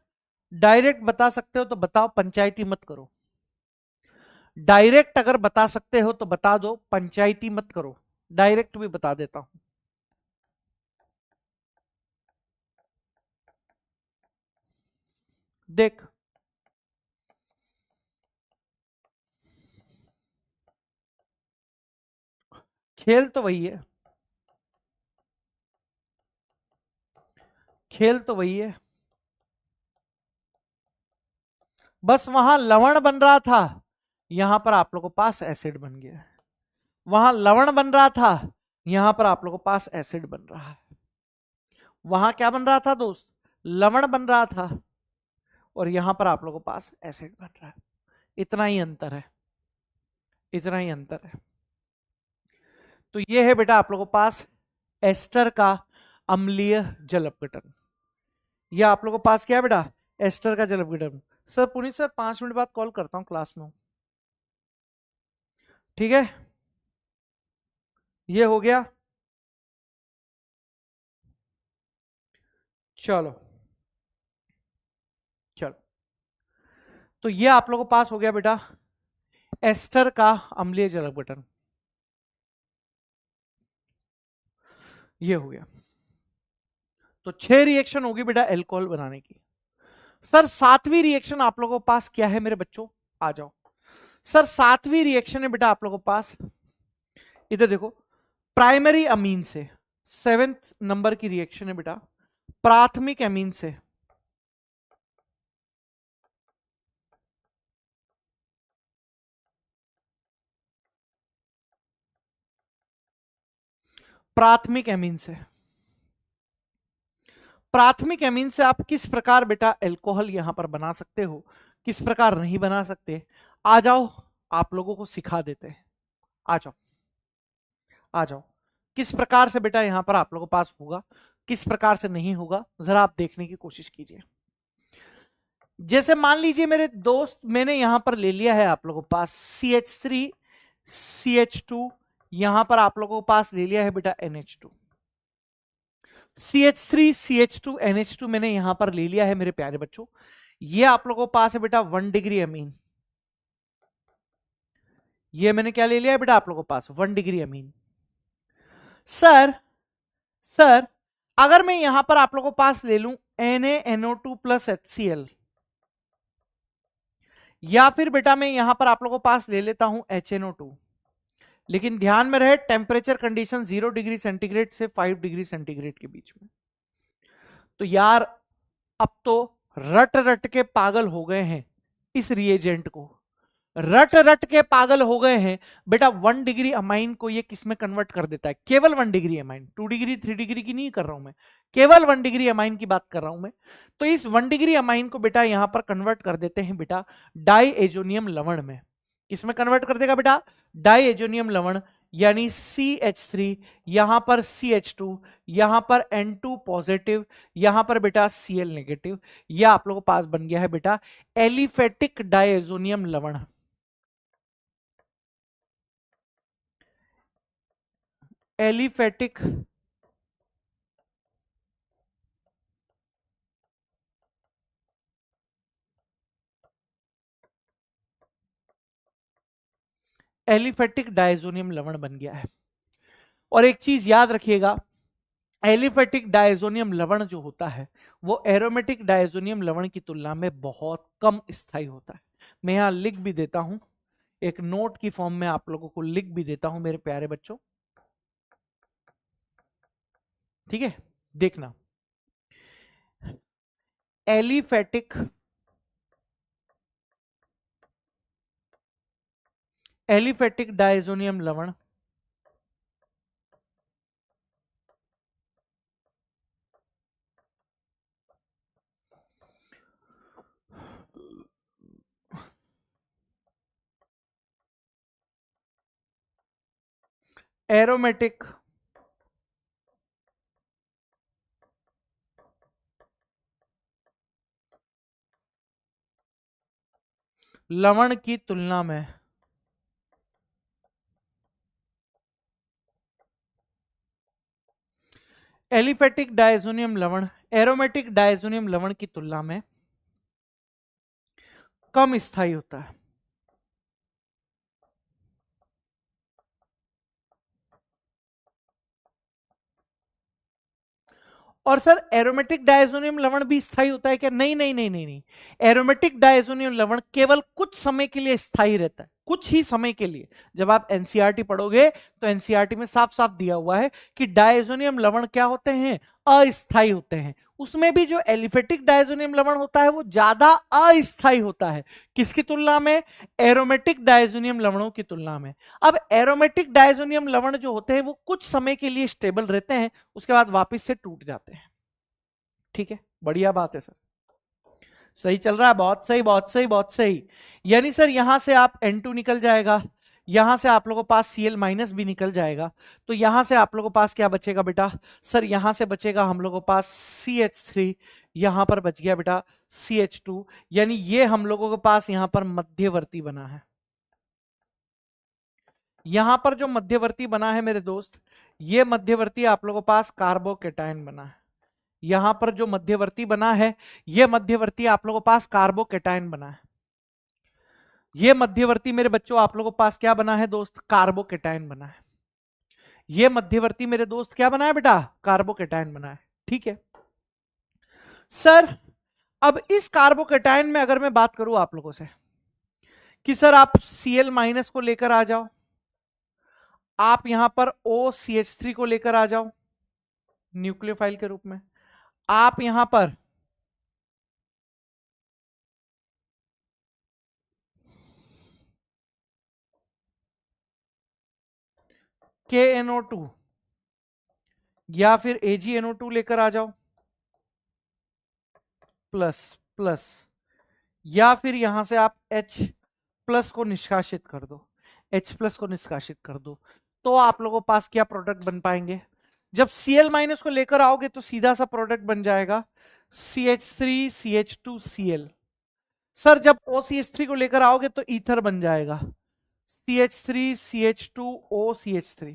डायरेक्ट बता सकते हो तो बताओ, पंचायती मत करो। डायरेक्ट अगर बता सकते हो तो बता दो, पंचायती मत करो। डायरेक्ट भी बता देता हूं। देख, खेल तो वही है, खेल तो वही है, बस वहां लवण बन रहा था, यहां पर आप लोगों के पास एसिड बन गया। वहां लवण बन रहा था, यहां पर आप लोगों के पास एसिड बन रहा है। वहां क्या बन रहा था दोस्त? लवण बन रहा था, और यहां पर आप लोगों के पास एसिड बन रहा है। इतना ही अंतर है, इतना ही अंतर है। तो ये है बेटा आप लोगों के पास एस्टर का अम्लीय जल अपघटन। यह आप लोगों के पास क्या है बेटा? एस्टर का जल अपघटन। सर पुनीत सर 5 मिनट बाद कॉल करता हूं, क्लास में हूं। ठीक है, ये हो गया। चलो चलो, तो ये आप लोगों के पास हो गया बेटा एस्टर का अम्लीय जल अपघटन। ये हो गया। तो 6 रिएक्शन होगी बेटा एल्कोहल बनाने की। सर 7वीं रिएक्शन आप लोगों के पास क्या है मेरे बच्चों? आ जाओ सर। 7वीं रिएक्शन है बेटा आप लोगों के पास, इधर देखो, प्राइमरी अमीन से। 7th नंबर की रिएक्शन है बेटा प्राथमिक अमीन से प्राथमिक एमीन से। प्राथमिक एमीन से आप किस प्रकार बेटा एल्कोहल यहां पर बना सकते हो, किस प्रकार नहीं बना सकते, आ जाओ आप लोगों को सिखा देते हैं। आ जाओ आ जाओ, किस प्रकार से बेटा यहां पर आप लोगों के पास होगा, किस प्रकार से नहीं होगा, जरा आप देखने की कोशिश कीजिए। जैसे मान लीजिए मेरे दोस्त, मैंने यहां पर ले लिया है आप लोगों के पास CH3 CH2, यहां पर आप लोगों के पास ले लिया है बेटा NH2। CH3 CH2 NH2 मैंने यहां पर ले लिया है मेरे प्यारे बच्चों। ये आप लोगों के पास है बेटा 1 डिग्री अमीन। ये मैंने क्या ले लिया है बेटा आप लोगों के पास 1 डिग्री अमीन। सर अगर मैं यहां पर आप लोगों के पास ले लूं NaNO2 प्लस HCl, या फिर बेटा मैं यहां पर आप लोगों के पास ले लेता हूं HNO2, लेकिन ध्यान में रहे टेम्परेचर कंडीशन 0 डिग्री सेंटीग्रेड से 5 डिग्री सेंटीग्रेड के बीच में। तो यार अब तो रट रट के पागल हो गए हैं इस रिएजेंट को, रट रट के पागल हो गए हैं बेटा। 1 डिग्री अमाइन को ये किस में कन्वर्ट कर देता है? केवल 1 डिग्री अमाइन, 2 डिग्री 3 डिग्री की नहीं कर रहा हूं मैं, केवल 1 डिग्री अमाइन की बात कर रहा हूं मैं। तो इस 1 डिग्री अमाइन को बेटा यहां पर कन्वर्ट कर देते हैं बेटा डाइएजोनियम लवण में। किसमें कन्वर्ट कर देगा बेटा? डाइएजोनियम लवण, यानी CH3, यहां पर CH2, यहां पर N2 पॉजिटिव, यहां पर बेटा Cl नेगेटिव। यह आप लोगों के पास बन गया है बेटा एलिफेटिक डाइएजोनियम लवण। एलिफेटिक एलिफेटिक डाइएजोनियम लवण बन गया है। और एक चीज याद रखिएगा, एलिफेटिक डाइएजोनियम लवण जो होता है वो एरोमेटिक डाइएजोनियम लवण की तुलना में बहुत कम स्थायी होता है। मैं यहां लिख भी देता हूं, एक नोट की फॉर्म में आप लोगों को लिख भी देता हूं मेरे प्यारे बच्चों, ठीक है? देखना, एलिफेटिक डाइएजोनियम लवण एरोमेटिक लवण की तुलना में एलिफेटिक डाइएजोनियम लवण एरोमेटिक डाइएजोनियम लवण की तुलना में कम स्थायी होता है। और सर एरोमेटिक डाइएजोनियम लवण भी स्थायी होता है क्या? नहीं नहीं नहीं नहीं नहीं, एरोमेटिक डाइएजोनियम लवण केवल कुछ समय के लिए स्थायी रहता है, कुछ ही समय के लिए। जब आप एनसीईआरटी पढ़ोगे तो एनसीईआरटी में साफ साफ दिया हुआ है कि डाइएजोनियम लवण क्या होते हैं? अस्थायी होते हैं। उसमें भी जो एलिफेटिक डाइएजोनियम लवण होता है वो ज्यादा अस्थायी होता है। किसकी तुलना में? एरोमेटिक डाइएजोनियम लवणों की तुलना में। अब एरोमेटिक डाइएजोनियम लवण जो होते हैं वो कुछ समय के लिए स्टेबल रहते हैं, उसके बाद वापस से टूट जाते हैं। ठीक है, बढ़िया बात है सर, सही चल रहा है, बहुत सही बहुत सही बहुत सही। यानी सर यहां से आप N2 निकल जाएगा, यहां से आप लोगों के पास Cl माइनस भी निकल जाएगा, तो यहां से आप लोगों के पास क्या बचेगा बेटा? सर यहां से बचेगा हम लोगों के पास CH3, यहां पर बच गया बेटा CH2, यानी ये हम लोगों के पास यहां पर मध्यवर्ती बना है। यहां पर जो मध्यवर्ती बना है मेरे दोस्त, ये मध्यवर्ती आप लोगों के पास कार्बोकेटायन बना है। यहां पर जो मध्यवर्ती बना है, ये मध्यवर्ती आप लोगों के पास कार्बोकेटायन बना है। ये मध्यवर्ती मेरे बच्चों आप लोगों के पास क्या बना है दोस्त? कार्बोकेटायन बना है। ये मध्यवर्ती मेरे दोस्त क्या बना है बेटा? कार्बोकेटायन बना है। ठीक है सर, अब इस कार्बोकेटायन में अगर मैं बात करूं आप लोगों से कि सर आप Cl माइनस को लेकर आ जाओ, आप यहां पर OCH3 को लेकर आ जाओ न्यूक्लियोफाइल के रूप में, आप यहां पर KNO2 या फिर AgNO2 लेकर आ जाओ प्लस प्लस, या फिर यहां से आप H प्लस को निष्कासित कर दो, H प्लस को निष्कासित कर दो, तो आप लोगों के पास क्या प्रोडक्ट बन पाएंगे? जब Cl माइनस को लेकर आओगे तो सीधा सा प्रोडक्ट बन जाएगा CH3 CH2 Cl। सर जब OCH3 को लेकर आओगे तो ईथर बन जाएगा, CH3 CH2O CH3।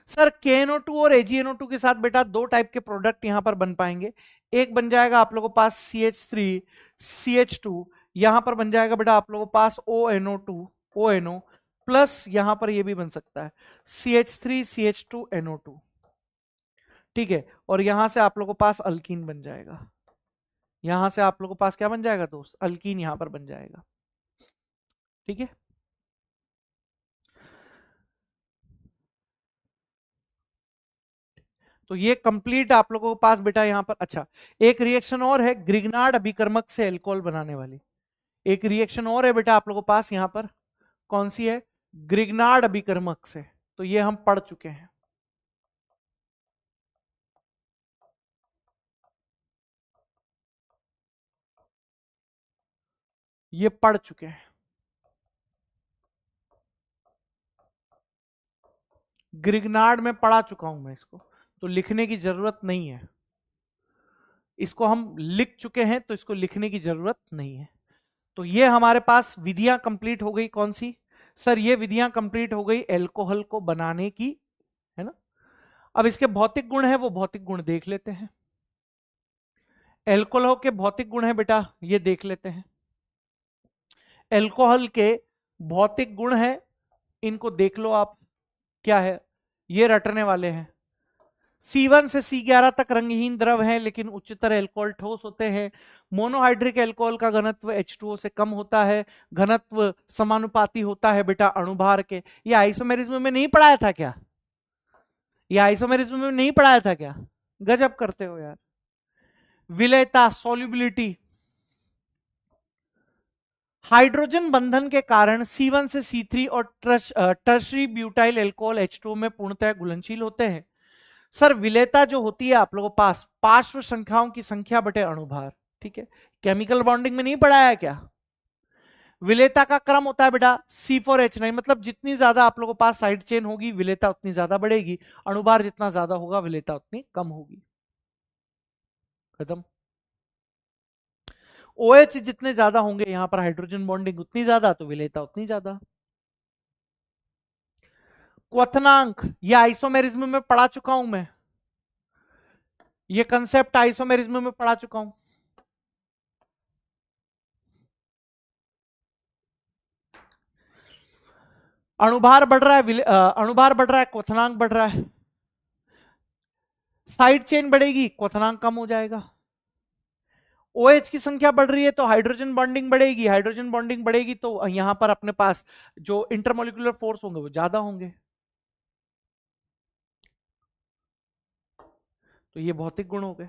Sir KNO2 और AgNO2 के साथ बेटा दो टाइप के प्रोडक्ट यहां पर बन पाएंगे। एक बन जाएगा आप लोगों के पास CH3 CH2, यहां पर बन जाएगा बेटा आप लोगों के पास ONO2 ONO, प्लस यहां पर ये भी बन सकता है CH3 CH2 NO2, ठीक है। और यहां से आप लोगों के पास अल्कीन बन जाएगा, यहां से आप लोगों के पास क्या बन जाएगा दोस्त, अल्कीन यहां पर बन जाएगा, ठीक है। तो ये कंप्लीट आप लोगों के पास बेटा यहां पर। अच्छा, एक रिएक्शन और है ग्रिग्नार्ड अभिकर्मक से एल्कोहल बनाने वाली, एक रिएक्शन और है बेटा आप लोगों के पास यहां पर, कौन सी है, ग्रिग्नार्ड अभिकर्मक से। तो ये हम पढ़ चुके हैं, ये पढ़ चुके हैं, ग्रिग्नार्ड में पढ़ा चुका हूं मैं इसको, तो लिखने की जरूरत नहीं है, इसको हम लिख चुके हैं तो इसको लिखने की जरूरत नहीं है। तो ये हमारे पास विधियां कंप्लीट हो गई, कौन सी सर, ये विधियां कंप्लीट हो गई एल्कोहल को बनाने की, है ना। अब इसके भौतिक गुण है वो भौतिक गुण देख लेते हैं। एल्कोहल के भौतिक गुण है बेटा, ये देख लेते हैं। एल्कोहल के भौतिक गुण है, इनको देख लो आप, क्या है, ये रटने वाले हैं। C1 से C11 तक रंगहीन द्रव हैं, लेकिन उच्चतर एल्कोहल ठोस होते हैं। मोनोहाइड्रिक एल्कोहल का घनत्व H2O से कम होता है, घनत्व समानुपाती होता है बेटा अणुभार के। ये आइसोमेरिज्म में नहीं पढ़ाया था क्या, ये आइसोमेरिज्म में नहीं पढ़ाया था क्या, गजब करते हो यार। विलेयता सॉल्युबिलिटी, हाइड्रोजन बंधन के कारण C1 से C3 और टर्शरी ब्यूटाइल एल्कोहल H2O में पूर्णतः घुलनशील होते हैं। सर विलेयता जो होती है आप लोगों के पास पार्श्व संख्याओं की संख्या बटे अणुभार, ठीक है। केमिकल बॉन्डिंग में नहीं पढ़ाया क्या, विलेयता का क्रम होता है बेटा C4H9, मतलब जितनी ज्यादा आप लोगों के पास साइड चेन होगी विलेयता उतनी ज्यादा बढ़ेगी, अणुभार जितना ज्यादा होगा विलेयता उतनी कम होगी, खत्म। OH जितने ज्यादा होंगे यहां पर हाइड्रोजन बॉन्डिंग उतनी ज्यादा, तो विलेयता उतनी ज्यादा। क्वथनांक, ये आइसोमेरिज्म में पढ़ा चुका हूं मैं, ये कंसेप्ट आइसोमेरिज्म में पढ़ा चुका हूं। अणुभार बढ़ रहा है, अणुभार बढ़ रहा है, क्वथनांक बढ़ रहा है। साइड चेन बढ़ेगी, क्वथनांक कम हो जाएगा। OH की संख्या बढ़ रही है तो हाइड्रोजन बॉन्डिंग बढ़ेगी, हाइड्रोजन बॉन्डिंग बढ़ेगी तो यहां पर अपने पास जो इंटरमोलिकुलर फोर्स होंगे वो ज्यादा होंगे। तो ये भौतिक गुण हो गए,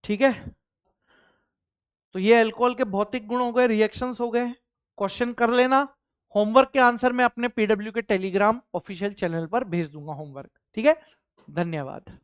ठीक है। तो ये अल्कोहल के भौतिक गुण हो गए, रिएक्शंस हो गए। क्वेश्चन कर लेना, होमवर्क के आंसर मैं अपने PW के टेलीग्राम ऑफिशियल चैनल पर भेज दूंगा होमवर्क, ठीक है। धन्यवाद।